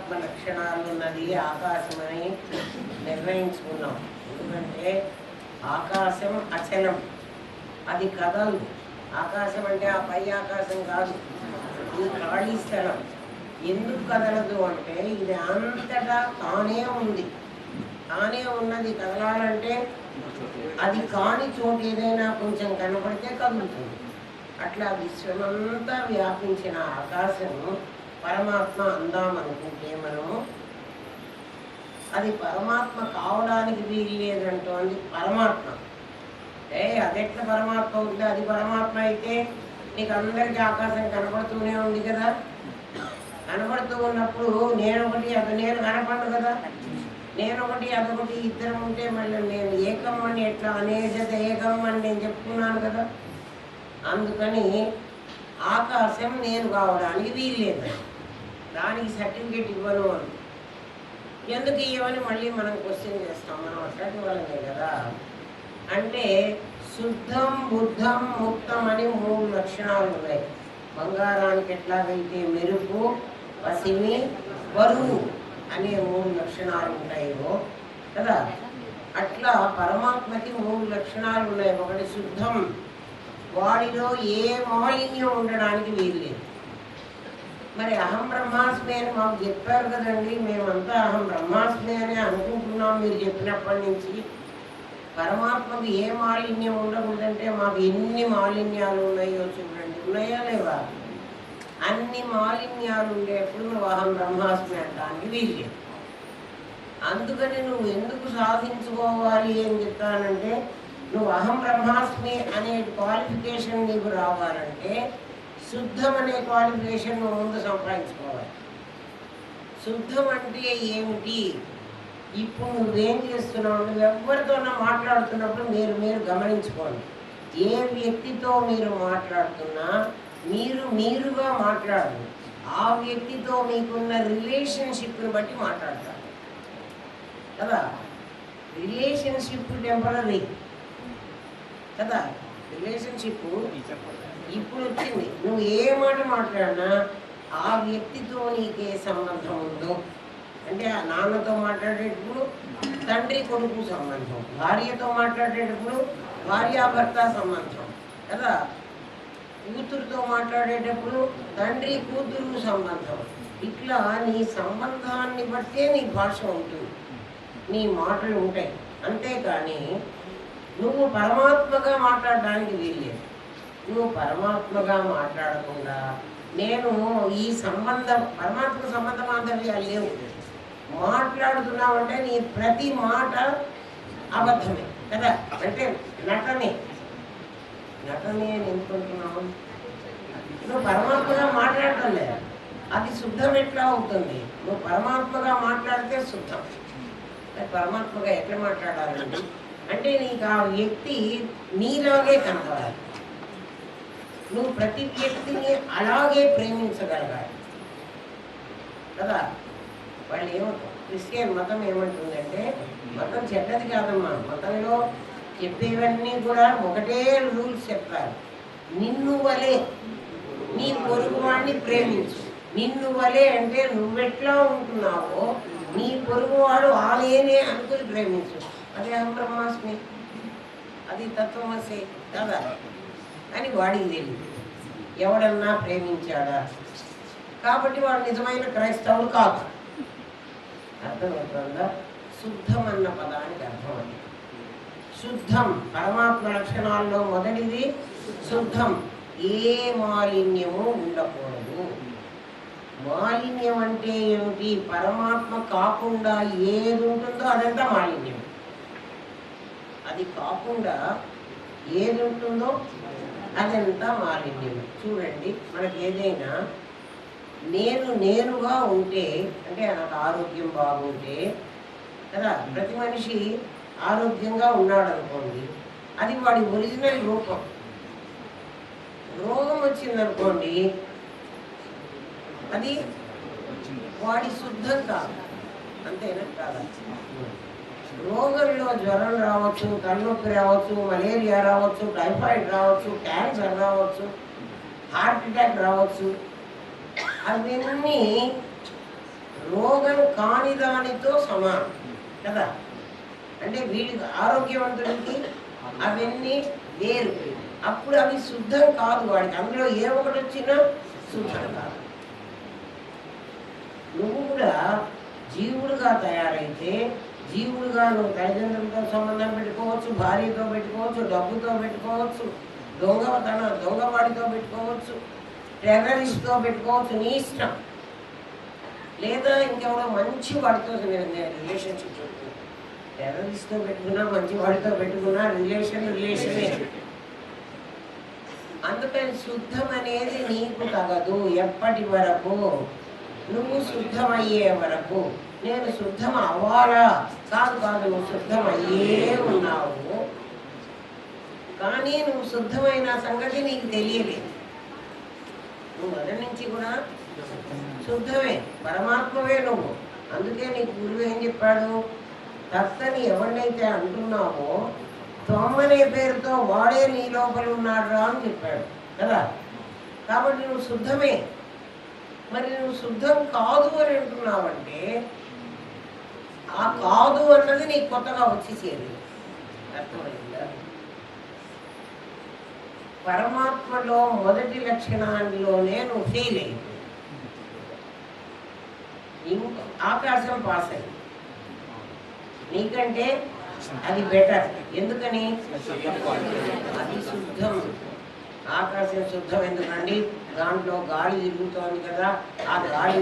పరమాత్మ లక్షణాలు ఉన్నది ఆకాశమని నిర్ణయించుకున్నాం. ఎందుకంటే ఆకాశం అచలం, అది కదలదు. ఆకాశం అంటే ఆ పై ఆకాశం కాదు, ఇది ఖాళీ స్థలం. ఎందుకు కదలదు అంటే ఇది అంతటా తానే ఉంది, తానే ఉన్నది. కదలాలంటే అది కాని చోటు ఏదైనా కొంచెం కనపడితే కదులుతుంది. అట్లా విశ్వమంతా వ్యాపించిన ఆకాశం పరమాత్మ అందామనుకుంటే మనము అది పరమాత్మ కావడానికి వీలు లేదంటోంది పరమాత్మ. అదెట్లా పరమాత్మ అవుతుంది? అది పరమాత్మ అయితే నీకు అందరికీ ఆకాశం కనపడుతూనే ఉంది కదా. కనపడుతూ ఉన్నప్పుడు నేనొకటి నేను కనపడను కదా. నేనొకటి అదొకటి ఇద్దరం ఉంటే మళ్ళీ నేను ఏకం అని ఎట్లా అనేజత ఏకం అని నేను చెప్పుకున్నాను కదా. అందుకని ఆకాశం నేను కావడానికి వీల్లేదు, దానికి సర్టిఫికేట్ ఇవ్వను అని. ఎందుకు ఇవ్వని మళ్ళీ మనం క్వశ్చన్ చేస్తాం. మనం అట్లాంటి వాళ్ళమే కదా. అంటే శుద్ధం, బుద్ధం, ముక్తం అని 3 లక్షణాలు ఉన్నాయి. బంగారానికి ఎట్లాగైతే మెరుపు, పసిమి, బరువు అనే 3 లక్షణాలు ఉంటాయో కదా, అట్లా పరమాత్మకి 3 లక్షణాలు ఉన్నాయి. ఒకటి శుద్ధం, వాడిలో ఏ మాలిన్యం ఉండడానికి వీల్లేదు. మరి అహం బ్రహ్మాస్మి అని మాకు చెప్పారు కదండి, మేమంతా అహం బ్రహ్మాస్మి అని అనుకుంటున్నాం మీరు చెప్పినప్పటి నుంచి. పరమాత్మకు ఏ మాలిన్యం ఉండకూడదంటే మాకు ఎన్ని మాలిన్యాలు ఉన్నాయో చూడండి. ఉన్నాయా లేవా? అన్ని మాలిన్యాలు ఉండేప్పుడు నువ్వు అహం బ్రహ్మాస్మి అంటానికి వీల్లేదు. అందుకని నువ్వు ఎందుకు సాధించుకోవాలి అని చెప్తానంటే, నువ్వు అహం బ్రహ్మాస్మి అనే క్వాలిఫికేషన్ నీకు రావాలంటే శుద్ధం అనే క్వాలిఫికేషన్ నువ్వు ముందు సంపాదించుకోవాలి. శుద్ధం అంటే ఏమిటి? ఇప్పుడు నువ్వేం చేస్తున్నావు? నువ్వు ఎవరితోనో మాట్లాడుతున్నప్పుడు మీరు గమనించుకోండి. ఏ వ్యక్తితో మీరు మాట్లాడుతున్నా మీరుగా మాట్లాడండి. ఆ వ్యక్తితో మీకున్న రిలేషన్షిప్ని బట్టి మాట్లాడతారు కదా. రిలేషన్షిప్ టెంపరీ కదా. రిలేషన్షిప్ ఇప్పుడు వచ్చింది. నువ్వు ఏ మాట మాట్లాడినా ఆ వ్యక్తితో నీకే సంబంధం ఉందో అంటే, ఆ నాన్నతో మాట్లాడేటప్పుడు తండ్రి కొడుకు సంబంధం, భార్యతో మాట్లాడేటప్పుడు భార్యాభర్త సంబంధం కదా, కూతురుతో మాట్లాడేటప్పుడు తండ్రి కూతురు సంబంధం. ఇట్లా నీ సంబంధాన్ని బట్టే నీ భాష ఉంటుంది, నీ మాటలు ఉంటాయి. అంతేకాని నువ్వు పరమాత్మగా మాట్లాడడానికి వీల్లేదు. నువ్వు పరమాత్మగా మాట్లాడకుండా నేను ఈ సంబంధం పరమాత్మ సంబంధ మాధవ్యాలు లేవు మాట్లాడుతున్నావంటే నీ ప్రతి మాట అబద్ధమే కదా. అంటే నటనే అని ఎందుకుంటున్నావు? నువ్వు పరమాత్మగా మాట్లాడటం లేదు, అది శుద్ధం ఎట్లా అవుతుంది? నువ్వు పరమాత్మగా మాట్లాడితే శుద్ధం. పరమాత్మగా ఎట్లా మాట్లాడాలండి అంటే నీకు ఆ వ్యక్తి నీలాగే కనపడాలి. నువ్వు ప్రతి వ్యక్తిని అలాగే ప్రేమించగలగాలి కదా. వాళ్ళు క్రిస్టియన్ మతం ఏమంటుందంటే, మతం చెడ్డది కాదమ్మా, మతంలో చెప్పేవన్నీ కూడా ఒకటే రూల్స్ చెప్తారు. నిన్ను వలే నీ పొరుగు వాడిని ప్రేమించు. నిన్ను వలే అంటే నువ్వెట్లా ఉంటున్నావో నీ పొరుగువాడు ఆలేనే అనుకుని ప్రేమించు. అదే అహం బ్రహ్మాస్మి, అది తత్వమసి కదా అని వాడికి తెలియదు. ఎవడన్నా ప్రేమించాడా? కాబట్టి వాడు నిజమైన క్రైస్తవుడు కాదు. అర్థమవుతుందా? శుద్ధం అన్న పదానికి అర్థం అది. శుద్ధం పరమాత్మ లక్షణాల్లో మొదటిది శుద్ధం. ఏ మాలిన్యము ఉండకూడదు. మాలిన్యం అంటే ఏమిటి? పరమాత్మ కాకుండా ఏది ఉంటుందో అదంతా మాలిన్యం. అది కాకుండా ఏది ఉంటుందో అదంతా మాలిన్యం. చూడండి, మనకి ఏదైనా నేనుగా ఉంటే అంటే నాకు ఆరోగ్యం బాగుంటే కదా, ప్రతి మనిషి ఆరోగ్యంగా ఉన్నాడు అనుకోండి, అది వాడి ఒరిజినల్ రూపం. రోగం వచ్చిందనుకోండి, అది వాడి శుద్ధం కాదు. అంతేనా కాదా? రోగంలో జ్వరం రావచ్చు, తలనొప్పి రావచ్చు, మలేరియా రావచ్చు, టైఫాయిడ్ రావచ్చు, క్యాన్సర్ రావచ్చు, హార్ట్ అటాక్ రావచ్చు. అవన్నీ రోగం కాని దానితో సమానం కదా. అంటే వీడికి ఆరోగ్యవంతుడికి అవన్నీ వేరు. అప్పుడు అవి శుద్ధం కాదు, వాడికి అందులో ఏ ఒకటి వచ్చినా శుద్ధం కాదు. నువ్వు కూడా జీవుడుగా తయారైతే, జీవుడుగా నువ్వు తల్లిదండ్రులతో సంబంధం పెట్టుకోవచ్చు, భార్యతో పెట్టుకోవచ్చు, డబ్బుతో పెట్టుకోవచ్చు, దొంగవాడితో పెట్టుకోవచ్చు, టెర్రరిస్ట్తో పెట్టుకోవచ్చు, నీ ఇష్టం. లేదా ఇంకెవరో మంచి వాడితో రిలేషన్షిప్ పెట్టుకున్నా, టెర్రరిస్ట్తో పెట్టుకున్నా మంచి వాడితో పెట్టుకున్నా రిలేషనే. అందుకని శుద్ధం అనేది నీకు తగదు. ఎప్పటి వరకు? నువ్వు శుద్ధమయ్యే వరకు. నేను శుద్ధం అవ్వాలా? కాదు, నువ్వు శుద్ధం అయ్యే ఉన్నావు, కానీ నువ్వు శుద్ధమైన సంగతి నీకు తెలియలేదు. నువ్వు మొదటి నుంచి కూడా శుద్ధమే, పరమాత్మవే నువ్వు. అందుకే నీకు గురువు ఏం చెప్పాడు? తత్తని ఎవరినైతే అంటున్నావో తొమ్మనే పేరుతో వాడే నీ లోపల ఉన్నాడు అని చెప్పాడు కదా. కాబట్టి నువ్వు శుద్ధమే. మరి నువ్వు శుద్ధం కాదు అని అంటున్నావంటే ఆ కాదు అన్నది నీకు కొత్తగా వచ్చేసేది. అర్థమైందా? పరమాత్మలో మొదటి లక్షణాల్లోనే నువ్వు ఫెయిల్ అయింది. ఇంకో ఆకాశం పాస్ అయింది, నీకంటే అది బెటర్. ఎందుకని? అది శుద్ధం. ఆకాశం శుద్ధం ఎందుకండి? దాంట్లో గాలి తిరుగుతోంది కదా, ఆ గాలి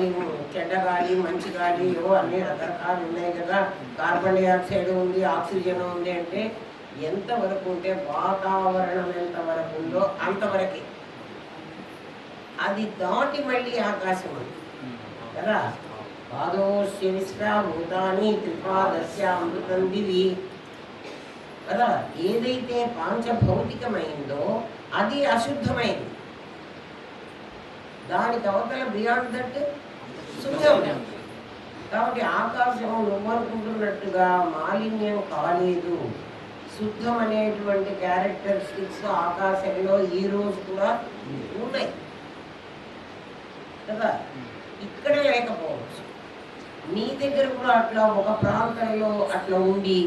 చెడ్డ గాలి మంచి గాలి ఏవో అన్ని రకరకాలు ఉన్నాయి కదా, కార్బన్ డైఆక్సైడ్ ఉంది, ఆక్సిజన్ ఉంది. అంటే ఎంతవరకు ఉంటే వాతావరణం ఎంతవరకు ఉందో అంతవరకే. అది దాటి మళ్ళీ ఆకాశం ఉంది కదా. పాదోస్య విశ్రాభూతాని త్రిపాదస్య అమృతం దివి కదా. ఏదైతే పాంచభౌతికమైందో అది అశుద్ధమైంది, దానికి అవతల బియాండ్ దట్ శుద్ధం. కాబట్టి ఆకాశం నువ్వనుకుంటున్నట్టుగా మాలిన్యం కాలేదు. శుద్ధం అనేటువంటి క్యారెక్టరిస్టిక్స్ ఆకాశంలో ఈ రోజు కూడా ఉన్నాయి కదా. ఇక్కడ లేకపోవచ్చు, నీ దగ్గర కూడా అట్లా ఒక ప్రాంతంలో అట్లా ఉండి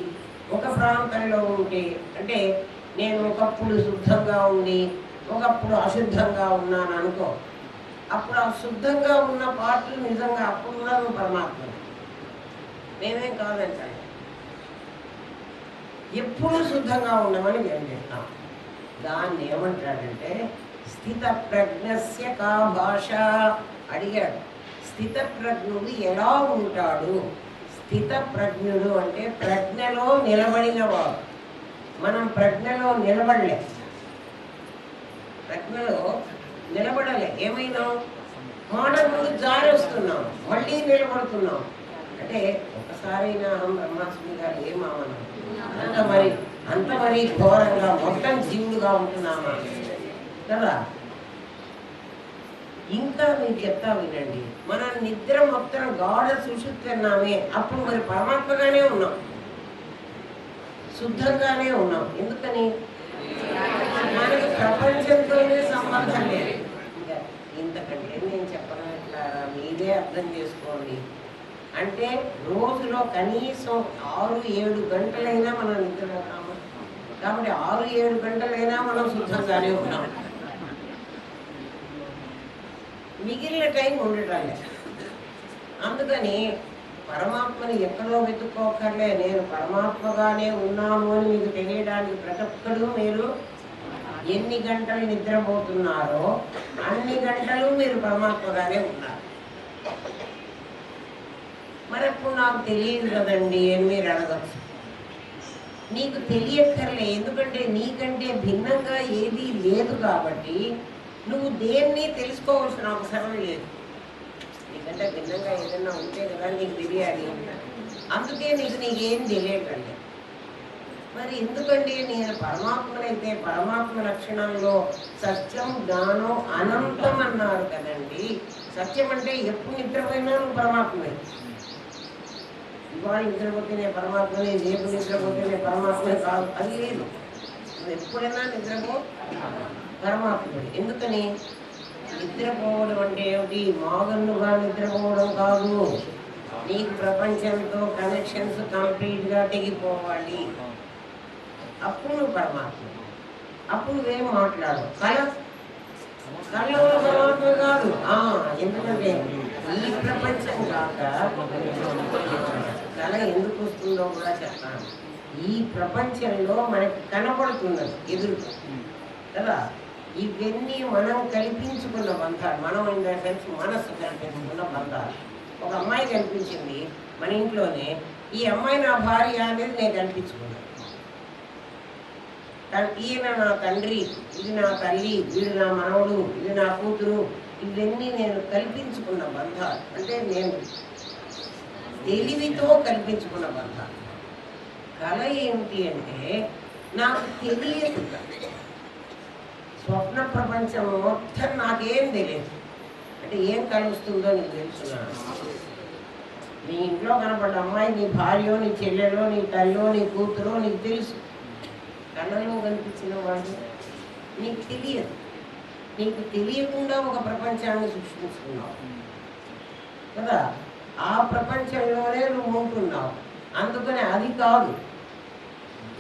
ఒక ప్రాంతంలో ఉంటే, అంటే నేను ఒకప్పుడు శుద్ధంగా ఉండి ఒకప్పుడు అశుద్ధంగా ఉన్నాను అనుకో, అప్పుడు ఆ శుద్ధంగా ఉన్న పాటలు నిజంగా అప్పుడు కూడా నువ్వు పరమాత్మ. మేమేం కాదంటాను, ఎప్పుడూ శుద్ధంగా ఉండమని మేము చెప్తాం. దాన్ని ఏమంటాడంటే స్థిత ప్రజ్ఞస్య కా భాష అడిగాడు. స్థిత ప్రజ్ఞుడు ఎలా ఉంటాడు? స్థిత ప్రజ్ఞుడు అంటే ప్రజ్ఞలో నిలబడినవాడు. మనం ప్రజ్ఞలో నిలబడలే, ప్రజ్ఞలో నిలబడలే. ఏమైనా మాట ముందు జారి వస్తున్నాం, మళ్ళీ నిలబడుతున్నాం. అంటే ఒకసారైనా అహం బ్రహ్మాస్మి గారు ఏమామన్నా అంత మరి ఘోరంగా మొత్తం జీవుడుగా ఉంటున్నామా కదా. ఇంకా మీకు చెప్తా వినండి, మన నిద్ర మొత్తం గాఢ సుషుప్తున్నామే, అప్పుడు మరి పరమాత్మగానే ఉన్నాం, శుద్ధంగానే ఉన్నాం. ఎందుకని? మనకి ప్రపంచంతోనే సంబంధం లేదు. ఇంకా ఇంతకంటే నేను చెప్పడం ఇట్లా మీరే అర్థం చేసుకోండి. అంటే రోజులో కనీసం 6-7 గంటలైనా మనం నిద్రపోతాము. కాబట్టి 6-7 గంటలైనా మనం శుద్ధంగానే ఉన్నాం. మిగిలిన టైం ఉండటం లేదు. అందుకని పరమాత్మని ఎక్కడో వెతుక్కోకర్లే, నేను పరమాత్మగానే ఉన్నాను అని మీకు తెలియడానికి ప్రతి ఒక్కరు మీరు ఎన్ని గంటలు నిద్రపోతున్నారో అన్ని గంటలు మీరు పరమాత్మగానే ఉన్నారు. మరి అప్పుడు నాకు తెలియదు కదండి అని మీరు అడగచ్చు. నీకు తెలియక్కర్లే, ఎందుకంటే నీకంటే భిన్నంగా ఏదీ లేదు. కాబట్టి నువ్వు దేన్ని తెలుసుకోవాల్సిన అవసరం లేదు. నీకంటే భిన్నంగా ఏదైనా ఉంటే కదా నీకు తెలియాలి. అందుకే నీకేం తెలియకండి. మరి ఎందుకంటే నేను పరమాత్మనైతే పరమాత్మ లక్షణంలో సత్యం జ్ఞానం అనంతం అన్నారు కదండి. సత్యం అంటే ఎప్పుడు నిద్రపోయినా నువ్వు పరమాత్మే. ఇవాళ నిద్రపోతేనే పరమాత్మనే, రేపు నిద్రపోతేనే పరమాత్మే కాదు, అది లేదు. నువ్వు ఎప్పుడైనా నిద్రపో పరమాత్ముడు. ఎందుకని? నిద్రపోవడం అంటే ఏమిటి? మాగన్నుగా నిద్రపోవడం కాదు, నీకు ప్రపంచంతో కనెక్షన్స్ కంప్లీట్గా తెగిపోవాలి. అప్పుడు నువ్వు పరమాత్మ. అప్పుడు నువ్వేం మాట్లాడు. కళలో పరమాత్మ కాదు. ఎందుకంటే ఈ ప్రపంచం కాక కళ ఎందుకు వస్తుందో కూడా చెప్తాను. ఈ ప్రపంచంలో మనకి కనపడుతున్నది ఎదురు కదా. ఇవన్నీ మనం కల్పించుకున్న బంధాలు. మనం ఇన్ ద సెన్స్ మనస్సు కల్పించుకున్న బంధాలు. ఒక అమ్మాయి కల్పించింది మన ఇంట్లోనే. ఈ అమ్మాయి నా భార్య అనేది నేను కల్పించుకున్నాను. ఈయన నా తండ్రి, ఇది నా తల్లి, వీడు నా మనవడు, ఇది నా కూతురు. ఇవన్నీ నేను కల్పించుకున్న బంధాలు. అంటే నేను తెలివితో కల్పించుకున్న బంధాలు. కళ ఏమిటి అంటే నాకు తెలియదు. స్వప్న ప్రపంచం మొత్తం నాకేం తెలియదు. అంటే ఏం కలుస్తుందో నీకు తెలుసున్నాను. నీ ఇంట్లో కనపడ్డ అమ్మాయి నీ భార్యో, నీ చెల్లెలో, నీ తల్లో, నీ కూతురో నీకు తెలుసు. కళ్ళలో కనిపించిన వాడు నీకు తెలియదు. నీకు తెలియకుండా ఒక ప్రపంచాన్ని సృష్టించుకున్నావు కదా. ఆ ప్రపంచంలోనే నువ్వు ఉంటున్నావు. అందుకని అది కాదు.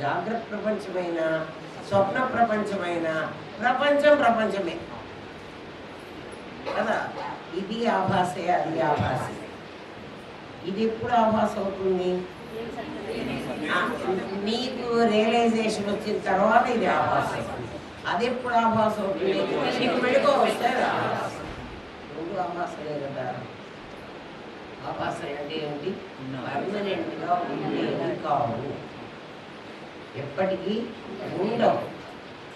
జాగ్రత్త ప్రపంచమైన స్వప్న ప్రపంచమైన ప్రపంచమే కదా. ఇది ఆభాసే, అది ఆభాసే. ఇది ఎప్పుడు ఆభాస అవుతుంది? నీకు రియలైజేషన్ వచ్చిన తర్వాత ఇది ఆభాస. అది ఎప్పుడు ఆభాస అవుతుంది? నీకు మెడుకో వస్తే రెండు ఆభాసలే కదా. ఆభాస అంటే ఏంటి? పర్మనెంట్గా ఉండేది కావు, ఎప్పటికీ ఉండవు.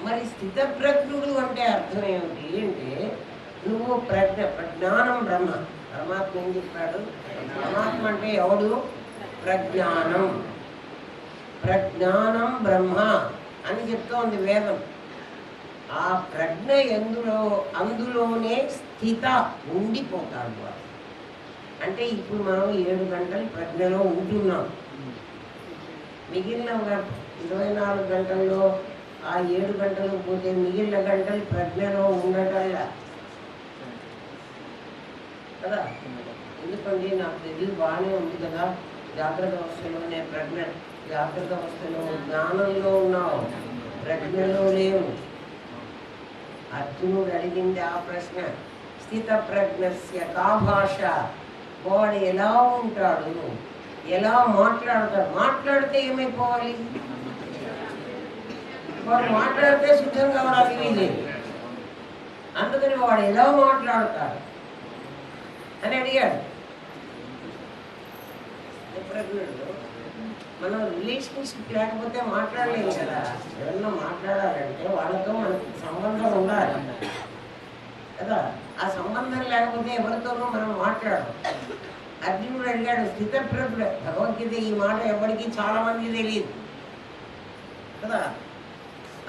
మరి స్థితప్రజ్ఞుడు అంటే అర్థం ఏమిటి అంటే నువ్వు ప్రజ్ఞానం బ్రహ్మ. పరమాత్మ ఏం చెప్పాడు? పరమాత్మ అంటే ఎవడు? ప్రజ్ఞానం. ప్రజ్ఞానం బ్రహ్మ అని చెప్తోంది వేదం. ఆ ప్రజ్ఞ అందులోనే స్థిత ఉండిపోతాడు వాడు. అంటే ఇప్పుడు మనం 7 గంటలు ప్రజ్ఞలో ఉంటున్నాం. మిగిలిన 24 గంటల్లో ఆ 7 గంటలు పోతే మిగిలిన గంటలు ప్రజ్ఞలో ఉండటంలా కదా. ఎందుకండి నాకు తెలియదు, బాగానే ఉంది కదా. జాగ్రత్త అవస్థలోనే ప్రజ్ఞ, జాగ్రత్త అవస్థలో జ్ఞానంలో ఉన్నావు, ప్రజ్ఞలో లేవు. అర్జునుడు అడిగింది ఆ ప్రశ్న. స్థిత ప్రజ్ఞస్య కా భాష. వాడు ఎలా ఉంటాడు, ఎలా మాట్లాడతాడు? మాట్లాడితే ఏమైపోవాలి? వాడు మాట్లాడితే శుద్ధం కావడానికి వీలేదు. అందుకని వాడు ఎలా మాట్లాడతాడు అని అడిగాడు. మనం రిలేషన్షిప్ లేకపోతే మాట్లాడలేము కదా. ఎవరన్నా మాట్లాడాలంటే వాళ్ళతో మనకి సంబంధం ఉండాలి కదా. ఆ సంబంధం లేకపోతే ఎవరితోనూ మనం మాట్లాడము. అర్జునుడు అడిగాడు స్థితప్రజ్ఞ. భగవద్గీత ఈ మాట ఎవరికి చాలా మందికి తెలియదు కదా.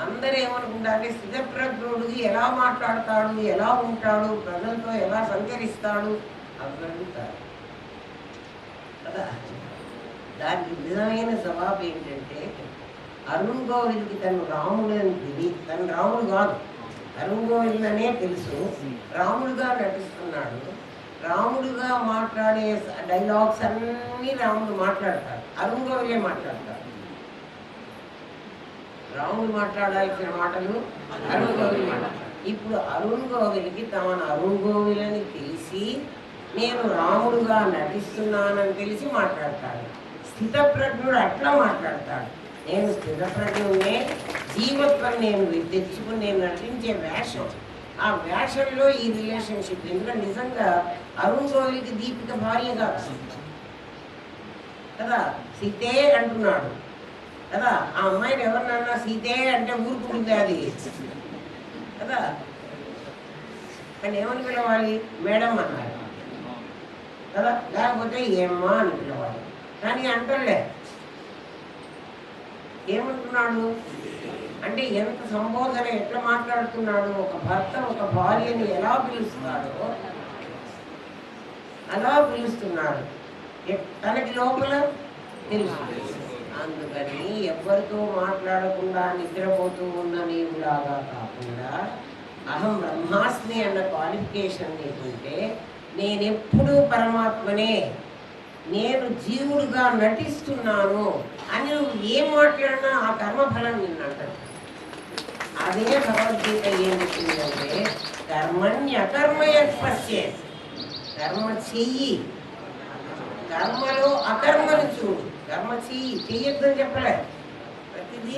అందరూ ఏమనుకుంటారంటే స్థితప్రజ్ఞుడు ఎలా మాట్లాడతాడు, ఎలా ఉంటాడు, ప్రజలతో ఎలా సంచరిస్తాడు అవి అడుగుతారు కదా. దానికి నిజమైన జవాబు ఏంటంటే అరుణ్ గోవిల్కి తను రాముడు అని తెలియదు. తను రాముడు కాదు, అరుణ్ గోవిల్ అనే తెలుసు. రాముడుగా నటిస్తున్నాడు. రాముడుగా మాట్లాడే డైలాగ్స్ అన్నీ రాముడు మాట్లాడతాడు, అరుణ్ గోవిలే మాట్లాడతాడు. రాముడు మాట్లాడాల్సిన మాటలు అరుణ్ గోవిల్ మాట్లాడతాడు. ఇప్పుడు అరుణ్ గోవిల్కి తమను అరుణ్ గోవిల్ అని తెలిసి నేను రాముడుగా నటిస్తున్నానని తెలిసి మాట్లాడతాడు. స్థితప్రజ్ఞుడు అట్లా మాట్లాడతాడు. నేను స్థితప్రజ్ఞుడే, జీవత్వం నేను తెచ్చుకుని నేను నటించే వేషం. ఆ వేషంలో ఈ రిలేషన్షిప్. ఎందుకంటే నిజంగా అరుణ్ గోవిల్కి దీపిక భార్య కాదు కదా. సీతే అంటున్నాడు కదా. ఆ అమ్మాయిని ఎవరినన్నా సీతే అంటే ఊరుకుంటుంది అది కదా. కానీ ఏమని పిలవాలి? మేడం అన్నారు కదా, లేకపోతే ఏమ్మా అని పిలవాలి. కానీ అంటలే. ఏమంటున్నాడు అంటే ఎంత సంబోధన, ఎట్లా మాట్లాడుతున్నాడు. ఒక భర్త ఒక భార్యని ఎలా పిలుస్తాడో అలా పిలుస్తున్నాడు. తనకి లోపల తెలుసు. అందుకని ఎవరితో మాట్లాడకుండా నిద్రపోతూ ఉన్న నీవులాగా కాకుండా అహం బ్రహ్మాస్మి అన్న క్వాలిఫికేషన్ నీకుంటే నేనెప్పుడూ పరమాత్మనే నేను జీవుడుగా నటిస్తున్నాను అని నువ్వు ఏం మాట్లాడినా ఆ కర్మఫలం నిన్నంటాడు. అదే భగవద్గీత ఏం చెప్పిందంటే కర్మణ్యకర్మయ పశ్యే, కర్మ చెయ్యి, కర్మలో అకర్మను చూడు. కర్మ చెయ్యొద్దని చెప్పలే, ప్రతిదీ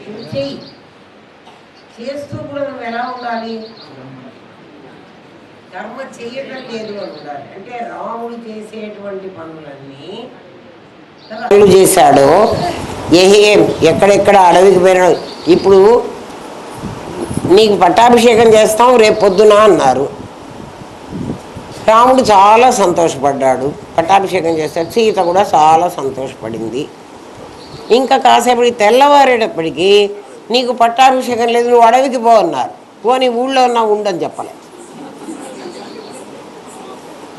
నువ్వు చెయ్యి. చేస్తూ కూడా నువ్వు ఎలా ఉండాలి? కర్మ చెయ్యటం లేదు అని ఉండాలి. అంటే రాముడు చేసేటువంటి పనులన్నీ చేశాడు. ఎక్కడెక్కడ అడవికి పోయినా, ఇప్పుడు నీకు పట్టాభిషేకం చేస్తాం రేపు పొద్దున అన్నారు. రాముడు చాలా సంతోషపడ్డాడు, పట్టాభిషేకం చేస్తాడు. సీత కూడా చాలా సంతోషపడింది. ఇంకా కాసేపటికి తెల్లవారేటప్పటికి నీకు పట్టాభిషేకం లేదు, నువ్వు అడవికి పో అన్నారు. పోనీ ఊళ్ళో ఉన్నా ఉండని చెప్పలే.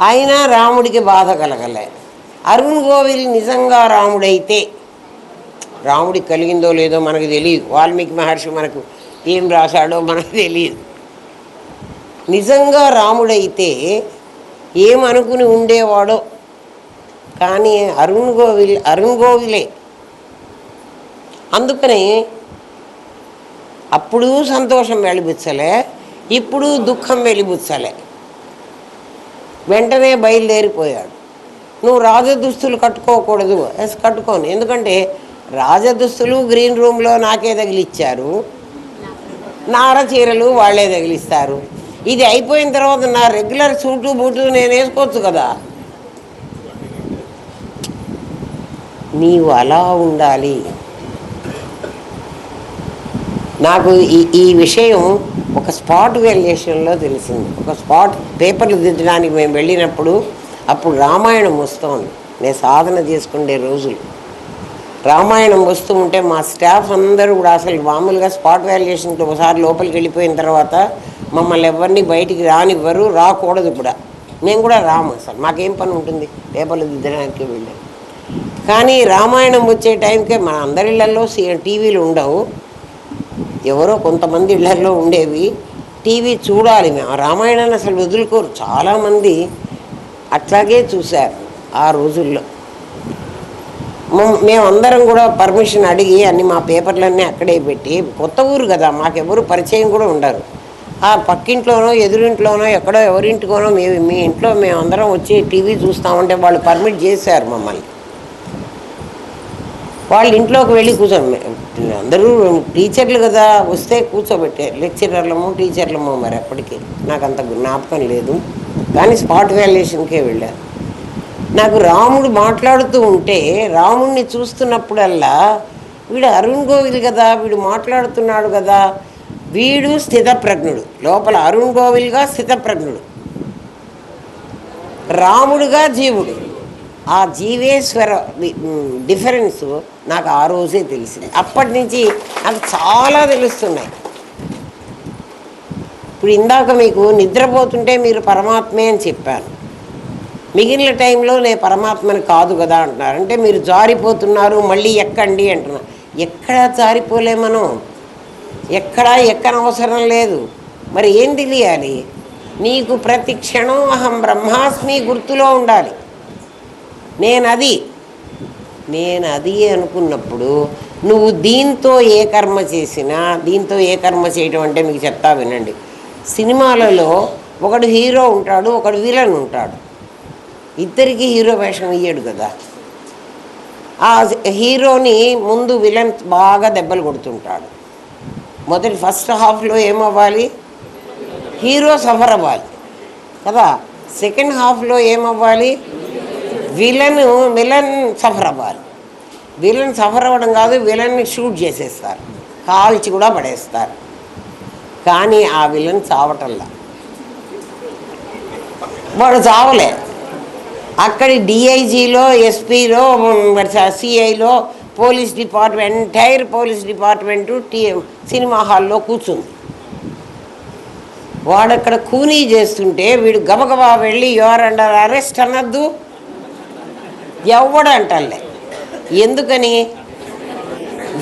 అయినా రాముడికి బాధ కలగలే. అరుణ్ గోవిల్ నిజంగా రాముడైతే, రాముడికి కలిగిందో లేదో మనకు తెలియదు, వాల్మీకి మహర్షి మనకు ఏం రాశాడో మనకు తెలియదు. నిజంగా రాముడైతే ఏమనుకుని ఉండేవాడో. కానీ అరుణ్ గోవిలే. అందుకని అప్పుడు సంతోషం వెలిబుచ్చలే, ఇప్పుడు దుఃఖం వెలిబుచ్చలే. వెంటనే బయలుదేరిపోయాడు. నువ్వు రాజదుస్తులు కట్టుకోకూడదు, కట్టుకోను. ఎందుకంటే రాజదుస్తులు గ్రీన్ రూమ్లో నాకే తగిలిచ్చారు, నార చీరలు వాళ్ళే తగిలిస్తారు. ఇది అయిపోయిన తర్వాత నా రెగ్యులర్ సూటు బూటు నేను వేసుకోవచ్చు కదా. నీవు అలా ఉండాలి. నాకు ఈ విషయం ఒక స్పాట్ వాల్యుయేషన్లో తెలిసింది. ఒక స్పాట్ పేపర్లు దిద్దడానికి మేము వెళ్ళినప్పుడు, అప్పుడు రామాయణం వస్తుంది. నేను సాధన చేసుకునే రోజులు రామాయణం వస్తూ ఉంటే మా స్టాఫ్ అందరూ కూడా అసలు మామూలుగా స్పాట్ వాల్యుయేషన్కి ఒకసారి లోపలికి వెళ్ళిపోయిన తర్వాత మమ్మల్ని ఎవరిని బయటికి రానివ్వరు, రాకూడదు కూడా. మేము కూడా రాము, అసలు మాకేం పని ఉంటుంది పేపర్లు దిద్దడానికి వెళ్ళాం. కానీ రామాయణం వచ్చే టైంకే మన అందరి ఇళ్లలో టీవీలు ఉండవు, ఎవరో కొంతమంది ఇళ్లలో ఉండేవి. టీవీ చూడాలి మేము. రామాయణాన్ని అసలు వదులుకోరు. చాలామంది అట్లాగే చూశారు ఆ రోజుల్లో. మేమందరం కూడా పర్మిషన్ అడిగి అన్ని మా పేపర్లన్నీ అక్కడే పెట్టి, కొత్త ఊరు కదా మాకెవరు పరిచయం కూడా ఉండరు. ఆ పక్కింట్లోనో ఎదురింట్లోనో ఎక్కడో ఎవరింటికోనో మీ ఇంట్లో మేమందరం వచ్చి టీవీ చూస్తామంటే వాళ్ళు పర్మిట్ చేశారు మమ్మల్ని. వాళ్ళ ఇంట్లోకి వెళ్ళి కూర్చోండి. అందరూ టీచర్లు కదా, వస్తే కూర్చోబెట్టారు. లెక్చరర్లమో టీచర్లమో మరి అప్పటికి నాకు అంత జ్ఞాపకం లేదు. కానీ స్పాట్ వాల్యుయేషన్కే వెళ్ళారు. నాకు రాముడు మాట్లాడుతూ ఉంటే, రాముడిని చూస్తున్నప్పుడల్లా వీడు అరుణ్ గోవిల్ కదా, వీడు మాట్లాడుతున్నాడు కదా, వీడు స్థితప్రజ్ఞుడు. లోపల అరుణ్ గోవిల్గా స్థితప్రజ్ఞుడు, రాముడుగా జీవుడు. ఆ జీవేశ్వర డిఫరెన్స్ నాకు ఆ రోజే తెలిసింది. అప్పటి నుంచి నాకు చాలా తెలుస్తున్నాయి. ఇప్పుడు ఇందాక మీకు నిద్రపోతుంటే మీరు పరమాత్మే అని చెప్పాను, మిగిలిన టైంలో నేను పరమాత్మని కాదు కదా అంటున్నారు. అంటే మీరు జారిపోతున్నారు, మళ్ళీ ఎక్కండి అంటున్నారు. ఎక్కడా జారిపోలే మనం, ఎక్కడా ఎక్కనవసరం లేదు. మరి ఏం తెలియాలి? నీకు ప్రతి క్షణం అహం బ్రహ్మాస్మి గుర్తులో ఉండాలి. నేను అది అనుకున్నప్పుడు నువ్వు దీంతో ఏ కర్మ చేసినా, దీంతో ఏ కర్మ చేయటం అంటే మీకు చెప్తా వినండి. సినిమాలలో ఒకడు హీరో ఉంటాడు, ఒకడు విలన్ ఉంటాడు. ఇద్దరికి హీరో వేషం ఇయ్యడు కదా. ఆ హీరోని ముందు విలన్ బాగా దెబ్బలు కొడుతుంటాడు. ఫస్ట్ హాఫ్లో ఏమవ్వాలి? హీరో సఫర్ అవ్వాలి కదా. సెకండ్ హాఫ్లో ఏమవ్వాలి? విలన్ సఫర్ అవ్వాలి. విలన్ సఫర్ అవ్వడం కాదు, విలన్ని షూట్ చేసేస్తారు, కాల్చి కూడా పడేస్తారు. కానీ ఆ విలన్ చావటల్లా, వాడు చావలే. అక్కడి డిఐజీలో, ఎస్పీలో, సిఐలో, police department, entire police department cinema హాల్లో కూర్చుంది. వాడక్కడ కూనీ చేస్తుంటే వీడు గబగబా వెళ్ళి యువర్ అండర్ అరెస్ట్ అనద్దు, ఎవడంటలే. ఎందుకని?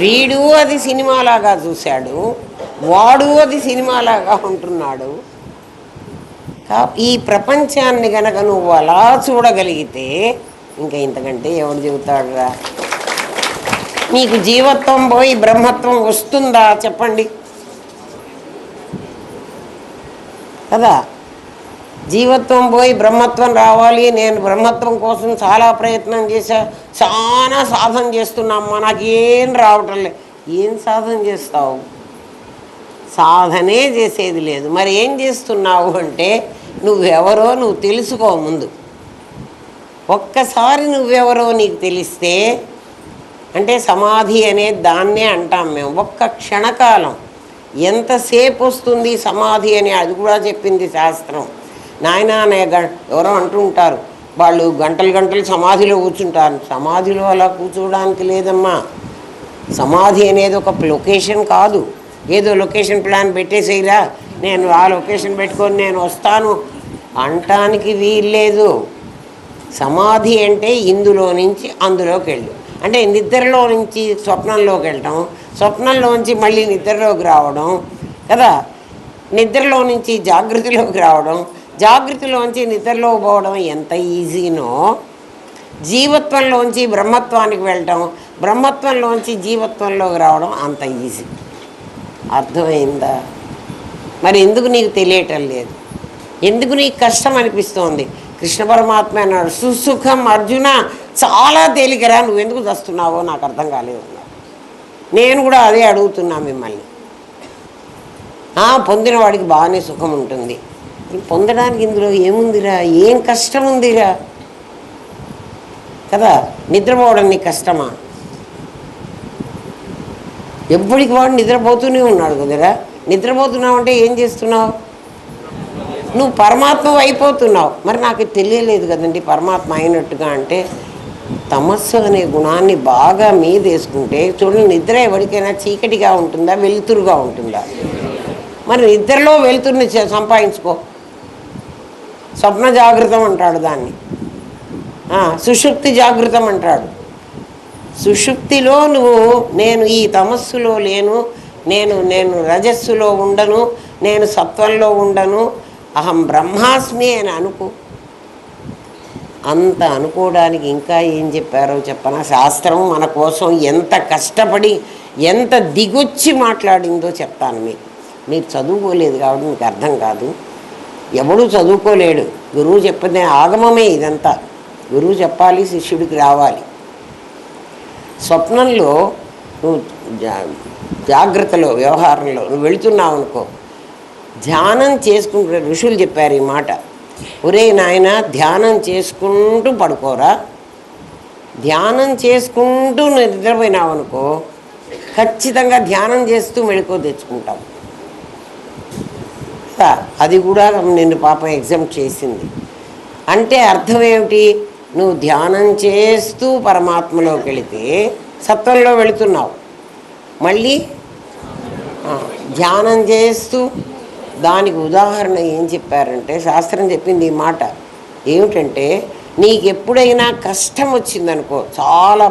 వీడు అది సినిమాలాగా చూశాడు, వాడు అది సినిమాలాగా ఉంటున్నాడు. ఈ ప్రపంచాన్ని గనక నువ్వు అలా చూడగలిగితే ఇంకా ఇంతకంటే ఎవడు చెబుతాడురా? నీకు జీవత్వం పోయి బ్రహ్మత్వం వస్తుందా చెప్పండి కదా? జీవత్వం పోయి బ్రహ్మత్వం రావాలి, నేను బ్రహ్మత్వం కోసం చాలా ప్రయత్నం చేశా, చాలా సాధన చేస్తున్నామ్మా, నాకు ఏం రావటం లేదు. ఏం సాధన చేస్తావు? సాధనే చేసేది లేదు. మరి ఏం చేస్తున్నావు అంటే నువ్వెవరో నువ్వు తెలుసుకో ముందు. ఒక్కసారి నువ్వెవరో నీకు తెలిస్తే, అంటే సమాధి అనేది దాన్నే అంటాం మేము. ఒక్క క్షణకాలం ఎంతసేపు వస్తుంది సమాధి అని అది కూడా చెప్పింది శాస్త్రం. నాయన ఎవరో అంటూ ఉంటారు, వాళ్ళు గంటలు గంటలు సమాధిలో కూర్చుంటారు. సమాధిలో అలా కూర్చోవడానికి లేదమ్మా. సమాధి అనేది ఒక లొకేషన్ కాదు. ఏదో లొకేషన్ ప్లాన్ పెట్టేసేయరా, నేను ఆ లొకేషన్ పెట్టుకొని నేను వస్తాను అంటానికి వీల్లేదు. సమాధి అంటే ఇందులో నుంచి అందులోకి వెళ్ళు, అంటే నిద్రలో నుంచి స్వప్నంలోకి వెళ్ళటం, స్వప్నంలోంచి మళ్ళీ నిద్రలోకి రావడం కదా, నిద్రలో నుంచి జాగృతిలోకి రావడం, జాగృతిలోంచి నిద్రలోకి పోవడం ఎంత ఈజీనో, జీవత్వంలోంచి బ్రహ్మత్వానికి వెళ్ళటం, బ్రహ్మత్వంలోంచి జీవత్వంలోకి రావడం అంత ఈజీ. అర్థమైందా? మరి ఎందుకు నీకు తెలియటం లేదు? ఎందుకు నీకు కష్టం అనిపిస్తోంది? కృష్ణ పరమాత్మ అన్నాడు, సుసుఖం అర్జున, చాలా తేలికరా, నువ్వెందుకు చస్తున్నావో నాకు అర్థం కాలేదు. నేను కూడా అదే అడుగుతున్నా మిమ్మల్ని. పొందిన వాడికి బాగానే సుఖం ఉంటుంది. పొందడానికి ఇందులో ఏముందిరా? ఏం కష్టం ఉందిరా కదా? నిద్రపోవడం నీకు కష్టమా? ఎప్పటికి వాడు నిద్రపోతూనే ఉన్నాడు కదరా. నిద్రపోతున్నావు అంటే ఏం చేస్తున్నావు? నువ్వు పరమాత్మ అయిపోతున్నావు. మరి నాకు తెలియలేదు కదండి పరమాత్మ అయినట్టుగా. అంటే తమస్సు అనే గుణాన్ని బాగా మీదేసుకుంటే చూడండి, నిద్ర ఎవరికైనా చీకటిగా ఉంటుందా వెలుతురుగా ఉంటుందా? మరి నిద్రలో వెలుతురుని సంపాదించుకో. స్వప్న జాగృతం అంటాడు దాన్ని, సుషుప్తి జాగృతం అంటాడు. సుషుప్తిలో నువ్వు నేను ఈ తమస్సులో లేను, నేను రజస్సులో ఉండను, నేను సత్వంలో ఉండను, అహం బ్రహ్మాస్మి అని అనుకో. అంత అనుకోవడానికి ఇంకా ఏం చెప్పారో చెప్పనా? శాస్త్రం మన కోసం ఎంత కష్టపడి ఎంత దిగొచ్చి మాట్లాడిందో చెప్తాను మీకు. మీరు చదువుకోలేదు కాబట్టి మీకు అర్థం కాదు. ఎవడూ చదువుకోలేడు. గురువు చెప్పిన ఆగమమే ఇదంతా. గురువు చెప్పాలి, శిష్యుడికి రావాలి. స్వప్నంలో నువ్వు జాగ్రత్తలో వ్యవహారంలో నువ్వు వెళుతున్నావు అనుకో, ధ్యానం చేసుకుంటూ ఋషులు చెప్పారు ఈ మాట. ఒరే నాయన, ధ్యానం చేసుకుంటూ పడుకోరా. ధ్యానం చేసుకుంటూ నిద్రపోయినావు అనుకో, ఖచ్చితంగా ధ్యానం చేస్తూ మెళుకో తెచ్చుకుంటావు. అది కూడా నిన్ను పాపం ఎగ్జామ్ చేసింది. అంటే అర్థం ఏమిటి? నువ్వు ధ్యానం చేస్తూ పరమాత్మలోకి వెళితే సత్వంలో వెళుతున్నావు. మళ్ళీ ధ్యానం చేస్తూ, దానికి ఉదాహరణ ఏం చెప్పారంటే శాస్త్రం చెప్పింది ఈ మాట ఏమిటంటే, నీకు ఎప్పుడైనా కష్టం వచ్చిందనుకో, చాలా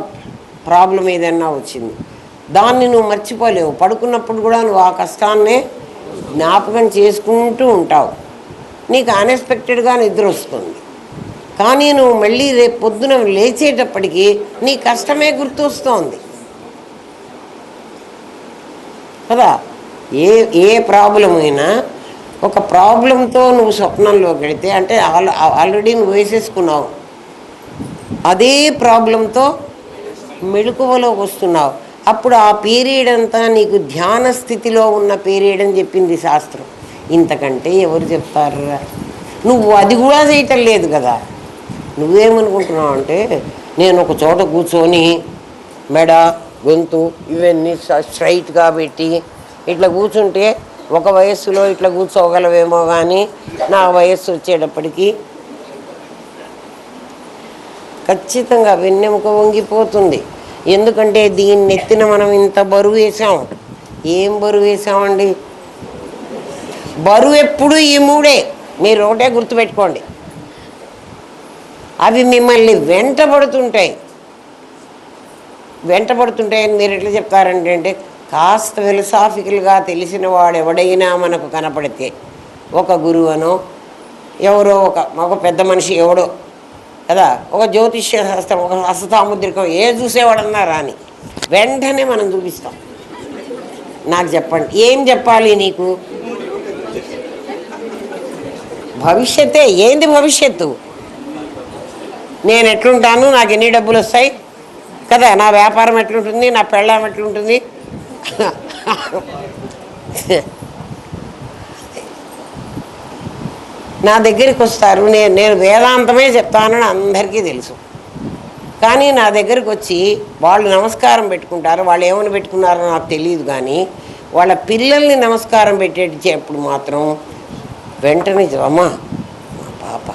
ప్రాబ్లం ఏదైనా వచ్చింది, దాన్ని నువ్వు మర్చిపోలేవు. పడుకున్నప్పుడు కూడా నువ్వు ఆ కష్టాన్నే జ్ఞాపకం చేసుకుంటూ ఉంటావు. నీకు అన్ఎక్స్పెక్టెడ్గా నిద్ర వస్తుంది, కానీ నువ్వు మళ్ళీ రేపు పొద్దున లేచేటప్పటికీ నీ కష్టమే గుర్తొస్తోంది కదా. ఏ ప్రాబ్లం అయినా ఒక ప్రాబ్లంతో నువ్వు స్వప్నంలోకి వెళితే, అంటే ఆల్రెడీ నువ్వు వేసేసుకున్నావు, అదే ప్రాబ్లంతో మెళుకువలోకి వస్తున్నావు. అప్పుడు ఆ పీరియడ్ అంతా నీకు ధ్యాన స్థితిలో ఉన్న పీరియడ్ అని చెప్పింది శాస్త్రం. ఇంతకంటే ఎవరు చెప్తారు? నువ్వు అది కూడా చేయటం లేదు కదా. నువ్వేమనుకుంటున్నావు అంటే, నేను ఒక చోట కూర్చొని మెడ గొంతు ఇవన్నీ స్ట్రైట్గా పెట్టి ఇట్లా కూర్చుంటే ఒక వయస్సులో ఇట్లా కూర్చోగలవేమో, కానీ నా వయస్సు వచ్చేటప్పటికి ఖచ్చితంగా వెన్నెముక వంగిపోతుంది. ఎందుకంటే దీన్ని ఎత్తిన మనం ఇంత బరువు వేసాం. ఏం బరువు వేసామండి? బరువు ఎప్పుడు ఈ మూడే, మీరు ఒకటే గుర్తుపెట్టుకోండి. అవి మిమ్మల్ని వెంటబడుతుంటాయని మీరు ఎట్లా చెప్తారంటే, కాస్త ఫిలసాఫికల్గా తెలిసిన వాడు ఎవడైనా మనకు కనపడితే, ఒక గురువనో ఎవరో ఒక పెద్ద మనిషి ఎవడో కదా. ఒక జ్యోతిష్య శాస్త్రం, ఒక హస్తసాముద్రికం ఏ చూసేవాడన్నా రాని వెంటనే మనం చూపిస్తాం. నాకు చెప్పండి, ఏం చెప్పాలి నీకు? భవిష్యత్తే. ఏంది భవిష్యత్తు? నేను ఎట్లుంటాను, నాకు ఎన్ని డబ్బులు వస్తాయి కదా, నా వ్యాపారం ఎట్లుంటుంది, నా పెళ్ళాం ఎట్లుంటుంది. నా దగ్గరికి వస్తారు, నేను వేదాంతమే చెప్తానని అందరికీ తెలుసు. కానీ నా దగ్గరికి వచ్చి వాళ్ళు నమస్కారం పెట్టుకుంటారు. వాళ్ళు ఏమని పెట్టుకున్నారో నాకు తెలియదు. కానీ వాళ్ళ పిల్లల్ని నమస్కారం పెట్టేటప్పుడు మాత్రం వెంటనే అమ్మా మా పాప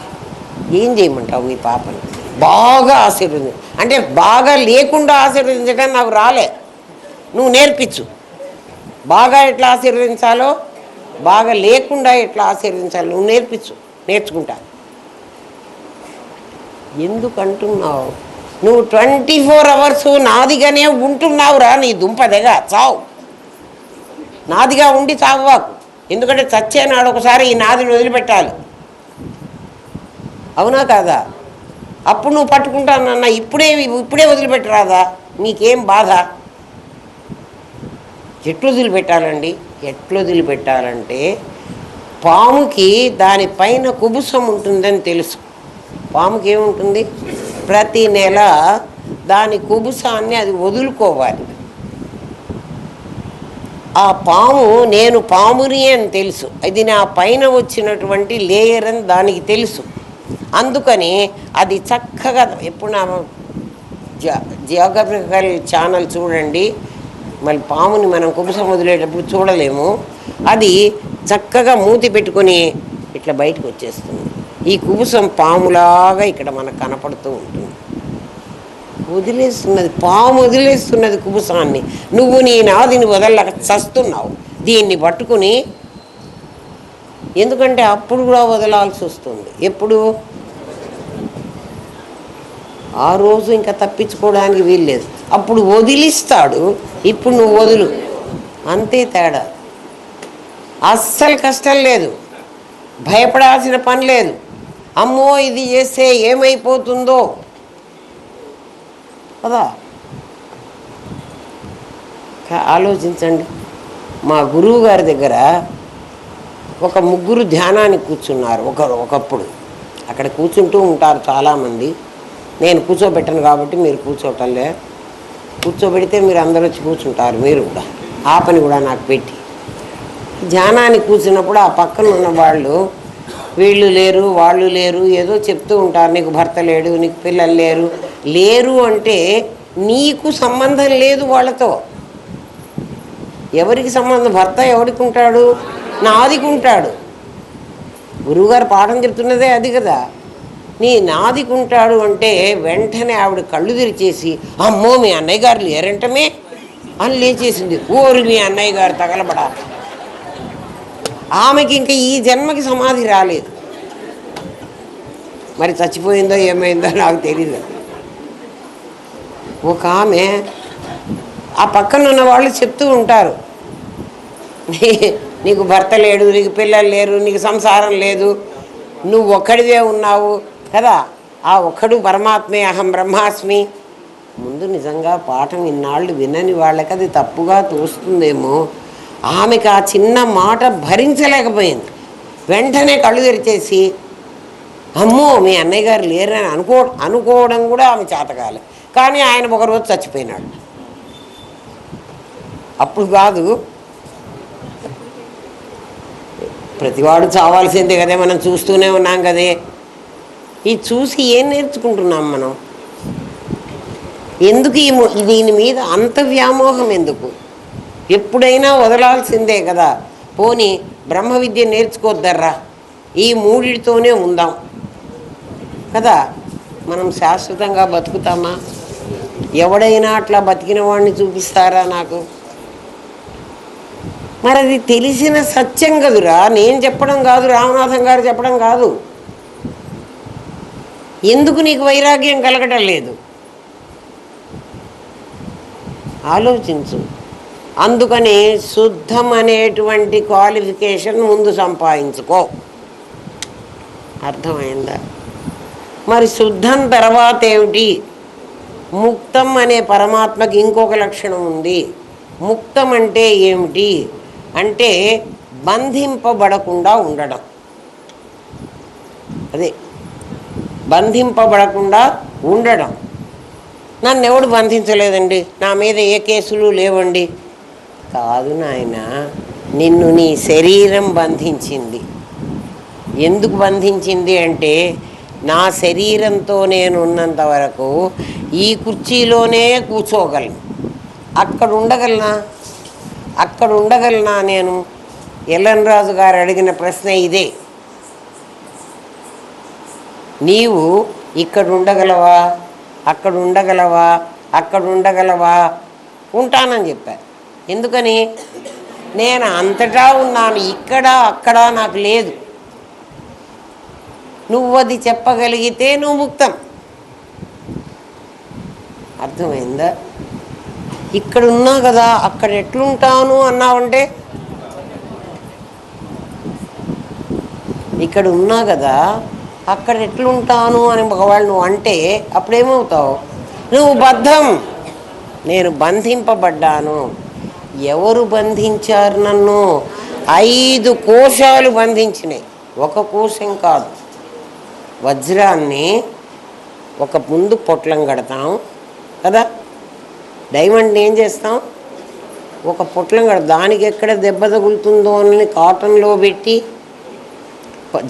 ఏం చేయమంటావు, మీ పాపని బాగా ఆశీర్వదించు అంటే, బాగా లేకుండా ఆశీర్వదించడం నాకు రాలే, నువ్వు నేర్పించు. బాగా ఎట్లా ఆశీర్వదించాలో, బాగా లేకుండా ఎట్లా ఆశీర్వదించాలో నువ్వు నేర్పించు, నేర్చుకుంటా. ఎందుకంటున్నావు? నువ్వు 24 hours నాదిగానే ఉంటున్నావురా, నీ దుంపదెగా చావు. నాదిగా ఉండి చావువాకు. ఎందుకంటే చచ్చేనాడు ఒకసారి ఈ నాదిని వదిలిపెట్టాలి. అవునా కాదా? అప్పుడు నువ్వు పట్టుకుంటానన్నా ఇప్పుడే వదిలిపెట్టరాదా? నీకేం బాధ? ఎట్లు వదిలిపెట్టాలండి? ఎట్లు వదిలిపెట్టాలంటే, పాముకి దానిపైన కుబుసం ఉంటుందని తెలుసు. పాముకి ఏముంటుంది? ప్రతి నెల దాని కుబుసాన్ని అది వదులుకోవాలి. ఆ పాము నేను పాముని అని తెలుసు, ఇది నా పైన వచ్చినటువంటి లేయర్ అని దానికి తెలుసు. అందుకని అది చక్కగా, ఎప్పుడు నా జియోగ్రఫికల్ ఛానల్ చూడండి, మళ్ళీ పాముని మనం కుబుసం వదిలేటప్పుడు చూడలేము. అది చక్కగా మూతి పెట్టుకొని ఇట్లా బయటకు వచ్చేస్తుంది. ఈ కుబుసం పాములాగా ఇక్కడ మనకు కనపడుతూ ఉంటుంది. వదిలేస్తున్నది పాము, వదిలేస్తున్నది కుబుసాన్ని. నువ్వు నీ నాదిని వదలక చస్తున్నావు దీన్ని పట్టుకుని. ఎందుకంటే అప్పుడు కూడా వదలాల్సి వస్తుంది. ఎప్పుడు? ఆ రోజు ఇంకా తప్పించుకోవడానికి వీల్లేదు. అప్పుడు వదిలిస్తాడు, ఇప్పుడు నువ్వు వదులు, అంతే తేడా. అస్సలు కష్టం లేదు, భయపడాల్సిన పని లేదు. అమ్మో ఇది చేస్తే ఏమైపోతుందో కదా. ఆలోచించండి. మా గురువు గారి దగ్గర ఒక ముగ్గురు ధ్యానానికి కూర్చున్నారు. ఒకప్పుడు అక్కడ కూర్చుంటూ ఉంటారు చాలామంది. నేను కూర్చోబెట్టను కాబట్టి మీరు కూర్చోటంలే. కూర్చోబెడితే మీరు అందరూ వచ్చి కూర్చుంటారు. మీరు కూడా ఆ పని కూడా నాకు పెట్టి ధ్యానానికి కూర్చున్నప్పుడు ఆ పక్కన ఉన్న వాళ్ళు వీళ్ళు లేరు, వాళ్ళు లేరు, ఏదో చెప్తూ ఉంటారు. నీకు భర్త లేడు, నీకు పిల్లలు లేరు అంటే నీకు సంబంధం లేదు వాళ్ళతో. ఎవరికి సంబంధం? భర్త ఎవరికి ఉంటాడు? నాదికి ఉంటాడు. గురువుగారు పాఠం చెప్తున్నదే అది కదా. నీ నాదికి ఉంటాడు అంటే వెంటనే ఆవిడ కళ్ళు తెరిచేసి, అమ్మో మీ అన్నయ్య గారు లేరంటమే అని లేచేసింది. ఓరి మీ అన్నయ్య గారు తగలబడా. ఆమెకి ఇంకా ఈ జన్మకి సమాధి రాలేదు. మరి చచ్చిపోయిందో ఏమైందో నాకు తెలీదు. ఒక ఆమె ఆ పక్కన ఉన్న వాళ్ళు చెప్తూ ఉంటారు, నీకు భర్త లేడు, నీకు పిల్లలు లేరు, నీకు సంసారం లేదు, నువ్వు ఒక్కడివే ఉన్నావు కదా. ఆ ఒక్కడు పరమాత్మే, అహం బ్రహ్మాస్మి. ముందు నిజంగా పాఠం ఇన్నాళ్ళు వినని వాళ్ళకి అది తప్పుగా తోస్తుందేమో. ఆమెకు ఆ చిన్న మాట భరించలేకపోయింది. వెంటనే కళ్ళు తెరిచేసి, అమ్మో మీ అన్నయ్య గారు లేరని అనుకోవడం కూడా ఆమె చేతకాలే. కానీ ఆయన ఒకరోజు చచ్చిపోయినాడు. అప్పుడు కాదు, ప్రతివాడు చావాల్సిందే కదే, మనం చూస్తూనే ఉన్నాం కదే. ఇది చూసి ఏం నేర్చుకుంటున్నాం మనం? ఎందుకు దీని మీద అంత వ్యామోహం ఎందుకు? ఎప్పుడైనా వదలాల్సిందే కదా. పోనీ బ్రహ్మ విద్య నేర్చుకోద్దర్రా, ఈ మూడిటితోనే ఉందాం కదా. మనం శాశ్వతంగా బతుకుతామా? ఎవడైనా అట్లా బతికిన వాడిని చూపిస్తారా నాకు? మరి అది తెలిసిన సత్యం కదురా. నేను చెప్పడం కాదు, రామనాథం గారు చెప్పడం కాదు. ఎందుకు నీకు వైరాగ్యం కలగటం లేదు? ఆలోచించు. అందుకని శుద్ధం అనేటువంటి క్వాలిఫికేషన్ ముందు సంపాదించుకో. అర్థమైందా? మరి శుద్ధం తర్వాత ఏమిటి? ముక్తం అనే పరమాత్మకి ఇంకొక లక్షణం ఉంది. ముక్తం అంటే ఏమిటి అంటే బంధింపబడకుండా ఉండడం. అదే బంధింపబడకుండా ఉండడం. నన్ను ఎవడు బంధించలేదండి, నా మీద ఏ కేసులు లేవండి. కాదు నాయన, నిన్ను నీ శరీరం బంధించింది. ఎందుకు బంధించింది అంటే నా శరీరంతో నేను ఉన్నంత వరకు ఈ కుర్చీలోనే కూర్చోగలను. అక్కడ ఉండగలనా నేను? ఎల్ఎన్ రాజు గారు అడిగిన ప్రశ్న ఇదే. నీవు ఇక్కడ ఉండగలవా, అక్కడ ఉండగలవా? ఉంటానని చెప్పారు. ఎందుకని? నేను అంతటా ఉన్నాను, ఇక్కడ అక్కడ నాకు లేదు. నువ్వు అది చెప్పగలిగితే నువ్వు ముక్తం. అర్థమైందా? ఇక్కడ ఉన్నా కదా, అక్కడ ఎట్లుంటాను అన్నావంటే, ఇక్కడ ఉన్నా కదా అక్కడ ఎట్లుంటాను అని ఒకవేళ నువ్వు అంటే అప్పుడేమవుతావు? నువ్వు బద్ధం. నేను బంధింపబడ్డాను. ఎవరు బంధించారు నన్ను? 5 కోశాలు బంధించినాయి, ఒక కోశం కాదు. వజ్రాన్ని ఒక ముందు పొట్లం కడతాం కదా, డైమండ్ని ఏం చేస్తాం? ఒక పొట్లం కడతాం. దానికి ఎక్కడ దెబ్బ తగులుతుందో అని కాటన్లో పెట్టి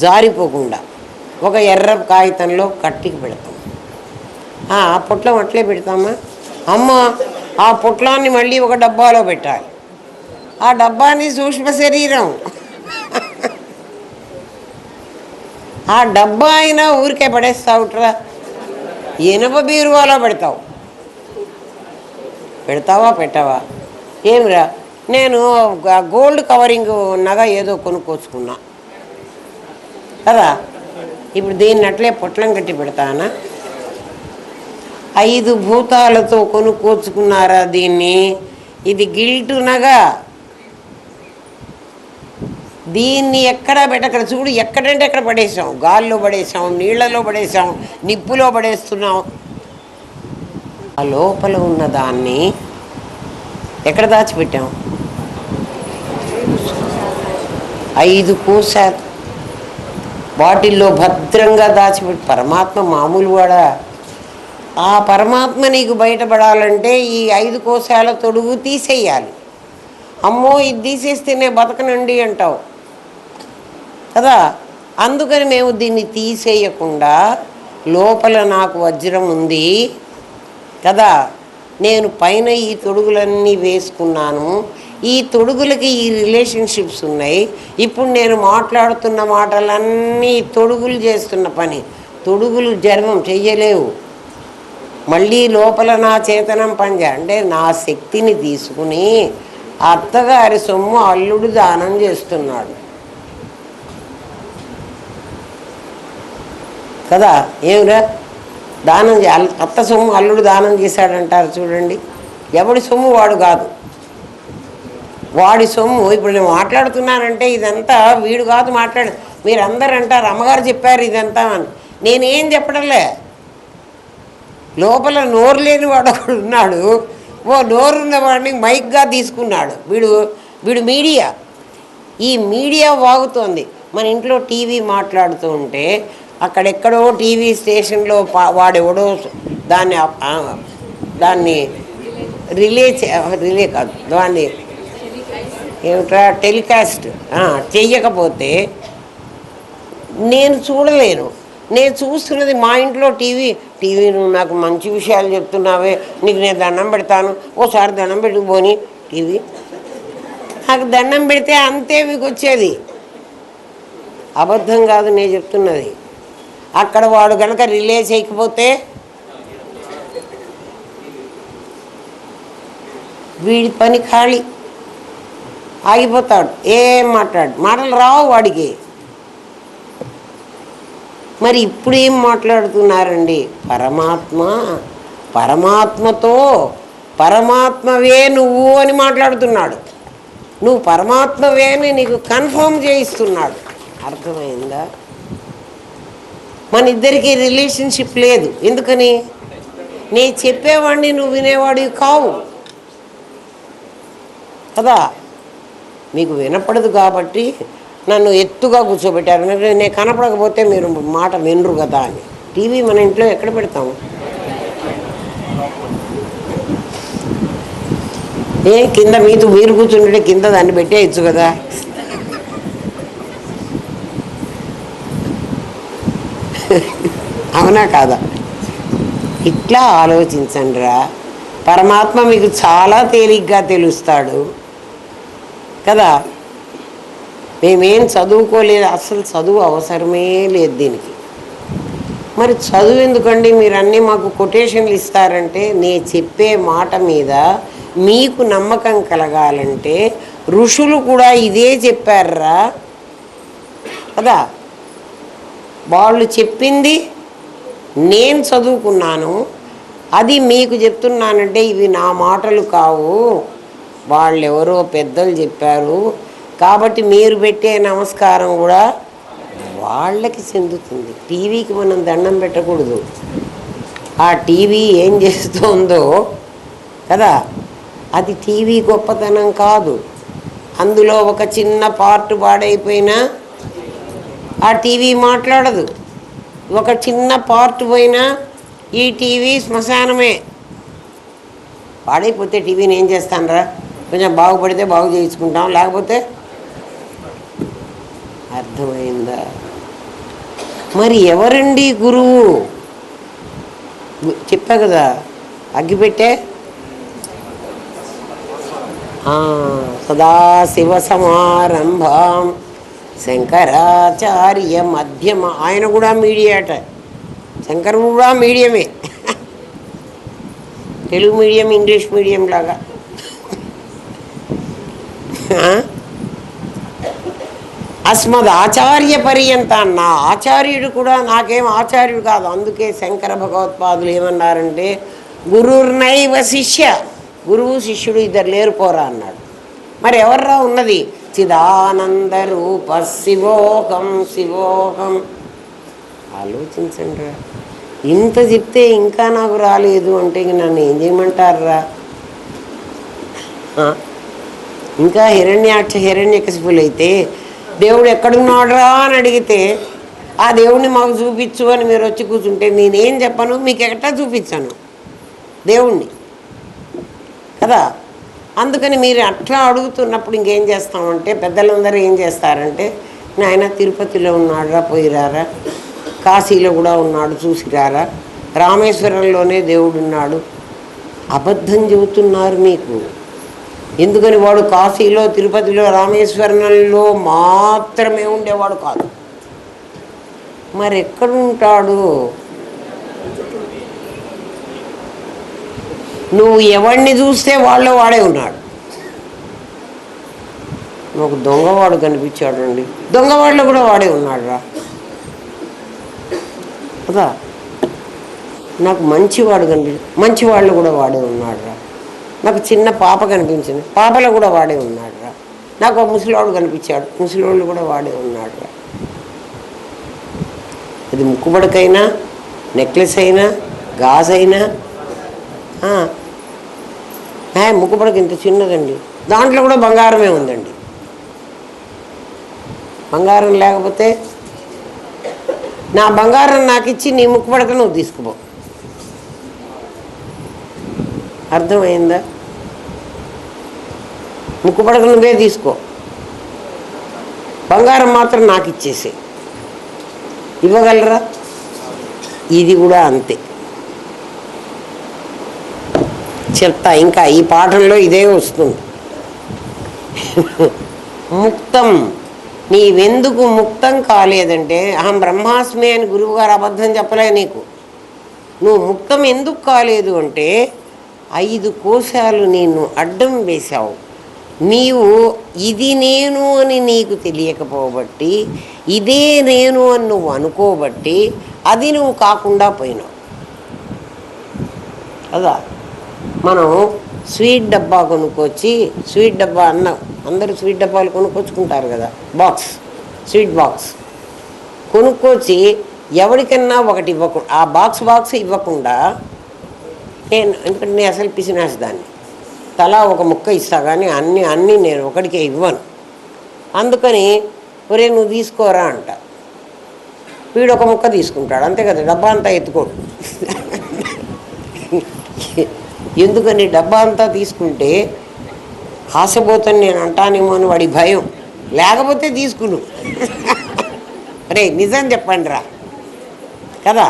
జారిపోకుండా ఒక ఎర్ర కాగితంలో కట్టికి పెడతాం. ఆ పొట్లం అట్లే పెడతామా? అమ్మ, ఆ పొట్లాన్ని మళ్ళీ ఒక డబ్బాలో పెట్టాలి. ఆ డబ్బాని సూక్ష్మ శరీరం. ఆ డబ్బా అయినా ఊరికే పడేస్తావుట్రా, ఇనుప బీరువాలో పెడతావా పెట్టావా? ఏమిరా, నేను గోల్డ్ కవరింగ్ నగ ఏదో కొనుక్కొచ్చుకున్నా కదా, ఇప్పుడు దీన్ని అట్లే పొట్లం కట్టి పెడతానా? 5 భూతాలతో కొనుక్కొచ్చుకున్నారా దీన్ని? ఇది గిల్టు నగా. దీన్ని ఎక్కడ పెట్టక్కడ చూడు, ఎక్కడంటే ఎక్కడ పడేసాం. గాల్లో పడేసాం, నీళ్లలో పడేసాం, నిప్పులో పడేస్తున్నాం. ఆ లోపల ఉన్న దాన్ని ఎక్కడ దాచిపెట్టాం? 5 కోశాలు వాటిల్లో భద్రంగా దాచిపెట్టి. పరమాత్మ మామూలు వాడా? ఆ పరమాత్మ నీకు బయటపడాలంటే ఈ 5 కోశాల తొడుగు తీసేయాలి. అమ్మో, ఇది తీసేస్తేనే బతకనండి అంటావు కదా. అందుకని మేము దీన్ని తీసేయకుండా, లోపల నాకు వజ్రం ఉంది కదా, నేను పైన ఈ తొడుగులన్నీ వేసుకున్నాను. ఈ తొడుగులకి ఈ రిలేషన్షిప్స్ ఉన్నాయి. ఇప్పుడు నేను మాట్లాడుతున్న మాటలన్నీ తొడుగులు చేస్తున్న పని. తొడుగులు జన్మం చెయ్యలేవు. మళ్ళీ లోపల నా చేతనం అంటే నా శక్తిని తీసుకుని అత్తగారి సొమ్ము అల్లుడు దానం చేస్తున్నాడు కదా. ఏమిరా దానం అత్త సొమ్ము అల్లుడు దానం చేశాడంటారు చూడండి. ఎవడి సొమ్ము వాడు కాదు, వాడి సొమ్ము. ఇప్పుడు నేను మాట్లాడుతున్నానంటే ఇదంతా వీడు కాదు మీరందరూ అంటారు అమ్మగారు చెప్పారు ఇదంతా అని. నేనేం చెప్పడంలే. లోపల నోరు లేని వాడు ఒకడు ఉన్నాడు. ఓ నోరున్న వాడిని మైక్గా తీసుకున్నాడు. వీడు మీడియా. ఈ మీడియా వాగుతోంది. మన ఇంట్లో టీవీ మాట్లాడుతూ ఉంటే అక్కడెక్కడో టీవీ స్టేషన్లో వాడెవడో దాన్ని రిలే కాదు, దాన్ని ఏమిట్రా టెలికాస్ట్ చెయ్యకపోతే నేను చూడలేను. నేను చూస్తున్నది మా ఇంట్లో టీవీ. నువ్వు నాకు మంచి విషయాలు చెప్తున్నావే, నీకు నేను దండం పెడతాను, ఓసారి దండం పెట్టుకుపోని. టీవీ నాకు దండం పెడితే అంతే మీకు వచ్చేది. అబద్ధం కాదు నేను చెప్తున్నది. అక్కడ వాడు కనుక రిలే చేయకపోతే వీడి పని ఖాళీ, ఆగిపోతాడు. ఏం మాటలు రావు వాడికి. మరి ఇప్పుడు ఏం మాట్లాడుతున్నారండి? పరమాత్మతో పరమాత్మవే నువ్వు అని మాట్లాడుతున్నాడు. నువ్వు పరమాత్మవే అని నీకు కన్ఫర్మ్ చేయిస్తున్నాడు. అర్థమైందా? మన ఇద్దరికి రిలేషన్షిప్ లేదు. ఎందుకని? నేను చెప్పేవాడిని నువ్వు వినేవాడివి కావు కదా. మీకు వినపడదు కాబట్టి నన్ను ఎత్తుగా కూర్చోబెట్టారు. నేను కనపడకపోతే మీరు మాట వినరు కదా అని. టీవీ మన ఇంట్లో ఎక్కడ పెడతాము? కింద మీరు కూర్చుంటే కింద దాన్ని పెట్టేయచ్చు కదా. అవునా కాదా? ఇట్లా ఆలోచించండి రా. పరమాత్మ మీకు చాలా తేలిగ్గా తెలుస్తాడు కదా. మేమేం చదువుకోలేదు, అసలు చదువు అవసరమే లేదు దీనికి. మరి చదువు ఎందుకండి? మీరు అన్నీ మాకు కొటేషన్లు ఇస్తారంటే నేను చెప్పే మాట మీద మీకు నమ్మకం కలగాలంటే ఋషులు కూడా ఇదే చెప్పారా కదా. వాళ్ళు చెప్పింది నేను చదువుకున్నాను, అది మీకు చెప్తున్నానంటే ఇవి నా మాటలు కావు, వాళ్ళెవరో పెద్దలు చెప్పారు కాబట్టి మీరు పెట్టే నమస్కారం కూడా వాళ్ళకి చెందుతుంది. టీవీకి మనం దండం పెట్టకూడదు. ఆ టీవీ ఏం చేస్తుందో కదా, అది టీవీ గొప్పతనం కాదు. అందులో ఒక చిన్న పార్ట్ పాడైపోయినా ఆ టీవీ మాట్లాడదు. ఒక చిన్న పార్ట్ పోయినా ఈ టీవీ శ్మశానమే. పాడైపోతే టీవీని ఏం చేస్తానరా, కొంచెం బాగుపడితే బాగు చేయించుకుంటాం, లేకపోతే. అర్థమైందా? మరి ఎవరండి గురువు? చెప్పా కదా, అగ్గిపెట్టే సదాశివ సమారంభం శంకరాచార్య మధ్యమ. ఆయన కూడా మీడియాట. శంకరుడు కూడా మీడియమే. తెలుగు మీడియం, ఇంగ్లీష్ మీడియం లాగా. అస్మద్ ఆచార్య పర్యంత. నా ఆచార్యుడు కూడా నాకేం ఆచార్యుడు కాదు. అందుకే శంకర భగవత్పాదులు ఏమన్నారంటే గురుర్నైవ శిష్య. గురువు శిష్యుడు ఇద్దరు లేరు పోరా అన్నాడు. మరి ఎవర్రా ఉన్నది? చిదానంద రూప శివోహం శివోహం. ఆలోచించండి రా. ఇంత చెప్తే ఇంకా నాకు రాలేదు అంటే నన్ను ఏం చేయమంటారా? ఇంకా హిరణ్యకశిపులు అయితే దేవుడు ఎక్కడున్నాడురా అని అడిగితే ఆ దేవుడిని మాకు చూపించు అని మీరు వచ్చి కూర్చుంటే నేనేం చెప్పను, మీకు ఎక్కడా చూపించాను దేవుణ్ణి కదా. అందుకని మీరు అట్లా అడుగుతున్నప్పుడు ఇంకేం చేస్తామంటే పెద్దలందరూ ఏం చేస్తారంటే నాయన తిరుపతిలో ఉన్నాడురా, పోయిరారా, కాశీలో కూడా ఉన్నాడు చూసిరారా, రామేశ్వరంలోనే దేవుడు ఉన్నాడు. అబద్ధం చెబుతున్నారు మీకు. ఎందుకని వాడు కాశీలో, తిరుపతిలో, రామేశ్వరంలో మాత్రమే ఉండేవాడు కాదు. మరి ఎక్కడుంటాడు? నువ్వు ఎవరిని చూస్తే వాళ్ళు వాడే ఉన్నాడు. నాకు దొంగవాడు కనిపించాడండి, దొంగవాడిలో కూడా వాడే ఉన్నాడు రా కదా. నాకు మంచివాడు మంచివాళ్ళు కూడా వాడే ఉన్నాడు రా. నాకు చిన్న పాప కనిపించింది, పాపలో కూడా వాడే ఉన్నాడు రా. నాకు ఒక ముసలివాడు కనిపించాడు, ముసలివాళ్ళు కూడా వాడే ఉన్నాడు రా. అది ముక్కుబడికైనా, నెక్లెస్ అయినా, గాజు అయినా. ముక్కుబడికి ఇంత చిన్నదండి, దాంట్లో కూడా బంగారమే ఉందండి. బంగారం లేకపోతే నా బంగారం నాకు ఇచ్చి నీ ముక్కుబడక నువ్వు తీసుకుపో. అర్థమైందా? ముక్కుబడక నువ్వే తీసుకో, బంగారం మాత్రం నాకు ఇచ్చేసి. ఇవ్వగలరా? ఇది కూడా అంతే. చెప్తా, ఇంకా ఈ పాఠంలో ఇదే వస్తుంది. ముక్తం. నీవెందుకు ముక్తం కాలేదంటే అహం బ్రహ్మాస్మి అని గురువుగారు అబద్ధం చెప్పలే నీకు. నువ్వు ముక్తం ఎందుకు కాలేదు అంటే 5 కోశాలు నిన్ను అడ్డం వేశావు. నీవు ఇది నేను అని నీకు తెలియకపోబట్టి, ఇదే నేను అని నువ్వు అనుకోబట్టి అది నువ్వు కాకుండా పోయినావు కదా. మనం స్వీట్ డబ్బా కొనుక్కొచ్చి, స్వీట్ డబ్బా అందరూ స్వీట్ డబ్బాలు కొనుక్కొచ్చుకుంటారు కదా, బాక్స్, స్వీట్ బాక్స్ కొనుక్కొచ్చి ఎవరికన్నా ఒకటి ఇవ్వకుండా ఆ బాక్స్ ఇవ్వకుండా ఎందుకంటే నేను అసలు పిసినాసి దాన్ని తలా ఒక ముక్క ఇస్తా కానీ అన్నీ నేను ఒకటికే ఇవ్వను. అందుకని ఒరే నువ్వు తీసుకోరా అంట. వీడు ఒక ముక్క తీసుకుంటాడు, అంతే కదా, డబ్బా అంతా ఎత్తుకోడు. ఎందుకని డబ్బా అంతా తీసుకుంటే ఆశపోతాను నేను అంటానేమో అని వాడి భయం, లేకపోతే తీసుకును. రే నిజం చెప్పండి రా కదా,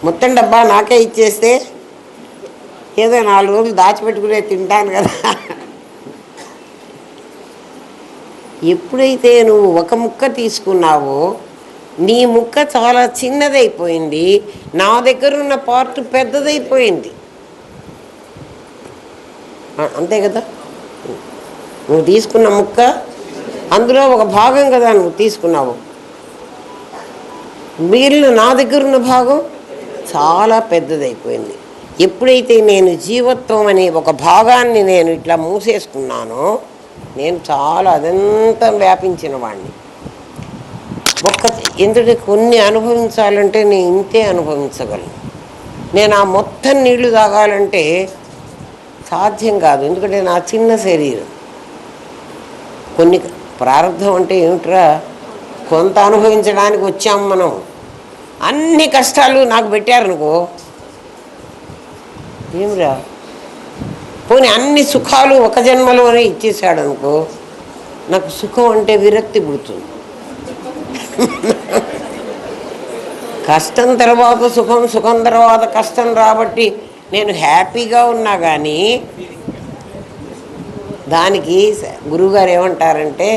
మొత్తం డబ్బా నాకే ఇచ్చేస్తే ఏదో 4 రోజులు దాచిపెట్టుకునే తింటాను కదా. ఎప్పుడైతే నువ్వు ఒక ముక్క తీసుకున్నావో నీ ముక్క చాలా చిన్నదైపోయింది, నా దగ్గర ఉన్న పార్ట్ పెద్దదైపోయింది. అంతే కదా, నువ్వు తీసుకున్న ముక్క అందులో ఒక భాగం కదా నువ్వు తీసుకున్నావు. మిగిలిన నా దగ్గర ఉన్న భాగం చాలా పెద్దదైపోయింది. ఎప్పుడైతే నేను జీవత్వం అనే ఒక భాగాన్ని నేను ఇట్లా మూసేసుకున్నానో నేను చాలా అదంతా వ్యాపించిన వాడిని. ఎందుకంటే కొన్ని అనుభవించాలంటే నేను ఇంతే అనుభవించగలను. నేను ఆ మొత్తం నీళ్లు తాగాలంటే సాధ్యం కాదు, ఎందుకంటే నా చిన్న శరీరం. కొన్ని ప్రారంభం అంటే ఏమిట్రా, కొంత అనుభవించడానికి వచ్చాం మనం. అన్ని కష్టాలు నాకు పెట్టారనుకో ఏమిరా, పోనీ అన్ని సుఖాలు ఒక జన్మలోనే ఇచ్చేసాడు అనుకో, నాకు సుఖం అంటే విరక్తి పుడుతుంది. కష్టం తర్వాత సుఖం, సుఖం తర్వాత కష్టం రాబట్టి నేను హ్యాపీగా ఉన్నా కానీ దానికి గురువుగారు ఏమంటారంటే,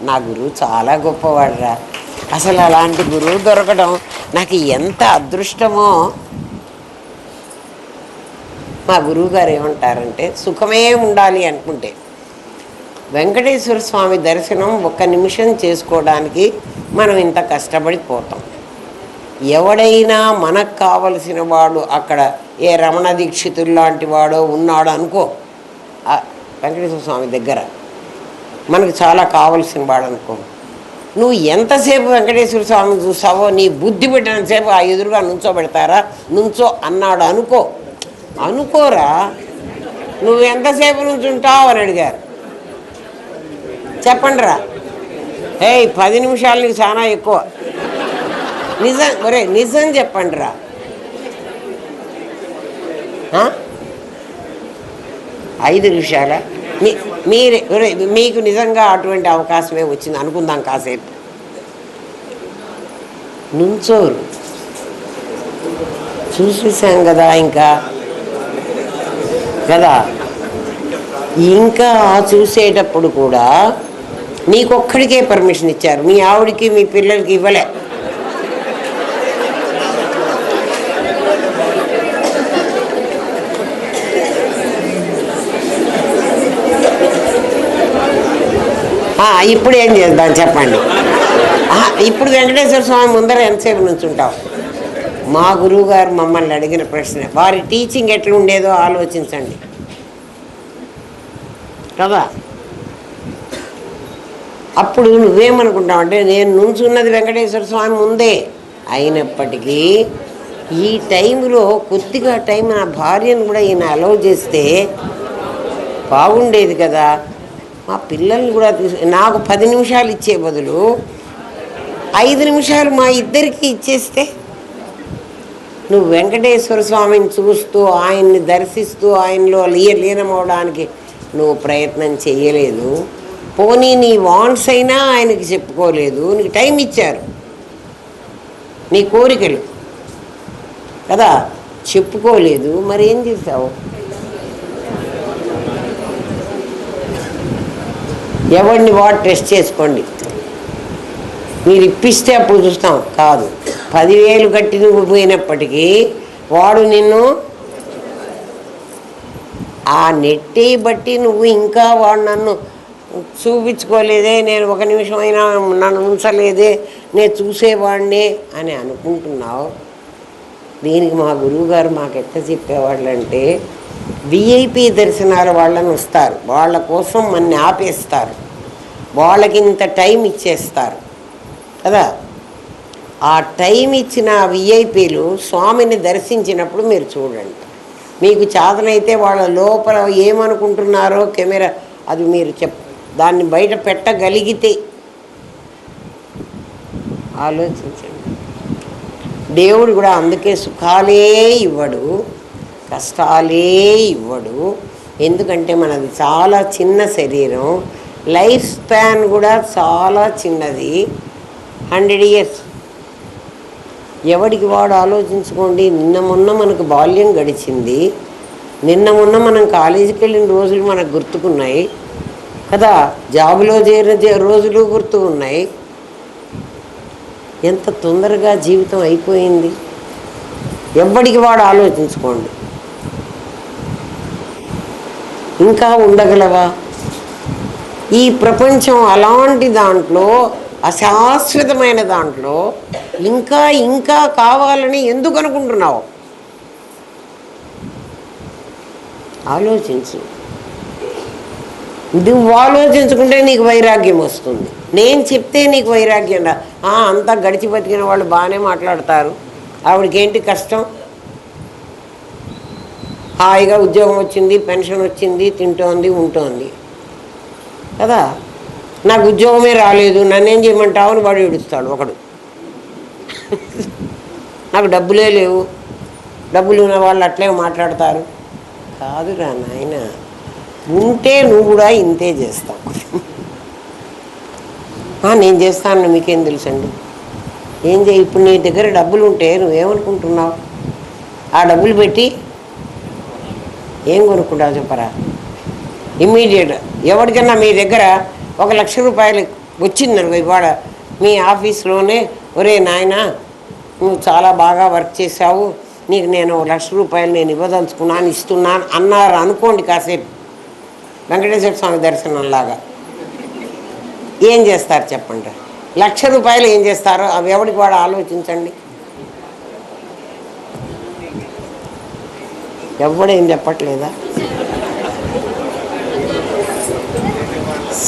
నా గురువు చాలా గొప్పవాడురా, అసలు అలాంటి గురువు దొరకడం నాకు ఎంత అదృష్టమో. మా గురువుగారు ఏమంటారంటే, సుఖమే ఉండాలి అనుకుంటే వెంకటేశ్వర స్వామి దర్శనం 1 నిమిషం చేసుకోవడానికి మనం ఇంత కష్టపడిపోతాం. ఎవడైనా మనకు కావలసిన వాడు అక్కడ ఏ రమణ దీక్షితులు లాంటి వాడో ఉన్నాడు అనుకో, వెంకటేశ్వర స్వామి దగ్గర మనకు చాలా కావలసిన వాడు అనుకో, నువ్వు ఎంతసేపు వెంకటేశ్వర స్వామిని చూస్తావో నీ బుద్ధి పెట్టినంతసేపు ఆ ఎదురుగా నుంచోబెడతారా, నుంచో అన్నాడు అనుకోరా, నువ్వు ఎంతసేపు నుంచి ఉంటావు అని అడిగారు. చెప్పండి రా, 10 నిమిషాలు నీకు చాలా ఎక్కువ. నిజం చెప్పండి రా. 5 నిమిషాలా? మీకు నిజంగా అటువంటి అవకాశమే వచ్చింది అనుకుందాం, కాసేపు నుంచోరు చూసేసాం కదా, ఇంకా చూసేటప్పుడు కూడా నీకొక్కడికే పర్మిషన్ ఇచ్చారు, మీ ఆవిడికి మీ పిల్లలకి ఇవ్వలే. ఇప్పుడు ఏం చేద్దాం చెప్పండి. ఇప్పుడు వెంకటేశ్వర స్వామి ముందర ఎంతసేపు నుంచి ఉంటావు? మా గురువు గారు మమ్మల్ని అడిగిన ప్రశ్న, వారి టీచింగ్ ఎట్లా ఉండేదో ఆలోచించండి కదా. అప్పుడు నువ్వేమనుకుంటావు అంటే, నేను నుంచున్నది వెంకటేశ్వర స్వామి ముందే అయినప్పటికీ ఈ టైంలో కొద్దిగా టైం నా భార్యను కూడా ఈయన అలౌ చేస్తే బాగుండేది కదా, మా పిల్లల్ని కూడా నాకు 10 నిమిషాలు ఇచ్చే బదులు 5 నిమిషాలు మా ఇద్దరికి ఇచ్చేస్తే, నువ్వు వెంకటేశ్వర స్వామిని చూస్తూ ఆయన్ని దర్శిస్తూ ఆయనలో లీనమవడానికి నువ్వు ప్రయత్నం చేయలేదు. పోనీ నీ వాంట్స్ అయినా ఆయనకి చెప్పుకోలేదు. నీకు టైం ఇచ్చారు, నీ కోరికలు కదా, చెప్పుకోలేదు. మరి ఏం చేసావు? ఎవరిని వాడు టెస్ట్ చేసుకోండి. మీరు ఇప్పిస్తే అప్పుడు చూస్తాం, కాదు 10,000 కట్టి నువ్వు పోయినప్పటికీ వాడు నిన్ను ఆ నెట్టి బట్టి నువ్వు ఇంకా వాడు నన్ను చూపించుకోలేదే, నేను 1 నిమిషం అయినా నన్ను ఉంచలేదే, నేను చూసేవాడినే అని అనుకుంటున్నావు. దీనికి మా గురువుగారు మాకు ఎట్లా చెప్పేవాళ్ళంటే, విఐపి దర్శనాల వాళ్ళని వస్తారు, వాళ్ళ కోసం మన్ని ఆపేస్తారు, వాళ్ళకి ఇంత టైం ఇచ్చేస్తారు కదా. ఆ టైం ఇచ్చిన విఐపీలు స్వామిని దర్శించినప్పుడు మీరు చూడండి. మీకు చేతనైతే వాళ్ళ లోపల ఏమనుకుంటున్నారో కెమెరా అది మీరు దాన్ని బయట పెట్టగలిగితే ఆలోచించండి. దేవుడు కూడా అందుకే సుఖాలే ఇవ్వడు, కష్టాలే ఇవ్వడు. ఎందుకంటే మనది చాలా చిన్న శరీరం, లైఫ్ స్పాన్ కూడా చాలా చిన్నది, 100 years. ఎవడికి వాడు ఆలోచించుకోండి. నిన్న మొన్న మనకు బాల్యం గడిచింది, నిన్న మొన్న మనం కాలేజీకి వెళ్ళిన రోజులు మనకు గుర్తుకున్నాయి కదా, జాబులో చేరిన రోజులు గుర్తు ఉన్నాయి. ఎంత తొందరగా జీవితం అయిపోయింది. ఎవడికి వాడు ఆలోచించుకోండి. ఇంకా ఉండగలవా? ఈ ప్రపంచం అలాంటి దాంట్లో, అశాశ్వతమైన దాంట్లో ఇంకా ఇంకా కావాలని ఎందుకు అనుకుంటున్నావు? ఆలోచించు. నువ్వు ఆలోచించుకుంటే నీకు వైరాగ్యం వస్తుంది. నేను చెప్తే నీకు వైరాగ్యం రా. అంతా గడిచి బతికిన వాళ్ళు బాగానే మాట్లాడతారు, ఆవిడకేంటి కష్టం, హాయిగా ఉద్యోగం వచ్చింది, పెన్షన్ వచ్చింది, తింటోంది, ఉంటోంది కదా. నాకు ఉద్యోగమే రాలేదు, నన్నేం చేయమంటావు అని వాడు ఏడుస్తాడు ఒకడు. నాకు డబ్బులే లేవు, డబ్బులు ఉన్న వాళ్ళు అట్లే మాట్లాడతారు. కాదురా నాయన, ఉంటే నువ్వు కూడా ఇంతే చేస్తావు. నేను చేస్తాను, మీకేం తెలుసండి, ఏం చేయి. ఇప్పుడు నీ దగ్గర డబ్బులు ఉంటే నువ్వేమనుకుంటున్నావు? ఆ డబ్బులు పెట్టి ఏం కొనుక్కుంటావు చెప్పరా? ఇమ్మీడియట్ ఎవరికన్నా మీ దగ్గర 1,00,000 రూపాయలు వచ్చిందనుకో, ఇవాళ మీ ఆఫీస్లోనే, ఒరే నాయన నువ్వు చాలా బాగా వర్క్ చేసావు, నీకు నేను 1,00,000 రూపాయలు నేను ఇవ్వదలుచుకున్నాను, ఇస్తున్నాను అన్నారు అనుకోండి. కాసేపు వెంకటేశ్వర స్వామి దర్శనంలాగా ఏం చేస్తారు చెప్పండి? 1,00,000 రూపాయలు ఏం చేస్తారో అవి ఎవరికి వాడు ఆలోచించండి. ఎవడేం చెప్పట్లేదా?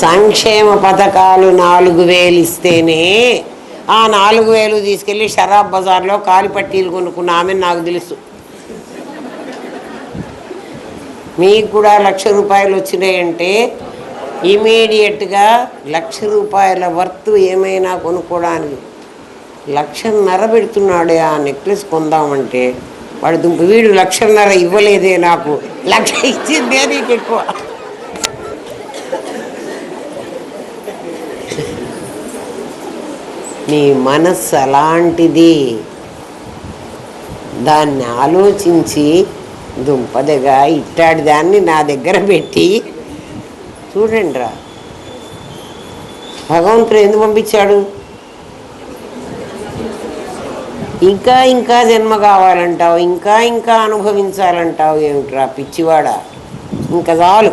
సంక్షేమ పథకాలు 4,000 ఇస్తేనే ఆ 4,000 తీసుకెళ్ళి షరాబ్ బజార్లో కాలిపట్టీలు కొనుక్కున్న ఆమె నాకు తెలుసు. మీకు కూడా 1,00,000 రూపాయలు వచ్చినాయంటే ఇమీడియట్గా 1,00,000 రూపాయల వర్త్ ఏమైనా కొనుక్కోవడానికి 1,50,000 పెడుతున్నాడే ఆ నెక్లెస్ కొందామంటే వాడు వీడు 1,50,000 ఇవ్వలేదే, నాకు 1,00,000 ఇచ్చిందే నీకు ఎక్కువ. నీ మనస్సు అలాంటిది. దాన్ని ఆలోచించి దుంపదగా ఇట్టాడి దాన్ని నా దగ్గర పెట్టి చూడండి రా. భగవంతుడు ఎందుకు పంపించాడు? ఇంకా ఇంకా జన్మ కావాలంటావు, ఇంకా ఇంకా అనుభవించాలంటావు. ఏమిట్రా పిచ్చివాడా, ఇంకా చాలు.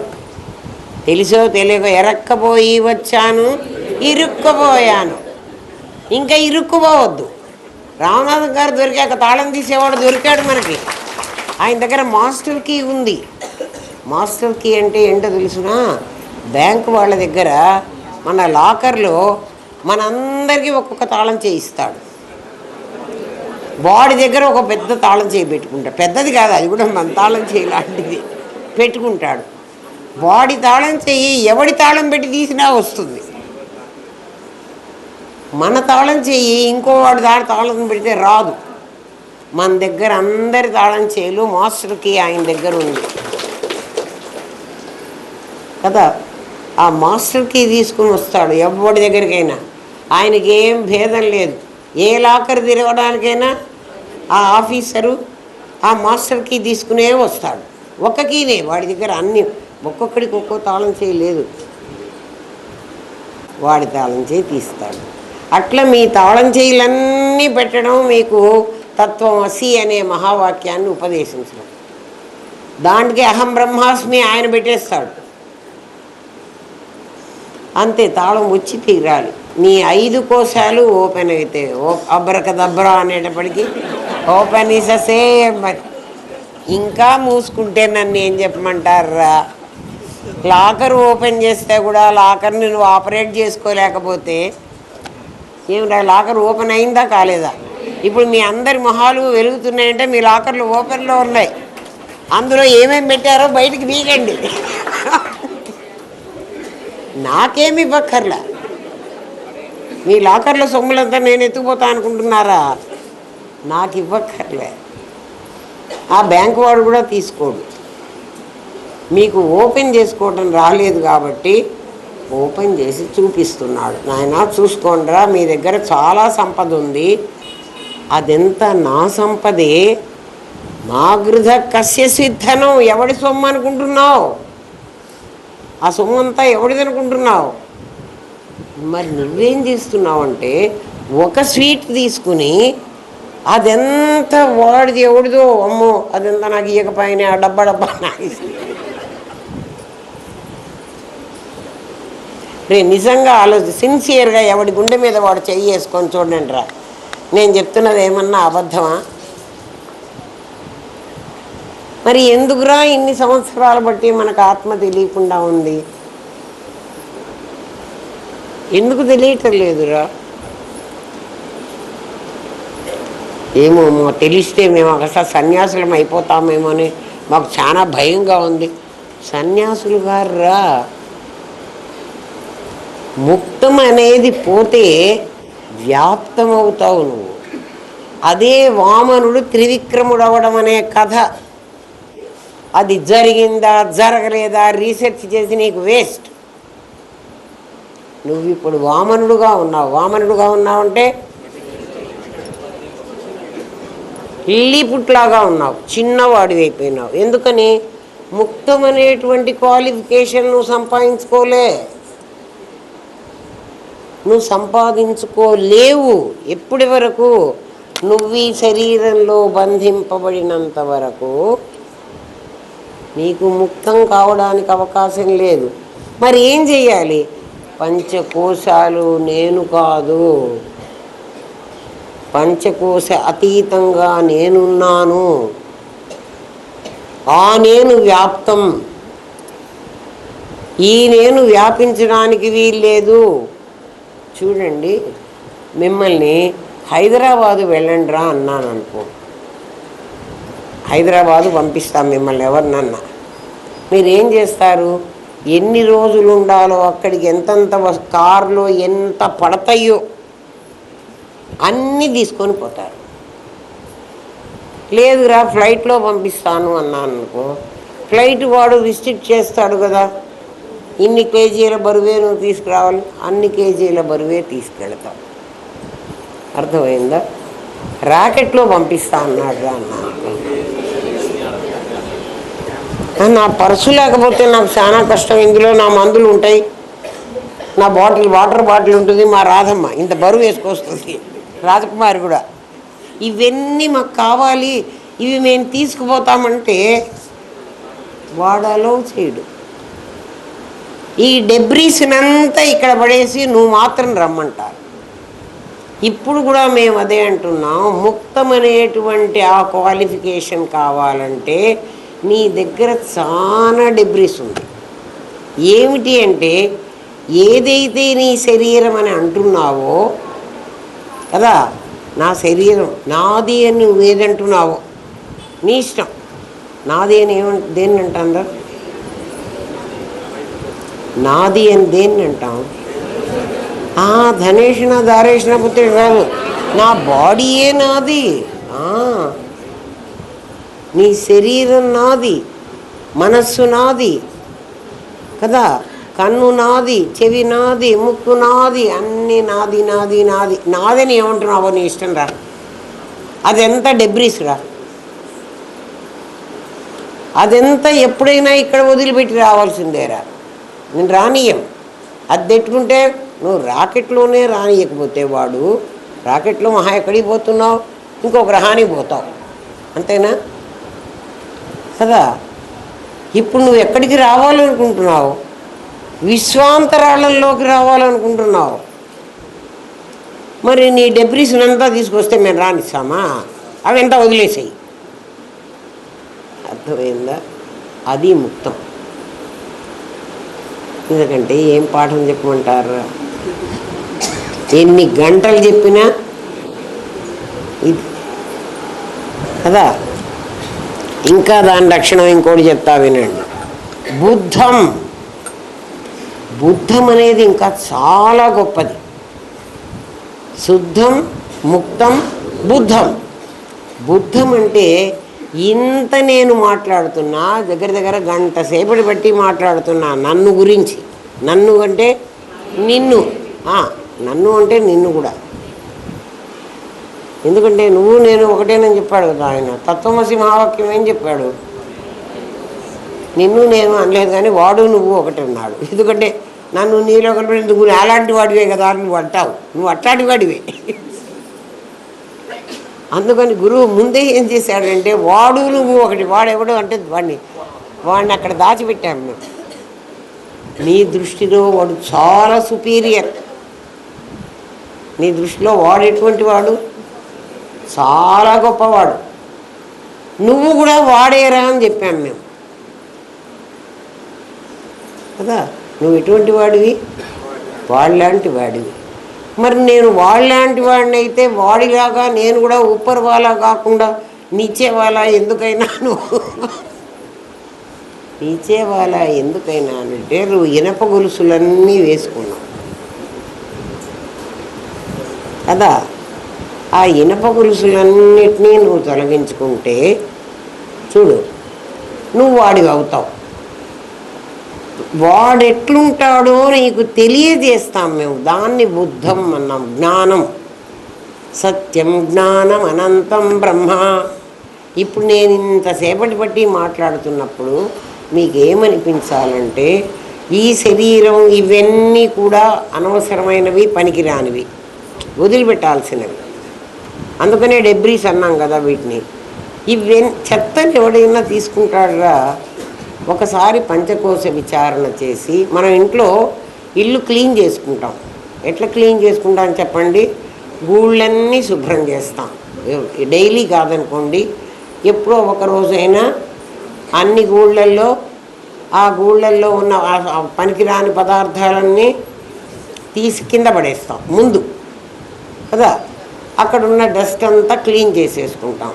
తెలిసో తెలియక ఎరక్కపోయి వచ్చాను, ఇరుక్కుపోయాను, ఇంకా ఇరుక్కుపోవద్దు. రామనాథం గారు దొరికాక తాళం తీసేవాడు దొరికాడు మనకి. ఆయన దగ్గర మాస్టర్ కీ ఉంది. మాస్టర్ కీ అంటే ఏంటో తెలుసునా? బ్యాంకు వాళ్ళ దగ్గర మన లాకర్లో మనందరికీ ఒక్కొక్క తాళం చేయిస్తాడు. వాడి దగ్గర ఒక పెద్ద తాళం చేయి పెట్టుకుంటాడు. పెద్దది కాదు, అది కూడా మన తాళం చేయి లాంటిది పెట్టుకుంటాడు. వాడి తాళం చేయి ఎవడి తాళం పెట్టి తీసినా వస్తుంది. మన తాళం చేయి ఇంకో వాడి తాళం పెడితే రాదు. మన దగ్గర అందరి తాళం చేయులు మాస్టర్కి ఆయన దగ్గర ఉంది కదా. ఆ మాస్టర్కి తీసుకుని వస్తాడు ఎవరి దగ్గరికైనా. ఆయనకి ఏం భేదం లేదు. ఏ లాకర్ తిరగడానికైనా ఆ ఆఫీసరు ఆ మాస్టర్కి తీసుకునే వస్తాడు. ఒక్కకీనే వాడి దగ్గర అన్ని, ఒక్కొక్కడికి ఒక్కో తాళం చేయలేదు, వాడి తాళం చేయి తీస్తాడు. అట్లా మీ తాళం చేయిలన్నీ పెట్టడం, మీకు తత్వమసి అనే మహావాక్యాన్ని ఉపదేశించడం. దానికి అహం బ్రహ్మాస్మి ఆయన పెట్టేస్తాడు. అంతే, తాళం వచ్చి తీరాలి. నీ 5 కోశాలు ఓపెన్ అయితే అబ్రకదబ్రా అనేటప్పటికీ ఓపెన్ ఈస్ సేమ్. మరి ఇంకా మూసుకుంటే నన్ను ఏం చెప్పమంటారా? లాకర్ ఓపెన్ చేస్తే కూడా లాకర్ని నువ్వు ఆపరేట్ చేసుకోలేకపోతే ఏమిటా లాకర్ ఓపెన్ అయిందా కాలేదా? ఇప్పుడు మీ అందరి మొహాలు వెలుగుతున్నాయంటే మీ లాకర్లు ఓపెన్లో ఉన్నాయి. అందులో ఏమేమి పెట్టారో బయటికి వీకండి. నాకేమి ఇవ్వక్కర్లా. మీ లాకర్ల సొమ్ములంతా నేను ఎత్తుకుపోతా అనుకుంటున్నారా? నాకు ఇవ్వక్కర్లే. ఆ బ్యాంకు వాడు కూడా తీసుకోడు. మీకు ఓపెన్ చేసుకోవటం రాలేదు కాబట్టి ఓపెన్ చేసి చూపిస్తున్నాడు. నాయన చూసుకోండిరా, మీ దగ్గర చాలా సంపద ఉంది, అదెంత నా సంపదే. మా గృధ కస్య సిద్ధనం. ఎవడి సొమ్ము అనుకుంటున్నావు? ఆ సొమ్ము అంతా ఎవడిది అనుకుంటున్నావు? మరి నువ్వేం చేస్తున్నావు అంటే ఒక స్వీట్ తీసుకుని అదెంత వాడిది ఎవడిదో, అమ్మో అదెంత నాకు ఇయ్యకపోయినా ఆ డబ్బా నాకు రే. నిజంగా సిన్సియర్గా ఎవడి గుండె మీద వాడు చెయ్యి వేసుకొని చూడండి రా. నేను చెప్తున్నది ఏమన్నా అబద్ధమా? మరి ఎందుకురా ఇన్ని సంవత్సరాలు బట్టి మనకు ఆత్మ తెలియకుండా ఉంది? ఎందుకు తెలియటం లేదురా? ఏమో తెలిస్తే మేము అసలు సన్యాసులం అయిపోతామేమో అని మాకు చాలా భయంగా ఉంది. సన్యాసులు గారురా, ముక్తం అనేది పోతే వ్యాప్తమవుతావు నువ్వు. అదే వామనుడు త్రివిక్రముడు అవ్వడం అనే కథ. అది జరిగిందా జరగలేదా రీసెర్చ్ చేసి నీకు వేస్ట్. నువ్వు ఇప్పుడు వామనుడుగా ఉన్నావు. వామనుడుగా ఉన్నావంటే లిల్లీపుట్లాగా ఉన్నావు, చిన్నవాడివి అయిపోయినావు. ఎందుకని? ముక్తం అనేటువంటి క్వాలిఫికేషన్ నువ్వు సంపాదించుకోలే. నువ్వు సంపాదించుకోలేవు. ఎప్పటి వరకు? నువ్వు ఈ శరీరంలో బంధింపబడినంత వరకు నీకు ముక్తం కావడానికి అవకాశం లేదు. మరి ఏం చెయ్యాలి? పంచకోశాలు నేను కాదు, పంచకోశ అతీతంగా నేనున్నాను. ఆ నేను వ్యాప్తం. ఈ నేను వ్యాపించడానికి వీల్లేదు. చూడండి, మిమ్మల్ని హైదరాబాదు వెళ్ళండి రా అన్నాను అనుకో, హైదరాబాదు పంపిస్తాం మిమ్మల్ని ఎవరినన్నా. మీరేం చేస్తారు? ఎన్ని రోజులు ఉండాలో అక్కడికి ఎంతంత కార్లో ఎంత పడతాయో అన్నీ తీసుకొని పోతారు. లేదురా ఫ్లైట్లో పంపిస్తాను అన్నాను అనుకో, ఫ్లైట్ వాడు రిస్ట్రిక్ట్ చేస్తాడు కదా, ఇన్ని కేజీల బరువే నువ్వు తీసుకురావాలి, అన్ని కేజీల బరువే తీసుకెళ్తావు. అర్థమైందా? రాకెట్లో పంపిస్తా అన్నాడు రా అన్నాను. నా పర్సు లేకపోతే నాకు చాలా కష్టం. ఇందులో నా మందులు ఉంటాయి, నా వాటర్ బాటిల్ ఉంటుంది. మా రాధమ్మ ఇంత బరువు వేసుకొస్తుంది, రాజకుమారి కూడా. ఇవన్నీ మాకు కావాలి, ఇవి మేము తీసుకుపోతామంటే వాడు అలౌ చేయడు. ఈ డెబ్రీస్నంతా ఇక్కడ పడేసి నువ్వు మాత్రం రమ్మంటారు. ఇప్పుడు కూడా మేము అదే అంటున్నాం, ముక్తమనేటువంటి ఆ క్వాలిఫికేషన్ కావాలంటే నీ దగ్గర చాలా డెబ్రీస్ ఉంది. ఏమిటి అంటే, ఏదైతే నీ శరీరం అని అంటున్నావో కదా, నా శరీరం నాది అని నువ్వు ఏదంటున్నావో నీ ఇష్టం. నాది అని దేన్ని అంటాందా? నాది అని దేన్ని అంటాం? ధనేషణ దారేషణ పుత్రుడు కాదు, నా బాడీయే నాది. నీ శరీరం నాది, మనస్సు నాది కదా, కన్ను నాది, చెవి నాది, ముక్కు నాది, అన్నీ నాది నాది నాది. నాదని ఏమంటున్నావో నీ ఇష్టం రా. అదెంత డెబ్రీస్ రా, అదెంత ఎప్పుడైనా ఇక్కడ వదిలిపెట్టి రావాల్సిందేరా. నేను రానియం. అది పెట్టుకుంటే నువ్వు రాకెట్లోనే రానియకపోతే వాడు రాకెట్లో మహా ఎక్కడికి పోతున్నావు? ఇంకో గ్రహానికి పోతావు, అంతేనా కదా. ఇప్పుడు నువ్వు ఎక్కడికి రావాలనుకుంటున్నావు? విశ్వాంతరాళంలోకి రావాలనుకుంటున్నావు. మరి నీ డెబ్రీస్నంతా తీసుకొస్తే మేము రానిస్తామా? అవంతా వదిలేసాయి. అర్థమైందా? అది ముక్తం. ఎందుకంటే ఏం పాఠం చెప్పమంటారు? ఎన్ని గంటలు చెప్పినా ఇది కదా. ఇంకా దాని లక్షణం ఇంకోటి చెప్తా వినండి. బుద్ధం. బుద్ధం అనేది ఇంకా చాలా గొప్పది. శుద్ధం, ముక్తం, బుద్ధం. బుద్ధం అంటే ఇంత నేను మాట్లాడుతున్నా, దగ్గర దగ్గర గంట సేపటి బట్టి మాట్లాడుతున్నా నన్ను గురించి. నన్ను అంటే నిన్ను, నన్ను అంటే నిన్ను కూడా. ఎందుకంటే నువ్వు నేను ఒకటేనని చెప్పాడు కదా ఆయన. తత్వమసి మహావాక్యం ఏం చెప్పాడు? నిన్ను నేను అనలేదు కానీ వాడు నువ్వు ఒకటి అన్నాడు. ఎందుకంటే నన్ను నీలో కనపడి నువ్వు అలాంటి వాడివే కదా నువ్వు అంటావు. నువ్వు అట్లాంటి వాడివే. అందుకని గురువు ముందే ఏం చేశాడంటే వాడు నువ్వు ఒకటి. వాడెవడు అంటే వాడిని అక్కడ దాచిపెట్టాము మేము. నీ దృష్టిలో వాడు చాలా సుపీరియర్. నీ దృష్టిలో వాడు ఎటువంటి వాడు? చాలా గొప్పవాడు. నువ్వు కూడా వాడేరా అని చెప్పాము మేము కదా. నువ్వు ఎటువంటి వాడివి? వాళ్ళలాంటి వాడివి. మరి నేను వాళ్ళలాంటి వాడిని అయితే వాడిలాగా నేను కూడా ఊపర్ వాళ్ళ కాకుండా నీచే వాళ్ళ ఎందుకైనా నువ్వు నీచే వాళ్ళ ఎందుకైనా అంటే నువ్వు ఇనప గొలుసులన్నీ వేసుకున్నావు కదా. ఆ ఇనప గొలుసులన్నిటినీ నువ్వు తొలగించుకుంటే చూడు నువ్వు వాడివి అవుతావు. వాడెట్లుంటాడో నీకు తెలియజేస్తాం మేము. దాన్ని బుద్ధం అన్నాం. జ్ఞానం, సత్యం జ్ఞానం అనంతం బ్రహ్మ. ఇప్పుడు నేను ఇంతసేపటి బట్టి మాట్లాడుతున్నప్పుడు మీకేమనిపించాలంటే ఈ శరీరం ఇవన్నీ కూడా అనవసరమైనవి, పనికిరానివి, వదిలిపెట్టాల్సినవి. అందుకనే డెబ్రీస్ అన్నాం కదా వీటిని. చెత్తని ఎవడైనా తీసుకుంటాడురా. ఒకసారి పంచకోశ విచారణ చేసి మనం ఇంట్లో ఇల్లు క్లీన్ చేసుకుంటాం. ఎట్లా క్లీన్ చేసుకుంటాం చెప్పండి? గూళ్ళన్నీ శుభ్రం చేస్తాం. డైలీ కాదనుకోండి, ఎప్పుడో ఒకరోజైనా అన్ని గూళ్ళల్లో ఆ గూళ్ళల్లో ఉన్న పనికిరాని పదార్థాలన్నీ తీసి కింద పడేస్తాం ముందు కదా. అక్కడ ఉన్న డస్ట్ అంతా క్లీన్ చేసేసుకుంటాం.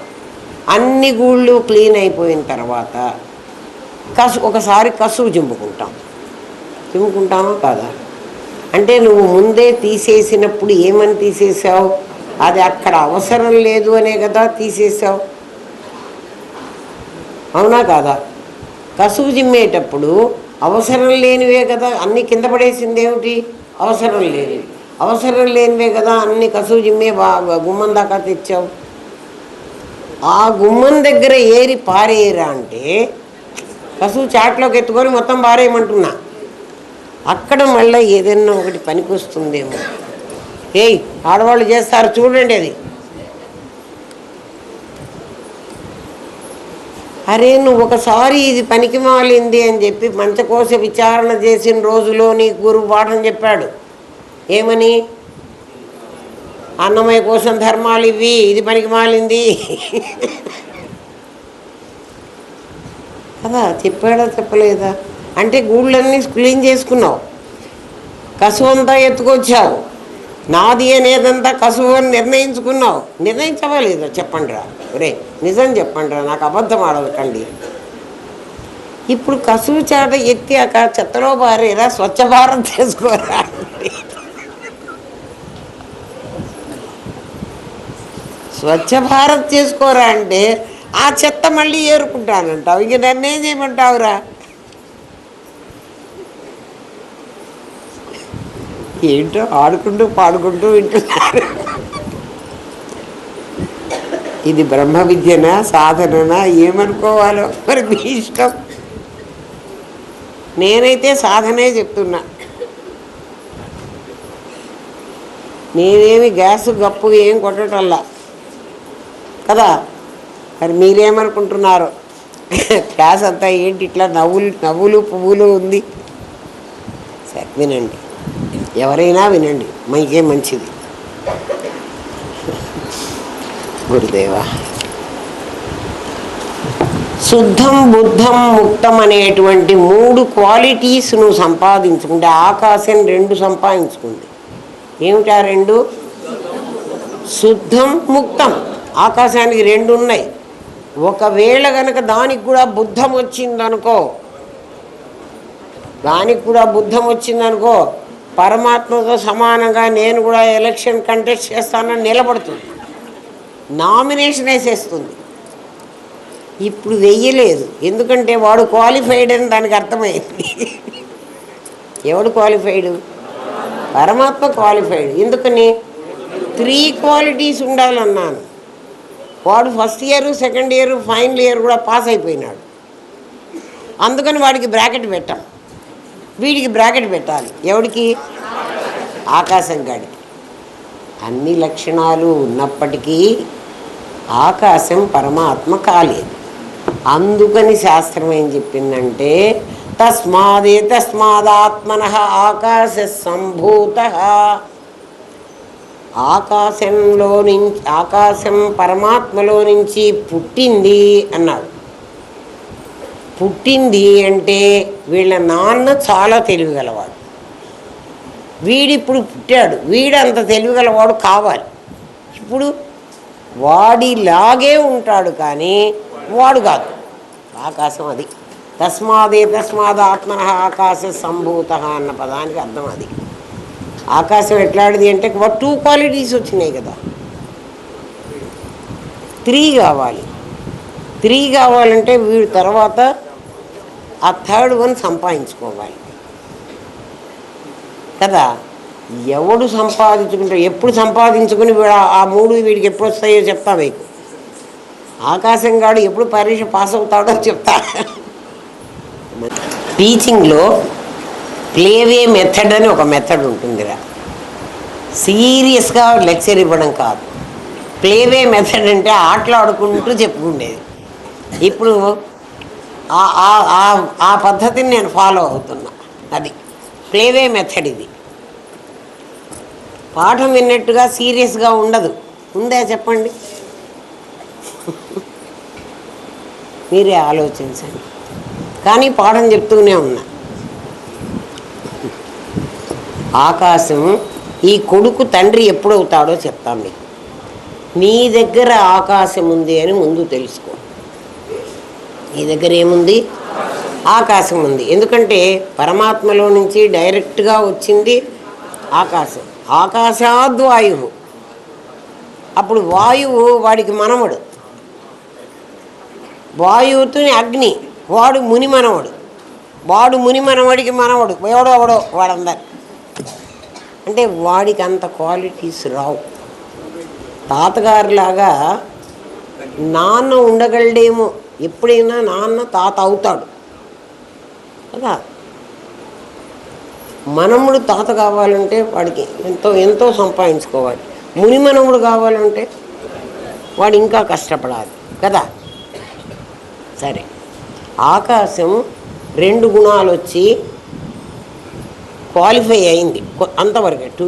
అన్ని గూళ్ళు క్లీన్ అయిపోయిన తర్వాత ఒకసారి కసువు చింపుకుంటామా కాదా? అంటే నువ్వు ముందే తీసేసినప్పుడు ఏమని తీసేసావు? అది అక్కడ అవసరం లేదు అనే కదా తీసేసావు, అవునా కాదా? కసువు చిమ్మేటప్పుడు అవసరం లేనివే కదా అన్నీ కింద పడేసింది. ఏమిటి అవసరం లేనివే కదా అన్ని కసువు చిమ్మే గుమ్మం దాకా తెచ్చావు. ఆ గుమ్మం దగ్గర ఏరి పారేయరా అంటే కసువు చాట్లోకి ఎత్తుకొని మొత్తం పారేయమంటున్నా. అక్కడ మళ్ళీ ఏదైనా ఒకటి పనికి వస్తుందేమో. ఆడవాళ్ళు చేస్తారు చూడండి. అది అరే నువ్వు ఒకసారి ఇది పనికి మాలింది అని చెప్పి పంచకోశ విచారణ చేసిన రోజులో నీ గురువు పాఠం చెప్పాడు. ఏమని? అన్నమయ కోసం ధర్మాలు ఇవి, ఇది పనికి మాలింది కదా. చెప్పాడా చెప్పలేదా? అంటే గూళ్ళన్నీ క్లీన్ చేసుకున్నావు, కసువు అంతా ఎత్తుకొచ్చావు, నాది అనేదంతా కసువు అని నిర్ణయించుకున్నావు. నిర్ణయించవా లేదా చెప్పండి రా. రే నిజం చెప్పండి రా, నాకు అబద్ధం ఆడకండి. ఇప్పుడు కసువు చాట ఎత్తాక చెత్తలో బారేరా, స్వచ్ఛ భారత్ చేసుకోరా. స్వచ్ఛ భారత్ చేసుకోరా అంటే ఆ చెత్త మళ్ళీ ఏరుకుంటానంటావు. ఇంక నన్నేం చేయమంటావురా? ఏంటో ఆడుకుంటూ పాడుకుంటూ వింటున్నారు. ఇది బ్రహ్మ విద్యనా సాధననా ఏమనుకోవాలో మరి మీ ఇష్టం. నేనైతే సాధనే చెప్తున్నా. నేనేమి గ్యాస్ గప్పు ఏం కొట్టటల్లా కదా. మరి మీరేమనుకుంటున్నారు? గ్యాస్ అంతా ఏంటి ఇట్లా నవ్వులు పువ్వులు ఉంది. సరే వినండి, ఎవరైనా వినండి, మీకే మంచిది. గురుదేవా, శుద్ధం బుద్ధం ముక్తం అనేటువంటి 3 క్వాలిటీస్ నువ్వు సంపాదించుకుంటే ఆకాశం 2 సంపాదించుకుంది. ఏమిటా రెండు? శుద్ధం ముక్తం. ఆకాశానికి రెండు ఉన్నాయి. ఒకవేళ కనుక దానికి కూడా బుద్ధం వచ్చిందనుకో, పరమాత్మతో సమానంగా నేను కూడా ఎలక్షన్ కంటెస్ట్ చేస్తానని నిలబడుతుంది, నామినేషన్ వేసేస్తుంది. ఇప్పుడు వెయ్యలేదు, ఎందుకంటే వాడు క్వాలిఫైడ్ అని దానికి అర్థమైంది. ఎవడు క్వాలిఫైడు? పరమాత్మ క్వాలిఫైడ్. ఎందుకని? 3 క్వాలిటీస్ ఉండాలన్నాను. వాడు first year, second year, final year కూడా పాస్ అయిపోయినాడు. అందుకని వాడికి బ్రాకెట్ పెట్టాం, వీడికి బ్రాకెట్ పెట్టాలి. ఎవడికి? ఆకాశం గాడికి. అన్ని లక్షణాలు ఉన్నప్పటికీ ఆకాశం పరమాత్మ కాలేదు. అందుకని శాస్త్రం ఏం చెప్పిందంటే తస్మాదాత్మనః ఆకాశ సంభూత. ఆకాశం పరమాత్మలో నుంచి పుట్టింది అన్నాడు. పుట్టింది అంటే వీళ్ళ నాన్న చాలా తెలివిగలవాడు, వీడిప్పుడు పుట్టాడు, వీడంత తెలివిగలవాడు కావాలి. ఇప్పుడు వాడిలాగే ఉంటాడు కానీ వాడు కాదు. ఆకాశం అది. తస్మాదాత్మనః ఆకాశ సంభూత అన్న పదానికి అర్థం అది. ఆకాశం ఎట్లాంటిది అంటే 2 క్వాలిటీస్ వచ్చినాయి కదా, 3 కావాలి. 3 కావాలంటే వీడి తర్వాత ఆ 3rd వన్ సంపాదించుకోవాలి కదా. ఎవడు సంపాదించుకుంటాడు? ఎప్పుడు సంపాదించుకుని ఆ 3 వీడికి ఎప్పుడు వస్తాయో చెప్తా మీకు. ఆకాశం గాడు ఎప్పుడు పరీక్ష పాస్ అవుతాడో చెప్తా. టీచింగ్లో ప్లేవే మెథడ్ అని ఒక మెథడ్ ఉంటుందిరా. సీరియస్గా లెక్చర్ ఇవ్వడం కాదు. ప్లేవే మెథడ్ అంటే ఆటలాడుకుంటూ చెప్పుకుండేది. ఇప్పుడు ఆ పద్ధతిని నేను ఫాలో అవుతున్నా. అది ప్లేవే మెథడ్. ఇది పాఠం విన్నట్టుగా సీరియస్గా ఉండదు. ఉందా చెప్పండి? మీరే ఆలోచించండి. కానీ పాఠం చెప్తూనే ఉన్నా. ఆకాశం ఈ కొడుకు తండ్రి ఎప్పుడవుతాడో చెప్తాం మీకు. నీ దగ్గర ఆకాశం ఉంది అని ముందు తెలుసుకో. నీ దగ్గర ఏముంది? ఆకాశం ఉంది. ఎందుకంటే పరమాత్మలో నుంచి డైరెక్ట్గా వచ్చింది ఆకాశం. ఆకాశాద్ వాయువు. అప్పుడు వాయువు వాడికి మనవడు, వాయువుతోని అగ్ని, వాడు ముని మనవడు, వాడు ముని మనవడికి మనవడు, ఎవడో వాడందరు. అంటే వాడికి అంత క్వాలిటీస్ రావు. తాతగారిలాగా నాన్న ఉండగలడేమో, ఎప్పుడైనా నాన్న తాత అవుతాడు కదా. మనముడు తాత కావాలంటే వాడికి ఎంతో సంపాదించుకోవాలి. ముని మనముడు కావాలంటే వాడు ఇంకా కష్టపడాలి కదా. సరే, ఆకాశం 2 గుణాలు వచ్చి క్వాలిఫై అయింది అంతవరకే. 2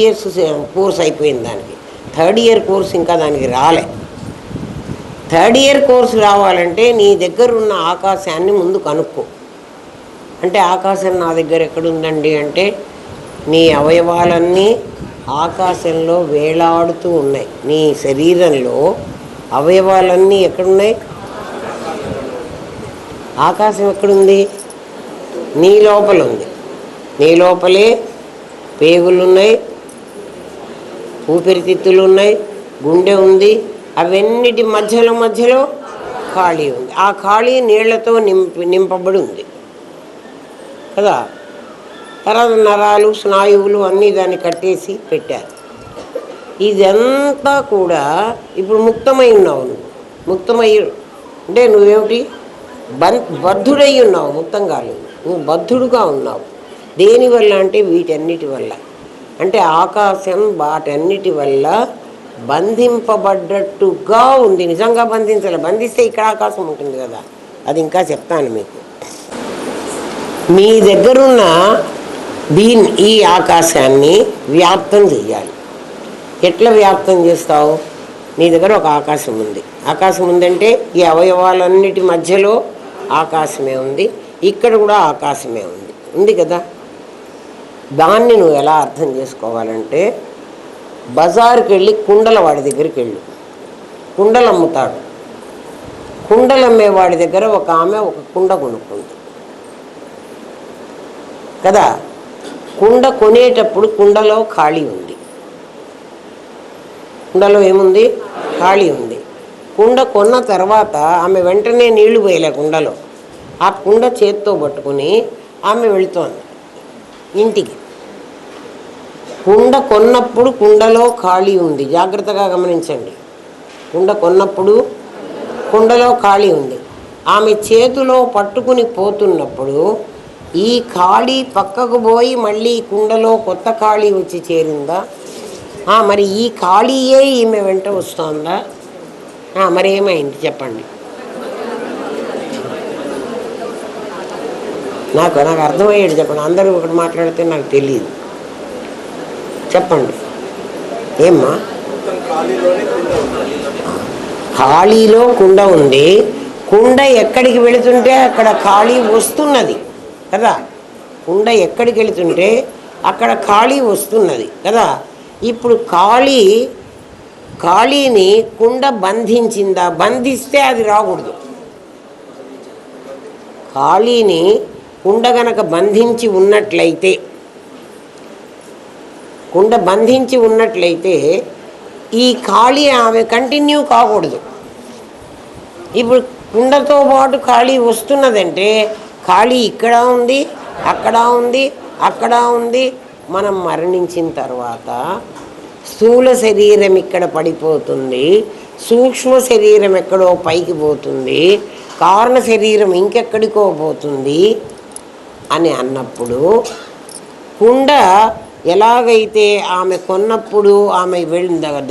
ఇయర్స్ కోర్స్ అయిపోయింది దానికి. 3rd ఇయర్ కోర్స్ ఇంకా దానికి రాలే. 3rd ఇయర్ కోర్సు రావాలంటే నీ దగ్గర ఉన్న ఆకాశాన్ని ముందు కనుక్కో. అంటే ఆకాశం నా దగ్గర ఎక్కడుందండి అంటే నీ అవయవాలన్నీ ఆకాశంలో వేలాడుతూ ఉన్నాయి. నీ శరీరంలో అవయవాలన్నీ ఎక్కడున్నాయి? ఆకాశం ఎక్కడుంది? నీ లోపల ఉంది. నీ లోపలే పేగులున్నాయి, ఊపిరితిత్తులు ఉన్నాయి, గుండె ఉంది. అవన్నిటి మధ్యలో ఖాళీ ఉంది. ఆ ఖాళీ నీళ్లతో నింపబడి ఉంది కదా. తర్వాత నరాలు, స్నాయువులు అన్నీ దాన్ని కట్టేసి పెట్టారు. ఇదంతా కూడా ఇప్పుడు ముక్తమై ఉన్నావు. నువ్వు ముక్తమై అంటే నువ్వేమిటి? బద్ధుడై ఉన్నావు. ముక్తం కాలేదు, నువ్వు బద్ధుడుగా ఉన్నావు. దేనివల్ల అంటే వీటన్నిటి వల్ల. అంటే ఆకాశం వాటన్నిటి వల్ల బంధింపబడ్డట్టుగా ఉంది. నిజంగా బంధించాలి. బంధిస్తే ఇక్కడ ఆకాశం ఉంటుంది కదా. అది ఇంకా చెప్తాను మీకు. మీ దగ్గరున్న ఈ ఆకాశాన్ని వ్యాప్తం చెయ్యాలి. ఎట్లా వ్యాప్తం చేస్తావు? నీ దగ్గర ఒక ఆకాశం ఉంది. ఆకాశం ఉందంటే ఈ అవయవాలన్నిటి మధ్యలో ఆకాశమే ఉంది. ఇక్కడ కూడా ఆకాశమే ఉంది కదా. దాన్ని నువ్వు ఎలా అర్థం చేసుకోవాలంటే, బజారుకి వెళ్ళి కుండల వాడి దగ్గరికి వెళ్ళు. కుండలు అమ్ముతాడు. కుండలు అమ్మేవాడి దగ్గర ఒక ఆమె ఒక కుండ కొనుక్కుంది కదా. కుండ కొనేటప్పుడు కుండలో ఖాళీ ఉంది. కుండలో ఏముంది? ఖాళీ ఉంది. కుండ కొన్న తర్వాత ఆమె వెంటనే నీళ్లు పోయలే కుండలో. ఆ కుండ చేత్తో పట్టుకుని ఆమె వెళుతోంది ఇంటికి. కుండ కొన్నప్పుడు కుండలో ఖాళీ ఉంది. జాగ్రత్తగా గమనించండి. కుండ కొన్నప్పుడు కుండలో ఖాళీ ఉంది. ఆమె చేతిలో పట్టుకుని పోతున్నప్పుడు ఈ ఖాళీ పక్కకు పోయి మళ్ళీ కుండలో కొత్త ఖాళీ వచ్చి చేరిందా? మరి ఈ ఖాళీయే ఈమె వెంట వస్తుందా? మరి ఏమైంది చెప్పండి. నాకు అర్థమయ్యేది చెప్పండి. అందరూ ఒకటి మాట్లాడితే నాకు తెలియదు. చెప్పండి. ఏమ్మా? ఖాళీలో కుండ ఉంది. కుండ ఎక్కడికి వెళుతుంటే అక్కడ ఖాళీ వస్తున్నది కదా. కుండ ఎక్కడికి వెళుతుంటే అక్కడ ఖాళీ వస్తున్నది కదా. ఇప్పుడు ఖాళీని కుండ బంధించిందా? బంధిస్తే అది రాకూడదు. ఖాళీని కుండ గనక బంధించి ఉన్నట్లయితే ఈ ఖాళీ ఆమె కంటిన్యూ కాకూడదు. ఇప్పుడు కుండతో పాటు ఖాళీ వస్తున్నదంటే ఖాళీ ఇక్కడ ఉంది, అక్కడ ఉంది. మనం మరణించిన తర్వాత స్థూల శరీరం ఇక్కడ పడిపోతుంది, సూక్ష్మ శరీరం ఎక్కడో పైకి పోతుంది, కారణ శరీరం ఇంకెక్కడికో పోతుంది అని అన్నప్పుడు, కుండ ఎలాగైతే ఆమె కొన్నప్పుడు, ఆమె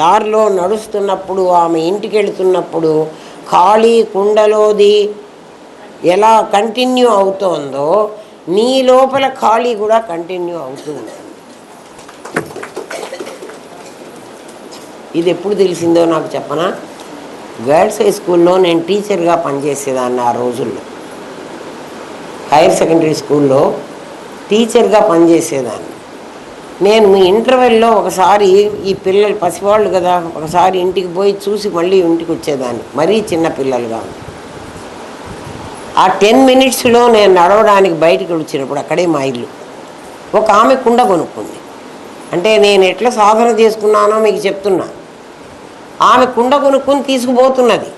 దారిలో నడుస్తున్నప్పుడు, ఆమె ఇంటికి వెళుతున్నప్పుడు ఖాళీ కుండలోది ఎలా కంటిన్యూ అవుతోందో, నీ లోపల ఖాళీ కూడా కంటిన్యూ అవుతూ ఉంటుంది. ఇది ఎప్పుడు తెలిసిందో నాకు చెప్పనా? గర్ల్స్ హై స్కూల్లో నేను టీచర్గా పనిచేసేదాన్ని. ఆ రోజుల్లో హైయర్ సెకండరీ స్కూల్లో టీచర్గా పనిచేసేదాన్ని. నేను మీ ఇంటర్వెల్లో ఒకసారి ఈ పిల్లలు పసివాళ్ళు కదా, ఒకసారి ఇంటికి పోయి చూసి మళ్ళీ ఇంటికి వచ్చేదాన్ని. మరీ చిన్న పిల్లలుగా. ఆ 10 minutesలో నేను నడవడానికి బయటికి వచ్చినప్పుడు అక్కడే మా ఇల్లు. ఒక ఆమె కుండ కొనుక్కుంది. అంటే నేను ఎట్లా సాధన చేసుకున్నానో మీకు చెప్తున్నా. ఆమె కుండ కొనుక్కొని తీసుకుపోతున్నది.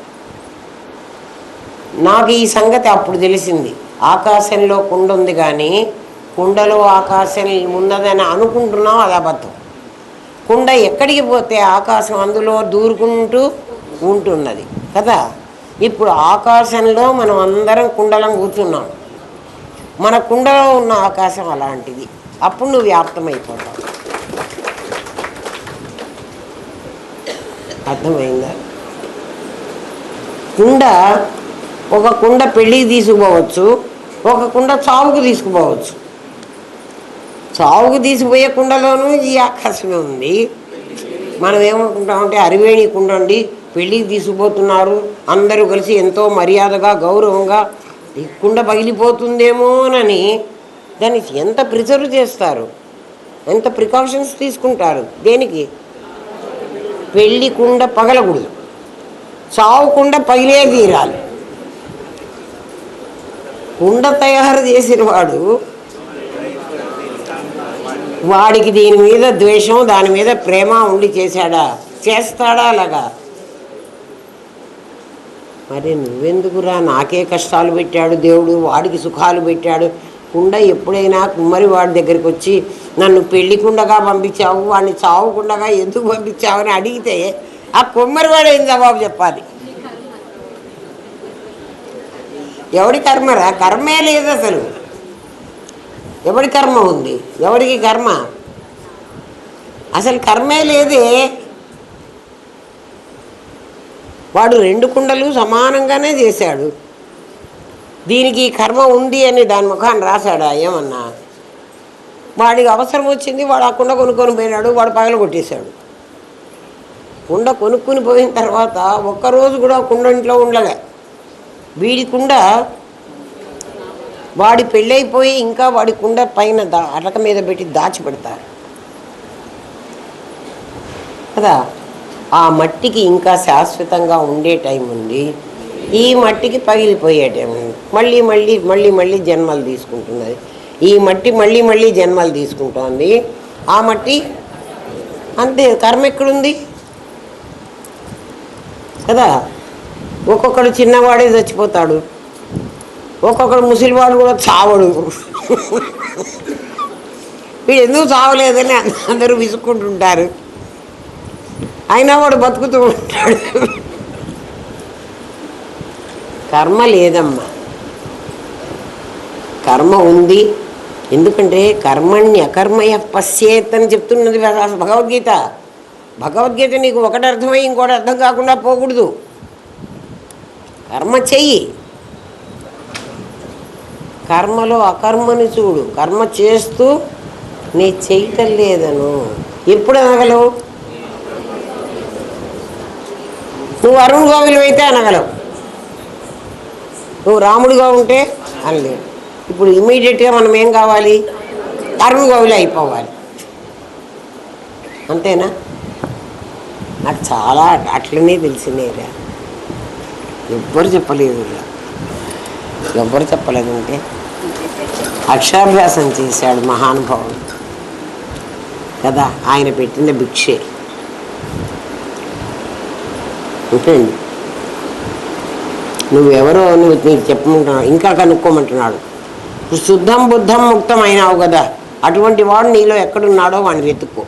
నాకు ఈ సంగతి అప్పుడు తెలిసింది. ఆకాశంలో కుండ ఉంది కానీ కుండలో ఆకాశం ఉన్నదని అనుకుంటున్నాం, అది అబద్ధం. కుండ ఎక్కడికి పోతే ఆకాశం అందులో దూరుకుంటూ ఉంటున్నది కదా. ఇప్పుడు ఆకాశంలో మనం అందరం కుండలం కూర్చున్నాం. మన కుండలో ఉన్న ఆకాశం అలాంటిది. అప్పుడు నువ్వు వ్యాప్తమైపోతావు. అర్థమైందా? ఒక కుండ పెళ్ళికి తీసుకుపోవచ్చు, ఒక కుండ చావుకు తీసుకుపోవచ్చు. చావుకు తీసుకుపోయే కుండలోనూ ఈ ఆకాశమే ఉంది. మనం ఏమనుకుంటామంటే అరివేణి కుండ అండి, పెళ్ళికి తీసుకుపోతున్నారు, అందరూ కలిసి ఎంతో మర్యాదగా గౌరవంగా, ఈ కుండ పగిలిపోతుందేమోనని దాన్ని ఎంత ప్రిజర్వ్ చేస్తారు, ఎంత ప్రికాషన్స్ తీసుకుంటారు. దేనికి? పెళ్ళి కుండ పగలకూడదు, చావు కుండ పగిలే తీరాలి. కుండ తయారు చేసిన వాడికి దీని మీద ద్వేషం, దాని మీద ప్రేమ ఉండి చేస్తాడా అలాగా? మరి నువ్వెందుకురా? నాకే కష్టాలు పెట్టాడు దేవుడు, వాడికి సుఖాలు పెట్టాడు. కుండ ఎప్పుడైనా కుమ్మరి వాడి దగ్గరికి వచ్చి నన్ను పెళ్లి కుండగా పంపించావు, వాడిని చావుకుండగా ఎందుకు పంపించావు అని అడిగితే ఆ కుమ్మరి వాడు ఏం జవాబు చెప్పాలి? ఎవడి కర్మరా? కర్మే లేదు అసలు. ఎవడి కర్మ ఉంది? ఎవడికి కర్మ? అసలు కర్మే లేదే. వాడు 2 కుండలు సమానంగానే చేశాడు. దీనికి కర్మ ఉంది అని దాని ముఖాన్ని రాశాడా ఏమన్నా? వాడికి అవసరం వచ్చింది, వాడు ఆ కుండ కొనుక్కొని పోయినాడు, వాడు పగల కొట్టేశాడు. కుండ కొనుక్కుని పోయిన తర్వాత ఒక్కరోజు కూడా కుండ ఇంట్లో ఉండలే. వీడి కుండ వాడి పెళ్ళైపోయి ఇంకా వాడి కుండ పైన అటక మీద పెట్టి దాచిపెడతారు కదా. ఆ మట్టికి ఇంకా శాశ్వతంగా ఉండే టైం ఉంది, ఈ మట్టికి పగిలిపోయే టైం ఉంది. మళ్ళీ మళ్ళీ మళ్ళీ మళ్ళీ జన్మలు తీసుకుంటున్నది. ఈ మట్టి మళ్ళీ మళ్ళీ జన్మలు తీసుకుంటోంది. ఆ మట్టి అంతే. కర్మ ఎక్కడుంది కదా. ఒక్కొక్కడు చిన్నవాడే చచ్చిపోతాడు, ఒక్కొక్కడు ముసలివాడు కూడా చావడు. వీడు ఎందుకు చావలేదని అందరూ విసుక్కుంటుంటారు, అయినా వాడు బతుకుతూ ఉంటాడు. కర్మ లేదమ్మా, కర్మ ఉంది. ఎందుకంటే కర్మణ్య అకర్మయ పశ్యేత్ అని చెప్తున్నది భగవద్గీత. భగవద్గీత నీకు ఒకటి అర్థమై ఇంకోటి అర్థం కాకుండా పోకూడదు. కర్మ చెయ్యి, కర్మలో అకర్మని చూడు. కర్మ చేస్తూ నీ చేయటం లేదను ఎప్పుడు అనగలవు? నువ్వు అరుణ్ గోవిలు అయితే అనగలవు, నువ్వు రాముడిగా ఉంటే అనలేవు. ఇప్పుడు ఇమీడియట్గా మనం ఏం కావాలి? అరుణ్ గోవిలు అయిపోవాలి, అంతేనా? నాకు చాలా అట్లనే తెలిసినేరా, ఎవ్వరు చెప్పలేదు, ఎవ్వరు చెప్పలేదంటే అక్షరాభ్యాసం చేశాడు మహానుభావుడు కదా, ఆయన పెట్టిన భిక్షే. అంతేండి, నువ్వెవరో నువ్వు నీకు చెప్పమంటున్నావు, ఇంకా కనుక్కోమంటున్నాడు. శుద్ధం బుద్ధం ముక్తం అయినావు కదా, అటువంటి వాడు నీలో ఎక్కడున్నాడో వాడిని వెతుక్కో.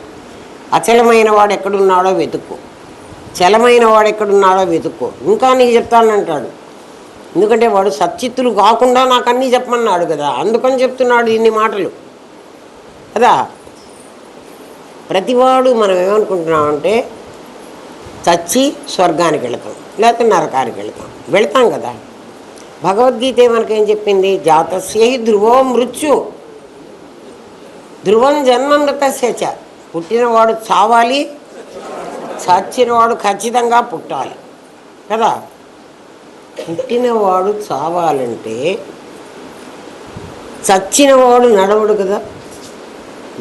అచలమైన వాడు ఎక్కడున్నాడో వెతుక్కో, చలమైన వాడు ఎక్కడున్నాడో వెతుక్కో. ఇంకా నీకు చెప్తానంటాడు, ఎందుకంటే వాడు సచ్చిత్తులు కాకుండా నాకు అన్నీ చెప్పమన్నాడు కదా, అందుకని చెప్తున్నాడు ఇన్ని మాటలు కదా. ప్రతివాడు మనం ఏమనుకుంటున్నామంటే చచ్చి స్వర్గానికి వెళతాం, లేకపోతే నరకానికి వెళతాం కదా. భగవద్గీత మనకేం చెప్పింది? జాతస్య హి ధ్రువో మృత్యు ధ్రువం జన్మమృతస్య చ. పుట్టినవాడు చావాలి, చచ్చినవాడు ఖచ్చితంగా పుట్టాలి కదా. పుట్టినవాడు చావాలంటే చచ్చినవాడు నడవడు కదా,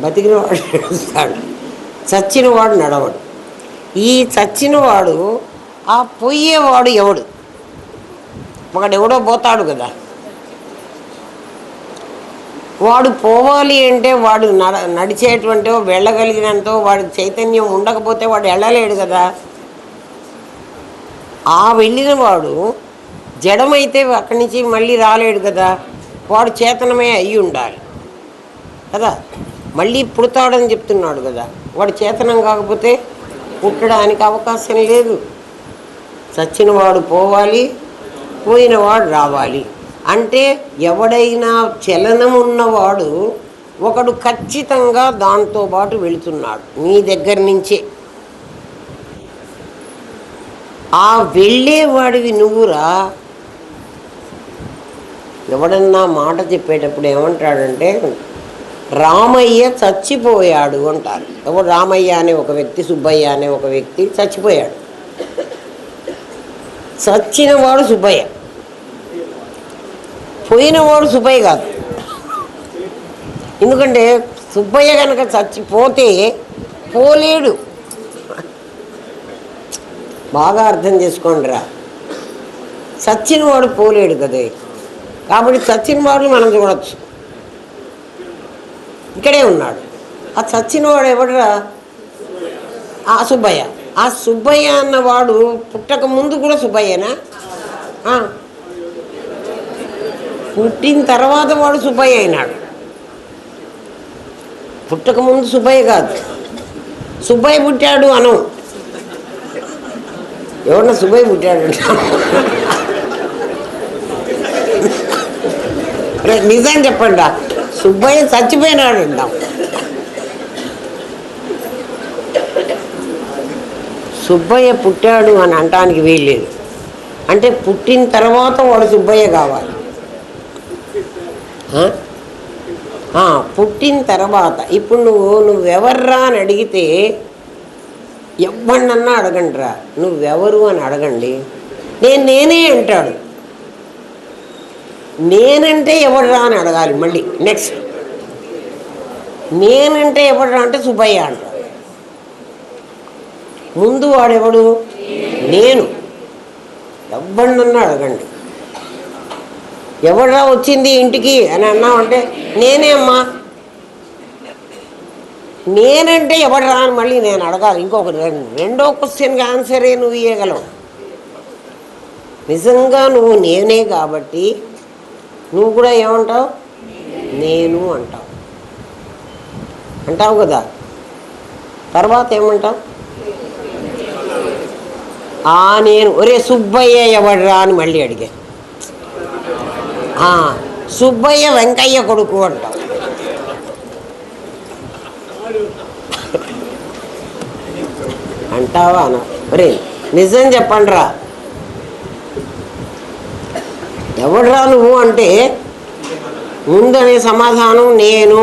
బతికినవాడు నడుస్తాడు, చచ్చినవాడు నడవడు. ఈ చచ్చినవాడు ఆ పోయేవాడు ఎవడు? ఒకడెవడో పోతాడు కదా. వాడు పోవాలి అంటే వాడు నడిచేటువంటో వెళ్ళగలిగినంతో వాడి చైతన్యం ఉండకపోతే వాడు వెళ్ళలేడు కదా. ఆ వెళ్ళిన వాడు జడమైతే అక్కడి నుంచి మళ్ళీ రాలేడు కదా, వాడు చేతనమే అయ్యి ఉండాలి కదా. మళ్ళీ పుడతాడని చెప్తున్నాడు కదా, వాడు చేతనం కాకపోతే పుట్టడానికి అవకాశం లేదు. చచ్చినవాడు పోవాలి, పోయినవాడు రావాలి. అంటే ఎవడైనా చలనం ఉన్నవాడు ఒకడు ఖచ్చితంగా దాంతో పాటు వెళుతున్నాడు నీ దగ్గర నుంచే. ఆ వెళ్ళేవాడివి నువ్వురా. ఎవడన్నా మాట చెప్పేటప్పుడు ఏమంటాడంటే రామయ్య చచ్చిపోయాడు అంటారు. ఎవడు? రామయ్య అనే ఒక వ్యక్తి, సుబ్బయ్య అనే ఒక వ్యక్తి చచ్చిపోయాడు. చచ్చినవాడు సుబ్బయ్య, పోయినవాడు సుబ్బయ్య కాదు. ఎందుకంటే సుబ్బయ్య కనుక చచ్చిపోతే పోలేడు. బాగా అర్థం చేసుకోండిరా, చచ్చినవాడు పోలేడు కదే. కాబట్టి చచ్చినవాడు మనం చూడవచ్చు, ఇక్కడే ఉన్నాడు. ఆ చచ్చినవాడు ఎవడరా? ఆ సుబ్బయ్య. ఆ సుబ్బయ్య అన్నవాడు పుట్టక ముందు కూడా సుబ్బయ్యనా? పుట్టిన తర్వాత వాడు సుబ్బయ్య అయినాడు. పుట్టక ముందు సుబ్బయ్య కాదు. సుబ్బయ్య పుట్టాడు అను, ఎవరన్నా సుబ్బయ్య పుట్టాడు నిజం చెప్పండి, సుబ్బయ్య చచ్చిపోయినాడు అంటాం. సుబ్బయ్య పుట్టాడు అని అనటానికి వీల్లేదు. అంటే పుట్టిన తర్వాత వాడు సుబ్బయ్య కావాలి. పుట్టిన తర్వాత ఇప్పుడు నువ్వెవర్రా అని అడిగితే ఎవరినన్నా అడగండిరా, నువ్వెవరు అని అడగండి, నేనే అంటాడు. నేనంటే ఎవడురా అని అడగాలి మళ్ళీ. నెక్స్ట్ నేనంటే ఎవడురా అంటే సుబ్బయ్య అంటారు. ముందు వాడెవడు? నేను. ఎవడినన్నా అడగండి, ఎవడరా వచ్చింది ఇంటికి అని అన్నామంటే నేనే అమ్మా. నేనంటే ఎవడరా అని మళ్ళీ నేను అడగాలి. ఇంకొక రెండో క్వశ్చన్కి ఆన్సరే నువ్వు ఇవ్వగలవు. నిజంగా నువ్వు నేనే కాబట్టి నువ్వు కూడా ఏమంటావు? నేను అంటావు. అంటావు కదా. తర్వాత ఏమంటావు? నేను ఒరే సుబ్బయ్య ఎవడరా అని మళ్ళీ అడిగా. సుబ్బయ్య వెంకయ్య కొడుకు అంటావు. అంటావా? ఒరే నిజం చెప్పండి రా, ఎవడరా నువ్వు అంటే ముందనే సమాధానం నేను.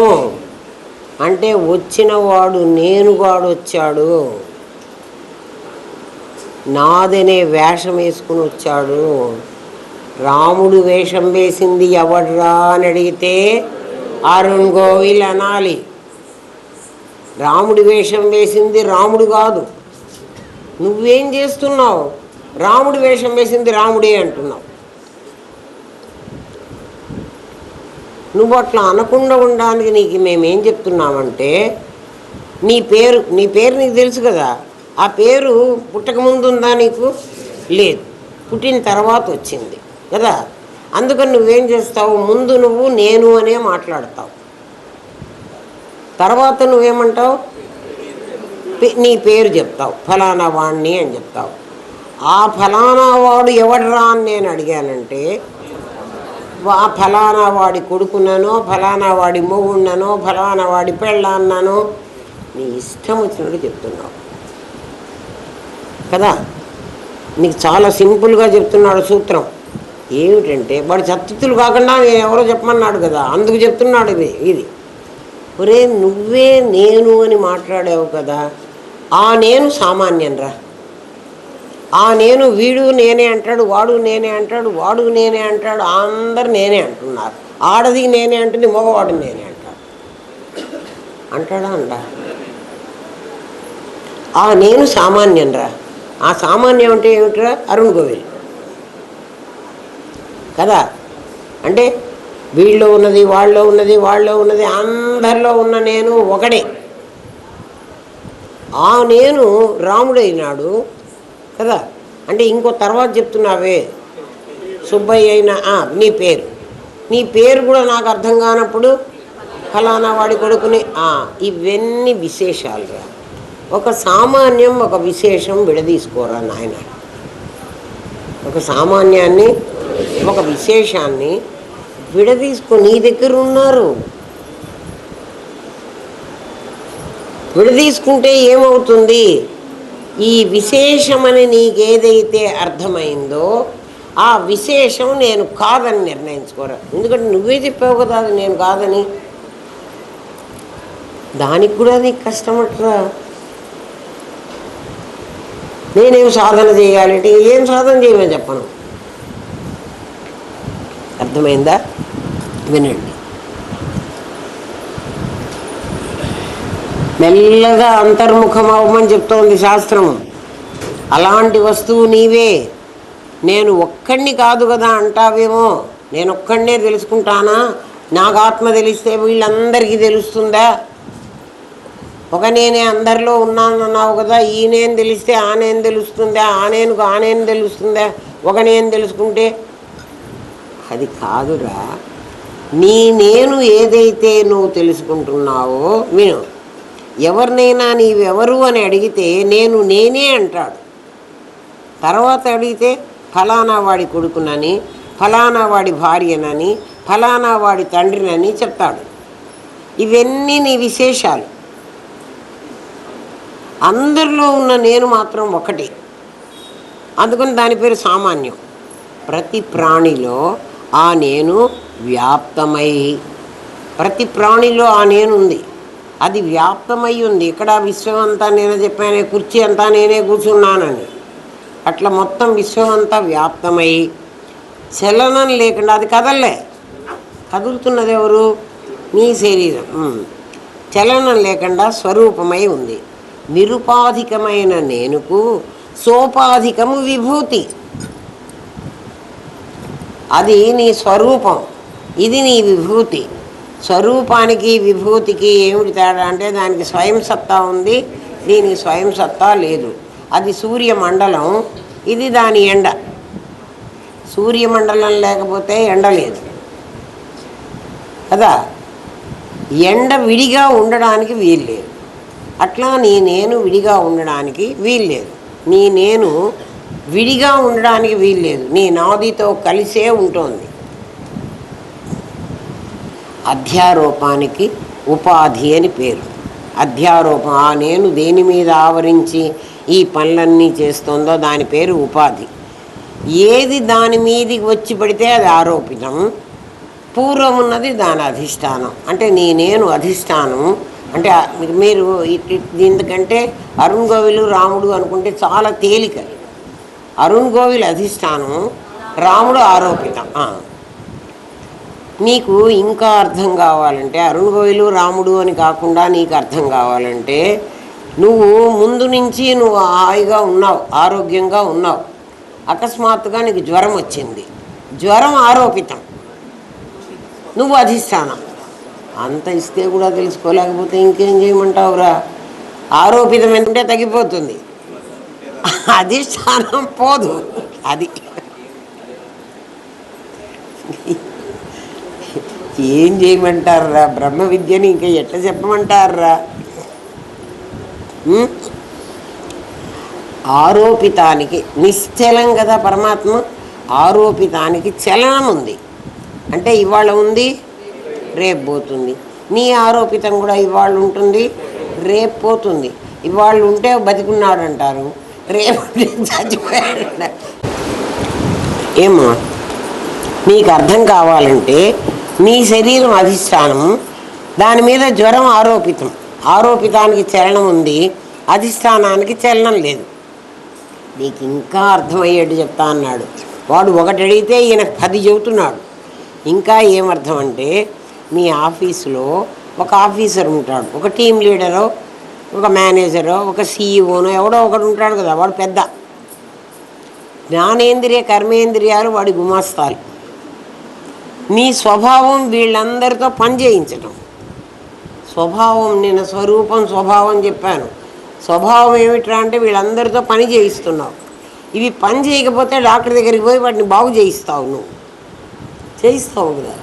అంటే వచ్చినవాడు నేనుగాడు వచ్చాడు, నాదనే వేషం వేసుకుని వచ్చాడు. రాముడు వేషం వేసింది ఎవడ్రా అని అడిగితే అరుణ్ గోవిల్ అనాలి. రాముడి వేషం వేసింది రాముడు కాదు. నువ్వేం చేస్తున్నావు? రాముడి వేషం వేసింది రాముడే అంటున్నావు. నువ్వు అట్లా అనకుండా ఉండడానికి నీకు మేమేం చెప్తున్నామంటే నీ పేరు నీకు తెలుసు కదా. ఆ పేరు పుట్టకముందు ఉందా నీకు? లేదు, పుట్టిన తర్వాత వచ్చింది కదా. అందుకని నువ్వేం చేస్తావు? ముందు నువ్వు నేను అనే మాట్లాడతావు, తర్వాత నువ్వేమంటావు? నీ పేరు చెప్తావు, ఫలానా వాడిని అని చెప్తావు. ఆ ఫలానా వాడు ఎవడరా అని నేను అడిగానంటే ఆ ఫలానా వాడి కొడుకున్నానో, ఫలానా వాడి మొగుడిననో, ఫలానా వాడి పెళ్ళాన్ననో నీ ఇష్టం వచ్చినట్టు చెప్తున్నావు కదా. నీకు చాలా సింపుల్గా చెప్తున్నాడు సూత్రం. ఏమిటంటే వాడి సత్తుతులు కాకుండా నేను ఎవరో చెప్పమన్నాడు కదా, అందుకు చెప్తున్నాడు ఇది. ఒరే నువ్వే నేను అని మాట్లాడావు కదా. ఆ నేను సామాన్యం రా. ఆ నేను వీడు నేనే అంటాడు, వాడు నేనే అంటాడు, వాడు నేనే అంటాడు, అందరు నేనే అంటున్నారు. ఆడది నేనే అంటుంది, మగవాడు నేనే అంటాడు. అంటాడా? అంటా. ఆ నేను సామాన్యం రా. ఆ సామాన్యం అంటే ఏమిట్రా? అరుణ్ గోవిల్ కదా. అంటే వీళ్ళలో ఉన్నది, వాళ్ళలో ఉన్నది, వాళ్ళలో ఉన్నది, అందరిలో ఉన్న నేను ఒకడే. ఆ నేను రాముడైనాడు కదా. అంటే ఇంకో తర్వాత చెప్తున్నావే సుబ్బయ్య అయినా నీ పేరు కూడా నాకు అర్థం కానప్పుడు ఫలానా వాడి కొడుకుని ఇవన్నీ విశేషాలు రా. ఒక సామాన్యం ఒక విశేషం విడదీసుకోరా నాయన. ఒక సామాన్యాన్ని ఒక విశేషాన్ని విడదీసుకో. నీ దగ్గర ఉన్నారు, విడదీసుకుంటే ఏమవుతుంది? ఈ విశేషమని నీకేదైతే అర్థమైందో ఆ విశేషం నేను కాదని నిర్ణయించుకోరా. ఎందుకంటే నువ్వే చెప్పావు కదా అది నేను కాదని. దానికి కూడా నీకు కష్టమట్రా. నేనేం సాధన చేయాలంటే ఏం సాధన చేయమని చెప్పను. అర్థమైందా? వినండి. మెల్లగా అంతర్ముఖం అవ్వమని చెప్తోంది శాస్త్రం. అలాంటి వస్తువు నీవే. నేను ఒక్కడిని కాదు కదా అంటావేమో. నేను ఒక్కడినే తెలుసుకుంటానా? నాకు ఆత్మ తెలిస్తే వీళ్ళందరికీ తెలుస్తుందా? ఒక నేనే అందరిలో ఉన్నానన్నావు కదా. ఈ నేను తెలిస్తే ఆ నేను తెలుస్తుందా? ఆ నేనుకు ఆ నేను తెలుస్తుందా? ఒక నేను తెలుసుకుంటే అది కాదురా. నేను ఏదైతే నువ్వు తెలుసుకుంటున్నావో విను. ఎవరినైనా నీవెవరు అని అడిగితే నేను నేనే అంటాడు. తర్వాత అడిగితే ఫలానా వాడి కొడుకునని, ఫలానా వాడి భార్యనని, ఫలానా వాడి తండ్రినని చెప్తాడు. ఇవన్నీ నీ విశేషాలు. అందరిలో ఉన్న నేను మాత్రం ఒకటి. అందుకని దాని పేరు సామాన్యం. ప్రతి ప్రాణిలో ఆ నేను వ్యాప్తమై, ప్రతి ప్రాణిలో ఆ నేను ఉంది, అది వ్యాప్తమై ఉంది. ఇక్కడ విశ్వం అంతా నేనే చెప్పానే, కుర్చీ అంతా నేనే కూర్చున్నానని. అట్లా మొత్తం విశ్వం అంతా వ్యాప్తమై చలనం లేకుండా అది కదలలే, కదులుతున్నది ఎవరు? నీ శరీరం. చలనం లేకుండా స్వరూపమై ఉంది. నిరుపాధికమైన నేనుకు సోపాధికము విభూతి. అది నీ స్వరూపం, ఇది నీ విభూతి. స్వరూపానికి విభూతికి ఏమిటి తేడా అంటే దానికి స్వయం సత్తా ఉంది, దీనికి స్వయం సత్తా లేదు. అది సూర్యమండలం, ఇది దాని ఎండ. సూర్యమండలం లేకపోతే ఎండ లేదు కదా, ఎండ విడిగా ఉండడానికి వీల్లేదు. అట్లా నీ నేను విడిగా ఉండడానికి వీల్లేదు. నీ నేను విడిగా ఉండడానికి వీల్లేదు, నీ నాదితో కలిసే ఉంటుంది. అధ్యారోపానికి ఉపాధి అని పేరు. అధ్యారోపం, ఆ నేను దేని మీద ఆవరించి ఈ పనులన్నీ చేస్తుందో దాని పేరు ఉపాధి. ఏది దాని మీదికి వచ్చి పడితే అది ఆరోపితం. పూర్వం ఉన్నది దాని అధిష్టానం. అంటే నీ నేను అధిష్టానం. అంటే మీరు దీనికంటే అరుణ్ గోవిలు రాముడు అనుకుంటే చాలా తేలిక. అరుణ్ గోవిల్ అధిష్టానం, రాముడు ఆరోపితం. నీకు ఇంకా అర్థం కావాలంటే అరుణ్ గోవిలు రాముడు అని కాకుండా నీకు అర్థం కావాలంటే నువ్వు ముందు నుంచి నువ్వు హాయిగా ఉన్నావు, ఆరోగ్యంగా ఉన్నావు. అకస్మాత్తుగా నీకు జ్వరం వచ్చింది. జ్వరం ఆరోపితం, నువ్వు అధిష్టానం. అంత ఇస్తే కూడా తెలుసుకోలేకపోతే ఇంకేం చేయమంటావురా? ఆరోపితం ఏంటంటే తగ్గిపోతుంది, అధిష్టానం పోదు. అది ఏం చేయమంటారా? బ్రహ్మ విద్యని ఇంకా ఎట్లా చెప్పమంటారా? ఆరోపితానికి నిశ్చలం కదా పరమాత్మ. ఆరోపితానికి చలనం ఉంది. అంటే ఇవాళ ఉంది, రేపు పోతుంది. నీ ఆరోపితం కూడా ఇవాళ ఉంటుంది, రేపు పోతుంది. ఇవాళ ఉంటే బతికున్నాడు అంటారు, రేపు చచ్చిపోయాడు. ఏమో నీకు అర్థం కావాలంటే నీ శరీరం అధిష్టానం, దాని మీద జ్వరం ఆరోపితం. ఆరోపితానికి చలనం ఉంది, అధిష్టానానికి చలనం లేదు. నీకు ఇంకా అర్థమయ్యేట్టు చెప్తా అన్నాడు వాడు. ఒకటి అడిగితే ఈయన 10 చెబుతున్నాడు. ఇంకా ఏమర్థం అంటే మీ ఆఫీసులో ఒక ఆఫీసర్ ఉంటాడు, ఒక టీం లీడరో, ఒక మేనేజరో, ఒక సీఈఓనో ఎవడో ఒకడు ఉంటాడు కదా, వాడు పెద్ద. జ్ఞానేంద్రియ కర్మేంద్రియాలు వాడి గుమాస్తాలు. నీ స్వభావం వీళ్ళందరితో పని చేయించటం. స్వభావం, నేను స్వరూపం స్వభావం చెప్పాను. స్వభావం ఏమిట్రా అంటే వీళ్ళందరితో పని చేయిస్తున్నావు. ఇవి పని చేయకపోతే డాక్టర్ దగ్గరికి పోయి వాటిని బాగు చేయిస్తావు. నువ్వు చేయిస్తావు కదా.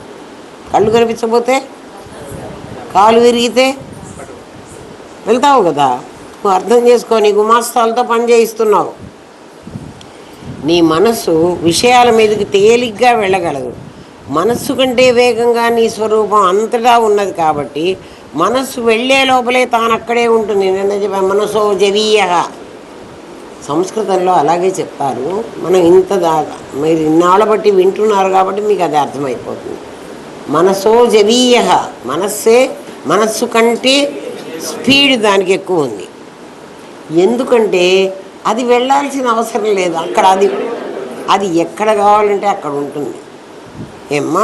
కళ్ళు కనిపించకపోతే, కాలు విరిగితే వెళ్తావు కదా. నువ్వు అర్థం చేసుకో, నీ గుమాస్తాలతో పని చేయిస్తున్నావు. నీ మనస్సు విషయాల మీదకి తేలిగ్గా వెళ్ళగలదు. మనస్సు కంటే వేగంగా నీ స్వరూపం అంతటా ఉన్నది కాబట్టి మనస్సు వెళ్ళే లోపలే తాను అక్కడే ఉంటుంది. నిన్న చెప్పాను, మనసో జవీయ. సంస్కృతంలో అలాగే చెప్తారు. మనం ఇంత దాకా మీరు ఇన్నాళ్ళ బట్టి వింటున్నారు కాబట్టి మీకు అది అర్థమైపోతుంది. మనసో జవీయ, మనస్సే, మనస్సు కంటే స్పీడ్ దానికి ఎక్కువ ఉంది. ఎందుకంటే అది వెళ్ళాల్సిన అవసరం లేదు. అక్కడ అది ఎక్కడ కావాలంటే అక్కడ ఉంటుంది. ఏమ్మా,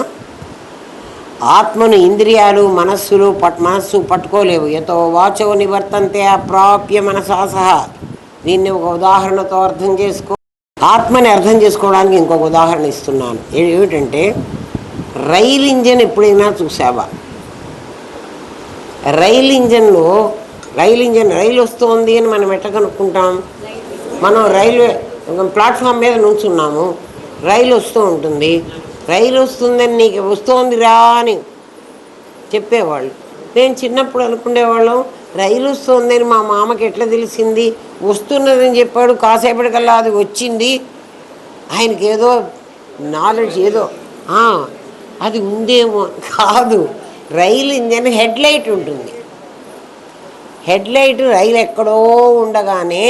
ఆత్మను ఇంద్రియాలు మనస్సు పట్టుకోలేవు. యతో వాచో నివర్తంతే అప్రాప్య మనసా సహా. దీన్ని ఒక ఉదాహరణతో అర్థం చేసుకో. ఆత్మని అర్థం చేసుకోవడానికి ఇంకొక ఉదాహరణ ఇస్తున్నాను. ఏమిటంటే రైలు ఇంజన్ ఎప్పుడైనా చూసావా? రైలు వస్తుంది అని మనం ఎట్లా కనుక్కుంటాం? మనం రైల్వే ప్లాట్ఫామ్ మీద నుంచున్నాము, రైలు వస్తూ ఉంటుంది. రైలు వస్తుందని నీకు వస్తోందిరా అని చెప్పేవాళ్ళు. నేను చిన్నప్పుడు అనుకునేవాళ్ళం, రైలు వస్తుందని మా మామకి ఎట్లా తెలిసింది? వస్తున్నదని చెప్పాడు, కాసేపటికల్లా అది వచ్చింది. ఆయనకి ఏదో నాలెడ్జ్, ఏదో అది ఉందేమో. కాదు, రైలు ఇంజన్ హెడ్లైట్ ఉంటుంది. హెడ్లైట్ రైలు ఎక్కడో ఉండగానే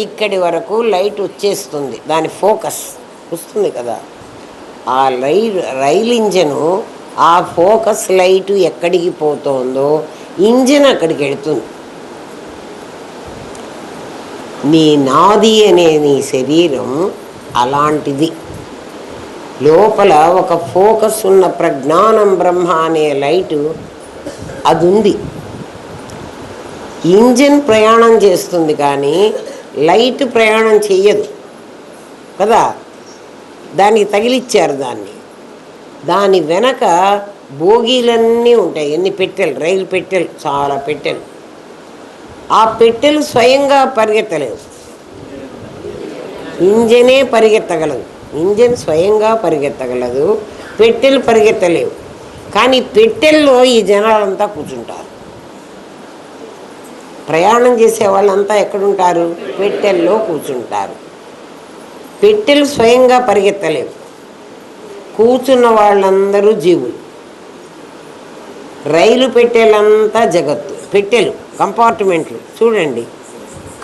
ఇక్కడి వరకు లైట్ వచ్చేస్తుంది, దాని ఫోకస్ వస్తుంది కదా. ఆ రైలు ఇంజను, ఆ ఫోకస్ లైటు ఎక్కడికి పోతుందో ఇంజన్ అక్కడికి వెళుతుంది. నీ నాది అనే నీ శరీరం అలాంటిది. లోపల ఒక ఫోకస్ ఉన్న ప్రజ్ఞానం బ్రహ్మ అనే లైటు అది ఉంది. ఇంజిన్ ప్రయాణం చేస్తుంది కానీ లైట్ ప్రయాణం చెయ్యదు కదా, దానికి తగిలిచ్చారు దాన్ని. దాని వెనక బోగీలన్నీ ఉంటాయి. ఎన్ని పెట్టెలు, రైలు పెట్టెలు, చాలా పెట్టెలు. ఆ పెట్టెలు స్వయంగా పరిగెత్తలేవు, ఇంజనే పరిగెత్తగలదు. ఇంజన్ స్వయంగా పరిగెత్తగలదు, పెట్టెలు పరిగెత్తలేవు. కానీ పెట్టెల్లో ఈ జనాలంతా కూర్చుంటారు. ప్రయాణం చేసే వాళ్ళంతా ఎక్కడుంటారు? పెట్టెల్లో కూర్చుంటారు. పెట్టెలు స్వయంగా పరిగెత్తలేవు, కూర్చున్న వాళ్ళందరూ జీవులు. రైలు పెట్టెలంతా జగత్తు. పెట్టెలు కంపార్ట్మెంట్లు చూడండి,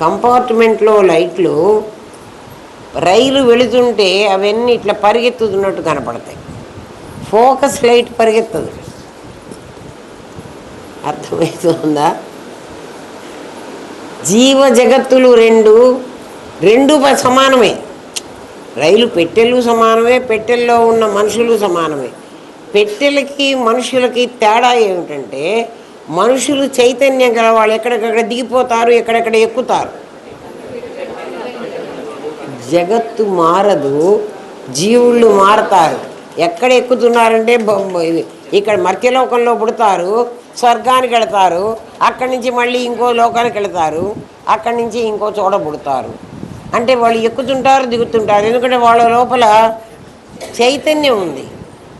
కంపార్ట్మెంట్లో లైట్లు రైలు వెళుతుంటే అవన్నీ ఇట్లా పరిగెత్తుతున్నట్టు కనపడతాయి. ఫోకస్ లైట్ పరిగెత్తదు. అర్థమవుతుందా? జీవ జగత్తులు రెండు సమానమే. రైలు పెట్టెలు సమానమే, పెట్టెల్లో ఉన్న మనుషులు సమానమే. పెట్టెలకి మనుషులకి తేడా ఏమిటంటే, మనుషులు చైతన్యం గల వాళ్ళు ఎక్కడెక్కడ దిగిపోతారు, ఎక్కడెక్కడ ఎక్కుతారు. జగత్తు మారదు, జీవుళ్ళు మారతారు. ఎక్కడ ఎక్కుతున్నారంటే ఇక్కడ మర్త్యలోకంలో పుడతారు, స్వర్గానికి వెళతారు, అక్కడి నుంచి మళ్ళీ ఇంకో లోకానికి వెళతారు, అక్కడి నుంచి ఇంకో చోట పుడతారు. అంటే వాళ్ళు ఎక్కుతుంటారు, దిగుతుంటారు. ఎందుకంటే వాళ్ళ లోపల చైతన్యం ఉంది,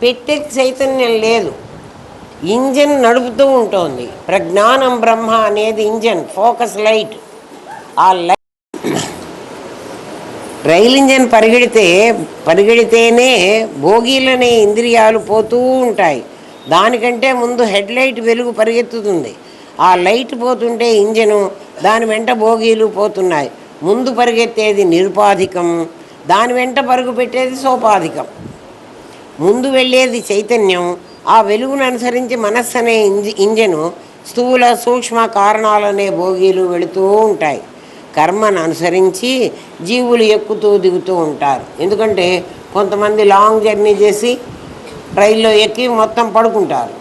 పెట్టే చైతన్యం లేదు. ఇంజన్ నడుపుతూ ఉంటుంది. ప్రజ్ఞానం బ్రహ్మ అనేది ఇంజన్, ఫోకస్ లైట్. ఆ లైట్ రైలు ఇంజన్ పరిగెడితేనే భోగీలనే ఇంద్రియాలు పోతూ ఉంటాయి. దానికంటే ముందు హెడ్లైట్ వెలుగు పరిగెత్తుతుంది. ఆ లైట్ పోతుంటే ఇంజను, దాని వెంట భోగీలు పోతున్నాయి. ముందు పరిగెత్తేది నిరుపాధికం, దాని వెంట పరుగు పెట్టేది సోపాధికం. ముందు వెళ్ళేది చైతన్యం, ఆ వెలుగును అనుసరించి మనస్సు అనే ఇంజను, స్థూల సూక్ష్మ కారణాలనే భోగీలు వెళుతూ ఉంటాయి. కర్మను అనుసరించి జీవులు ఎక్కుతూ దిగుతూ ఉంటారు. ఎందుకంటే కొంతమంది లాంగ్ జర్నీ చేసి రైల్లో ఎక్కి మొత్తం పడుకుంటారు,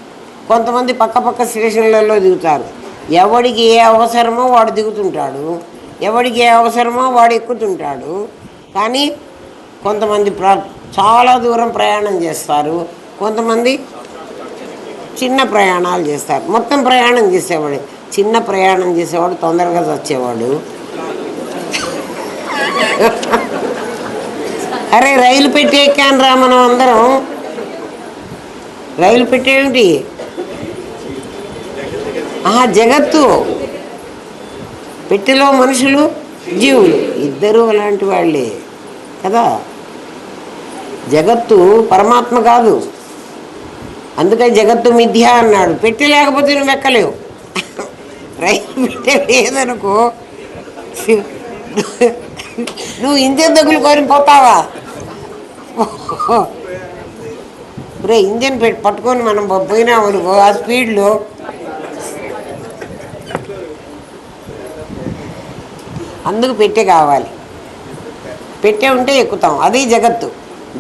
కొంతమంది పక్క స్టేషన్లలో దిగుతారు. ఎవడికి ఏ అవసరమో వాడు దిగుతుంటాడు, ఎవడికి ఏ అవసరమో వాడు ఎక్కుతుంటాడు. కానీ కొంతమంది చాలా దూరం ప్రయాణం చేస్తారు, కొంతమంది చిన్న ప్రయాణాలు చేస్తారు. మొత్తం ప్రయాణం చేసేవాడు, చిన్న ప్రయాణం చేసేవాడు తొందరగా చచ్చేవాడు. అరే రైలు పెట్టి ఎక్కాను రా మనం అందరం. రైలు పెట్టేమిటి? జగత్తు, పెట్టెలో మనుషులు, జీవులు ఇద్దరూ అలాంటి వాళ్ళే కదా. జగత్తు పరమాత్మ కాదు, అందుకని జగత్తు మిథ్య అన్నాడు. పెట్టె లేకపోతే నువ్వు ఎక్కలేవు. రైలు పెట్టె లేదనుకో, నువ్వు ఇంజన్ దగ్గర కోరిపోతావా? రే ఇంజన్ పట్టుకొని మనం పోయినాము అనుకో, ఆ స్పీడ్లో అందుకు పెట్టె కావాలి. పెట్టె ఉంటే ఎక్కుతాం. అది జగత్తు.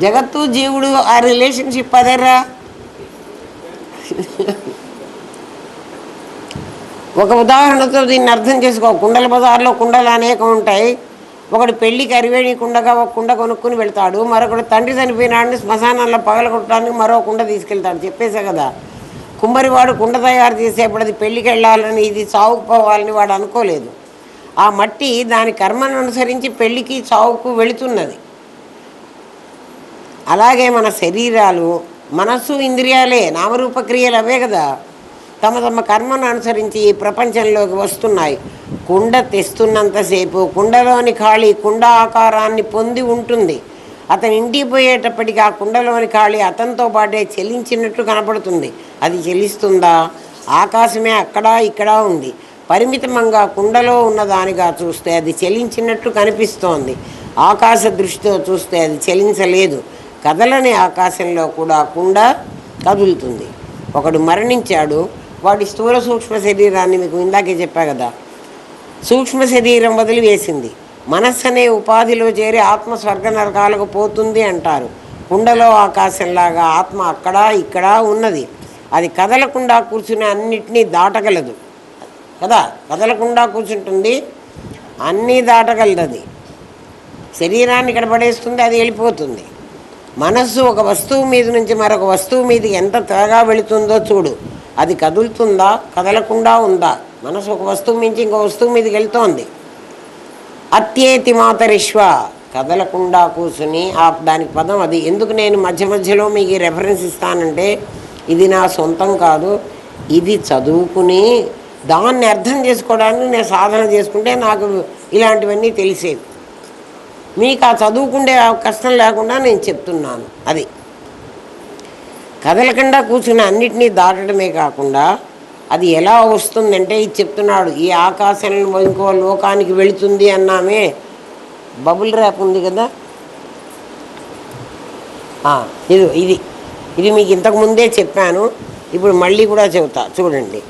జగత్తు జీవుడు ఆ రిలేషన్షిప్ అదేరా. ఒక ఉదాహరణతో దీన్ని అర్థం చేసుకో. కుండల బజార్లో కుండలు అనేకం ఉంటాయి. ఒకడు పెళ్ళికి అరివేణి కుండగా ఒక కుండ కొనుక్కుని వెళ్తాడు, మరొకడు తండ్రి చనిపోయినాడిని శ్మశానంలో పగలగొట్టడానికి మరో కుండ తీసుకెళ్తాడు. చెప్పేసా కదా, కుమ్మరివాడు కుండ తయారు చేసేప్పుడు అది పెళ్ళికి వెళ్ళాలని, ఇది చావుకుపోవాలని వాడు అనుకోలేదు. ఆ మట్టి దాని కర్మను అనుసరించి పెళ్ళికి చావుకు వెళుతున్నది. అలాగే మన శరీరాలు, మనస్సు, ఇంద్రియాలే, నామరూపక్రియలు అవే కదా, తమ తమ కర్మను అనుసరించి ఈ ప్రపంచంలోకి వస్తున్నాయి. కుండ తెస్తున్నంతసేపు కుండలోని ఖాళీ కుండ ఆకారాన్ని పొంది ఉంటుంది. అతను ఇంటికి పోయేటప్పటికి ఆ కుండలోని ఖాళీ అతనితో పాటే చెలించినట్టు కనపడుతుంది. అది చెలిస్తుందా? ఆకాశమే అక్కడ ఇక్కడ ఉంది. పరిమితంగా కుండలో ఉన్నదానిగా చూస్తే అది చెలించినట్టు కనిపిస్తోంది. ఆకాశ దృష్టితో చూస్తే అది చెలించలేదు. కదలని ఆకాశంలో కూడా కుండ కదులుతుంది. ఒకడు మరణించాడు, వాడి స్థూల సూక్ష్మ శరీరాన్ని మీకు ఇందాకే చెప్పా కదా, సూక్ష్మ శరీరం వదిలివేసింది. మనస్సు అనే ఉపాధిలో చేరి ఆత్మ స్వర్గ నరకాలకు పోతుంది అంటారు. కుండలో ఆకాశంలాగా ఆత్మ అక్కడ ఇక్కడ ఉన్నది. అది కదలకుండా కూర్చుని అన్నిటినీ దాటగలదు కదా. కదలకుండా కూర్చుంటుంది, అన్నీ దాటగలదు. అది శరీరాన్ని ఇక్కడ పడేస్తుంది, అది వెళ్ళిపోతుంది. మనస్సు ఒక వస్తువు మీద నుంచి మరొక వస్తువు మీదకి ఎంత త్వరగా వెళుతుందో చూడు. అది కదులుతుందా, కదలకుండా ఉందా? మనసు ఒక వస్తువు నుంచి ఇంకో వస్తువు మీదకి వెళ్తోంది. అత్యేతి మాతరిష్వ, కదలకుండా కూర్చుని దానికి పదం అది. ఎందుకు నేను మధ్య మధ్యలో మీకు రెఫరెన్స్ ఇస్తానంటే, ఇది నా సొంతం కాదు, ఇది చదువుకుని దాన్ని అర్థం చేసుకోవడానికి నేను సాధన చేసుకుంటే నాకు ఇలాంటివన్నీ తెలిసేవి. మీకు ఆ చదువుకుండే కష్టం లేకుండా నేను చెప్తున్నాను. అది కదలకుండా కూర్చుని అన్నిటినీ దాటడమే కాకుండా అది ఎలా వస్తుందంటే, ఇది చెప్తున్నాడు. ఈ ఆకాశంలో ఇంకో లోకానికి వెళుతుంది అన్నామే, బబుల్ ర్యాప్ ఉంది కదా. ఇది ఇది ఇది మీకు ఇంతకుముందే చెప్పాను, ఇప్పుడు మళ్ళీ కూడా చెబుతా చూడండి.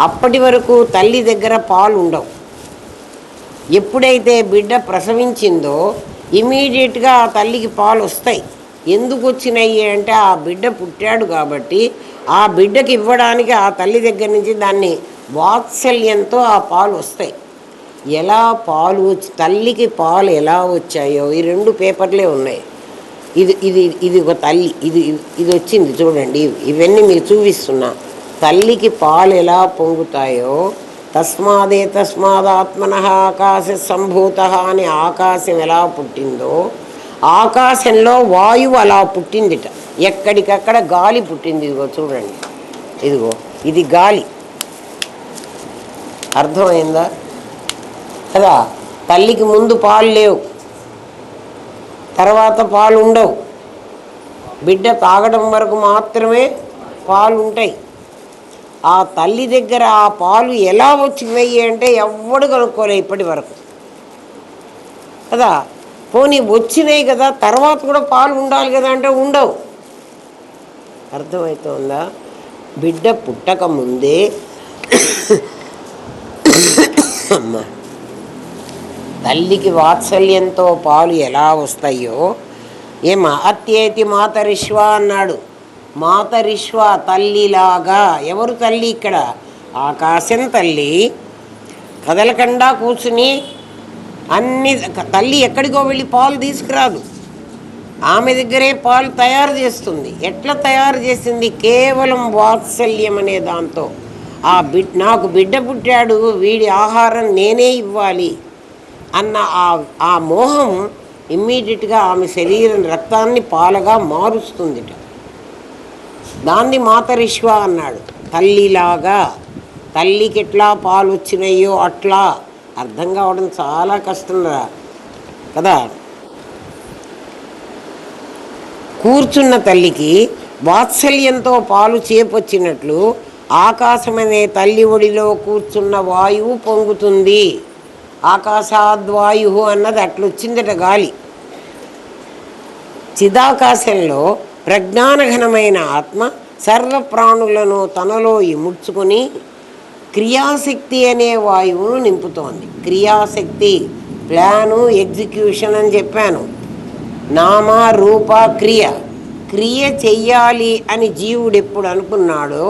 అప్పటి వరకు తల్లి దగ్గర పాలు ఉండవు. ఎప్పుడైతే బిడ్డ ప్రసవించిందో ఇమీడియట్గా ఆ తల్లికి పాలు వస్తాయి. ఎందుకు వచ్చినాయి అంటే, ఆ బిడ్డ పుట్టాడు కాబట్టి ఆ బిడ్డకి ఇవ్వడానికి ఆ తల్లి దగ్గర నుంచి దాన్ని వాత్సల్యంతో ఆ పాలు వస్తాయి. ఎలా పాలు తల్లికి పాలు ఎలా వచ్చాయో ఈ 2 పేపర్లే ఉన్నాయి. ఇది ఇది ఇది ఒక తల్లి, ఇది ఇది వచ్చింది చూడండి. ఇవన్నీ మీకు చూపిస్తున్నా. తల్లికి పాలు ఎలా పొంగుతాయో, తస్మాదాత్మనః ఆకాశ సంభూత అని ఆకాశం ఎలా పుట్టిందో, ఆకాశంలో వాయువు అలా పుట్టిందిట. ఎక్కడికక్కడ గాలి పుట్టింది. ఇదిగో చూడండి, ఇదిగో ఇది గాలి. అర్థమైందా కదా. తల్లికి ముందు పాలు లేవు, తర్వాత పాలు ఉండవు. బిడ్డ తాగడం వరకు మాత్రమే పాలు ఉంటాయి. ఆ తల్లి దగ్గర ఆ పాలు ఎలా వచ్చినాయి అంటే ఎవ్వడు కనుక్కోలే ఇప్పటి వరకు కదా. పోనీ వచ్చినాయి కదా, తర్వాత కూడా పాలు ఉండాలి కదా అంటే ఉండవు. అర్థమవుతుందా. బిడ్డ పుట్టక ముందే తల్లికి వాత్సల్యంతో పాలు ఎలా వస్తాయో, అత్యేతి మాతరిష్వ అన్నాడు. మాతరిష్వ తల్లిలాగా. ఎవరు తల్లి ఇక్కడ? ఆకాశం తల్లి. కదలకుండా కూర్చుని అన్ని తల్లి ఎక్కడికో వెళ్ళి పాలు తీసుకురాదు, ఆమె దగ్గరే పాలు తయారు చేస్తుంది. ఎట్లా తయారు చేసింది? కేవలం వాత్సల్యం అనే దాంతో. నాకు బిడ్డ పుట్టాడు, వీడి ఆహారం నేనే ఇవ్వాలి అన్న ఆ మోహం ఇమ్మీడియట్గా ఆమె శరీరం రక్తాన్ని పాలగా మారుస్తుందిట. దాన్ని మాతరిష్వ అన్నాడు. తల్లిలాగా. తల్లికి ఎట్లా పాలు వచ్చినాయో అట్లా. అర్థం కావడం చాలా కష్టం కదా. కూర్చున్న తల్లికి వాత్సల్యంతో పాలు చేపొచ్చినట్లు ఆకాశమనే తల్లి ఒడిలో కూర్చున్న వాయువు పొంగుతుంది. ఆకాశాద్వాయు అన్నది అట్లొచ్చిందట గాలి. చిదాకాశంలో ప్రజ్ఞానఘనమైన ఆత్మ సర్వప్రాణులను తనలో ఇముడ్చుకొని క్రియాశక్తి అనే వాయువును నింపుతోంది. క్రియాశక్తి, ప్లాను, ఎగ్జిక్యూషన్ అని చెప్పాను. నామ రూప క్రియ. క్రియ చెయ్యాలి అని జీవుడు ఎప్పుడు అనుకున్నాడో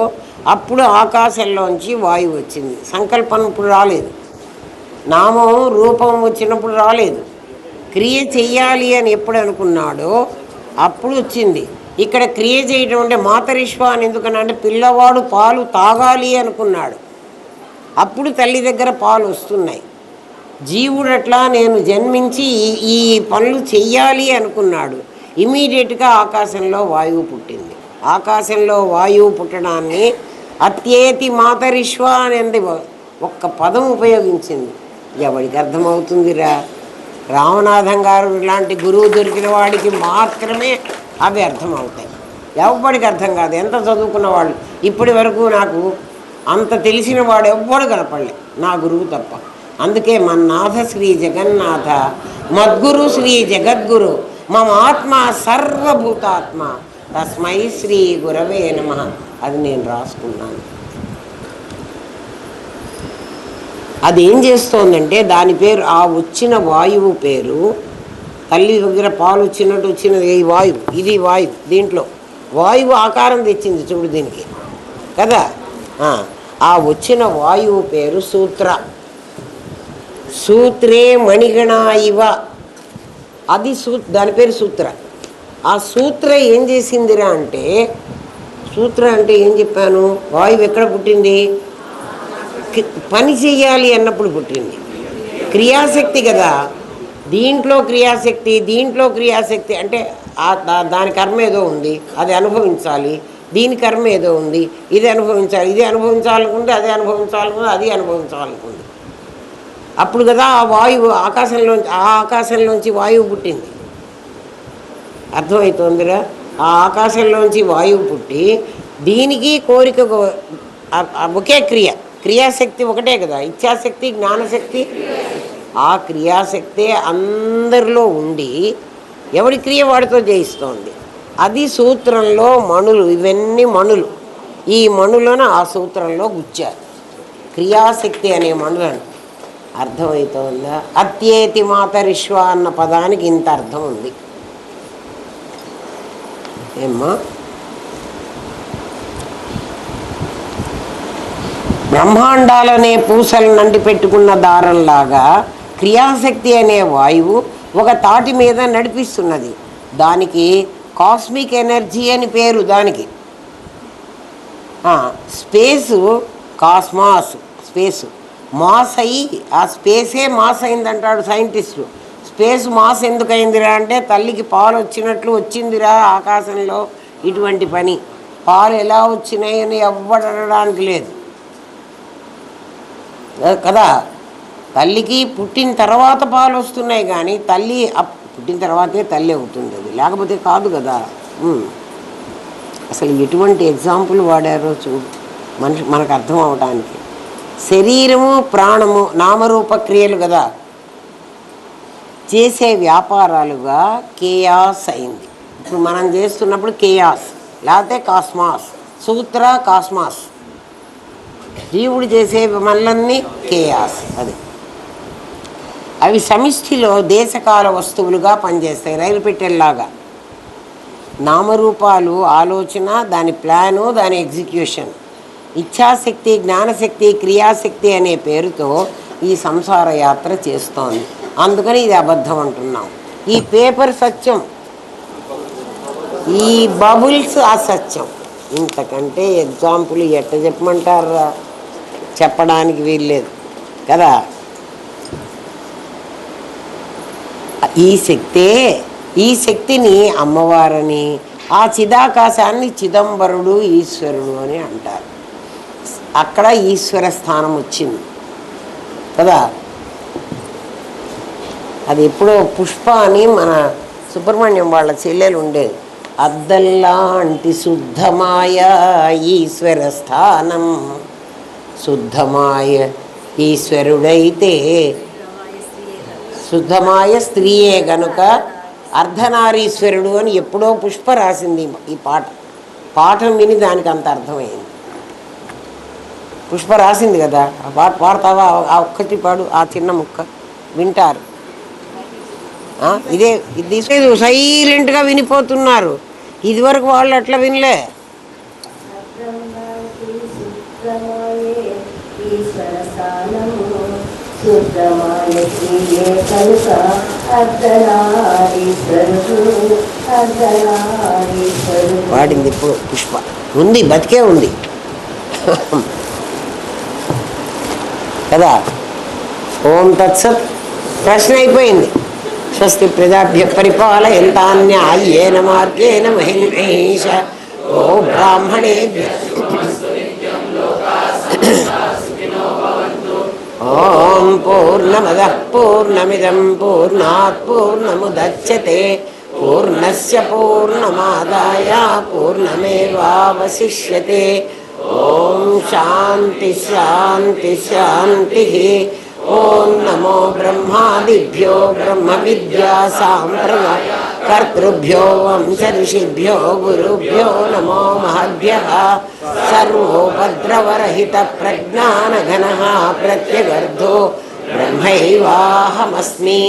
అప్పుడు ఆకాశంలోంచి వాయువు వచ్చింది. సంకల్పం ఇప్పుడు రాలేదు, నామం రూపం వచ్చినప్పుడు రాలేదు. క్రియ చెయ్యాలి అని ఎప్పుడు అనుకున్నాడో అప్పుడు వచ్చింది. ఇక్కడ క్రియ చేయడం అంటే మాతరిష్వ అని ఎందుకన్నా అంటే, పిల్లవాడు పాలు తాగాలి అనుకున్నాడు, అప్పుడు తల్లి దగ్గర పాలు వస్తున్నాయి. జీవుడట్లా నేను జన్మించి ఈ పనులు చెయ్యాలి అనుకున్నాడు, ఇమీడియట్గా ఆకాశంలో వాయువు పుట్టింది. ఆకాశంలో వాయువు పుట్టడాన్ని అత్యేతి మాతరిష్వ అనేది ఒక్క పదం ఉపయోగించింది. ఎవరికి అర్థమవుతుందిరా? రామనాథం గారు ఇలాంటి గురువు దొరికిన వాడికి మాత్రమే అవి అర్థమవుతాయి. ఎవ్వడికి అర్థం కాదు. ఎంత చదువుకున్న వాళ్ళు ఇప్పటి వరకు నాకు అంత తెలిసిన వాడు ఎవ్వడు కనపడలే, నా గురువు తప్ప. అందుకే మన్నాథ శ్రీ జగన్నాథ మద్గురు శ్రీ జగద్గురు మమాత్మ సర్వభూతాత్మ తస్మై శ్రీ గురవే నమః. అది నేను రాసుకున్నాను. అది ఏం చేస్తోందంటే, దాని పేరు, ఆ వచ్చిన వాయువు పేరు తల్లి దగ్గర పాలు వచ్చినట్టు వచ్చినది ఈ వాయువు, ఇది వాయువు. దీంట్లో వాయువు ఆకారం తెచ్చింది చూడు దీనికి కదా. ఆ వచ్చిన వాయువు పేరు సూత్ర. సూత్రే మణిగణ ఇవ, అది దాని పేరు సూత్ర. ఆ సూత్ర ఏం చేసిందిరా అంటే, సూత్ర అంటే ఏం చెప్పాను, వాయువు ఎక్కడ పుట్టింది, పని చెయ్యాలి అన్నప్పుడు పుట్టింది. క్రియాశక్తి కదా, దీంట్లో క్రియాశక్తి, దీంట్లో క్రియాశక్తి అంటే దాని కర్మ ఏదో ఉంది, అది అనుభవించాలి. దీని కర్మ ఏదో ఉంది, ఇది అనుభవించాలి. ఇది అనుభవించాలనుకుంటే అది అనుభవించాలనుకుంటే అది అనుభవించాలనుకుంది. అప్పుడు కదా ఆ వాయువు ఆకాశంలోంచి వాయువు పుట్టింది. అర్థమవుతోందిరా? ఆ ఆకాశంలోంచి వాయువు పుట్టి దీనికి కోరిక ఒకే క్రియాశక్తి ఒకటే కదా, ఇచ్ఛాశక్తి జ్ఞానశక్తి. ఆ క్రియాశక్తే అందరిలో ఉండి ఎవడి క్రియ వాడితో జయిస్తోంది. అది సూత్రంలో మణులు, ఇవన్నీ మణులు. ఈ మణులను ఆ సూత్రంలో గుచ్చారు, క్రియాశక్తి అనే మణులను. అర్థమవుతోందా? అత్యేతి మాతరిష్వ అన్న పదానికి ఇంత అర్థం ఉంది. ఏమ్మా, బ్రహ్మాండాలనే పూసలు నంటి పెట్టుకున్న దారంలాగా క్రియాశక్తి అనే వాయువు ఒక తాటి మీద నడిపిస్తున్నది. దానికి కాస్మిక్ ఎనర్జీ అని పేరు. దానికి స్పేసు కాస్మాస్, స్పేసు మాస్ అయ్యి, ఆ స్పేసే మాస్ అయిందంటాడు సైంటిస్టు. స్పేస్ మాస్ ఎందుకు అయిందిరా అంటే, తల్లికి పాలు వచ్చినట్లు వచ్చిందిరా ఆకాశంలో. ఇటువంటి పని పాలు ఎలా వచ్చినాయని ఎవ్వడడానికి లేదు కదా. తల్లికి పుట్టిన తర్వాత పాలు వస్తున్నాయి, కానీ తల్లి పుట్టిన తర్వాతే తల్లి అవుతుంది, అది లేకపోతే కాదు కదా. అసలు ఎటువంటి ఎగ్జాంపుల్ వాడారో చూడు, మనకు అర్థం అవడానికి. శరీరము ప్రాణము నామరూప క్రియలు కదా, చేసే వ్యాపారాలుగా కేయాస్ అయింది. ఇప్పుడు మనం చేస్తున్నప్పుడు కేయాస్, లేకపోతే కాస్మాస్. సూత్ర కాస్మాస్, జీవుడు చేసే మళ్ళన్నీ కేయాస్. అది అవి సమిష్టిలో దేశకాల వస్తువులుగా పనిచేస్తాయి, రైలు పెట్టెల్లాగా. నామరూపాలు ఆలోచన, దాని ప్లాను, దాని ఎగ్జిక్యూషన్. ఇచ్ఛాశక్తి జ్ఞానశక్తి క్రియాశక్తి అనే పేరుతో ఈ సంసార యాత్ర చేస్తోంది. అందుకని ఇది అబద్ధం అంటున్నాం. ఈ పేపర్ సత్యం, ఈ బబుల్స్ అసత్యం. ఇంతకంటే ఎగ్జాంపుల్ ఎట్ట చెప్పమంటారా, చెప్పడానికి వీల్లేదు కదా. ఈ శక్తిని అమ్మవారని, ఆ చిదాకాశాన్ని చిదంబరుడు ఈశ్వరుడు అని అంటారు. అక్కడ ఈశ్వర స్థానం వచ్చింది కదా. అది ఎప్పుడో పుష్ప అని మన సుబ్రహ్మణ్యం వాళ్ళ చెల్లెలు ఉండేది. అద్దల్లాంటి శుద్ధమాయ ఈశ్వర స్థానం, శుద్ధమాయ ఈశ్వరుడైతే శుద్ధమాయ స్త్రీయే గనుక అర్ధనారీశ్వరుడు అని ఎప్పుడో పుష్ప రాసింది ఈ పాఠం విని దానికి అంత అర్థమైంది. పుష్ప రాసింది కదా, ఆ పాట పాడతావా? ఆ ఒక్కటి పాడు, ఆ చిన్న ముక్క వింటారు. ఇదే ఇది సైలెంట్గా వినిపోతున్నారు. ఇదివరకు వాళ్ళు అట్లా వినలే. పాడింది ఇప్పుడు పుష్ప, ఉంది, బతికే ఉంది కదా. ఓం తత్సత్. ప్రశ్న అయిపోయింది. స్వస్తి ప్రజాభ్య పరిపాలయంతాన్యాయేన మార్గేణ మహిమహేష. ఓ బ్రాహ్మణేభ్య ఓం పూర్ణమదః పూర్ణమిదం పూర్ణాత్ పూర్ణముదచ్యతే పూర్ణస్య పూర్ణమాదాయ పూర్ణమేవావశిష్యతే. ఓం శాంతి శాంతి శాంతి. ఓం నమో బ్రహ్మాదిభ్యో బ్రహ్మ విద్యా సాంప్రదాయ కర్తృభ్యో వంశ ఋషిభ్యో గురుభ్యో నమో మహద్భ్యః. సర్వోపద్రవరహిత ప్రజ్ఞానఘనః ప్రత్యగర్ధో బ్రహ్మైవాహమస్మి.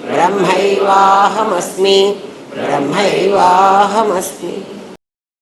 బ్రహ్మైవాహమస్మి బ్రహ్మైవాహమస్మి.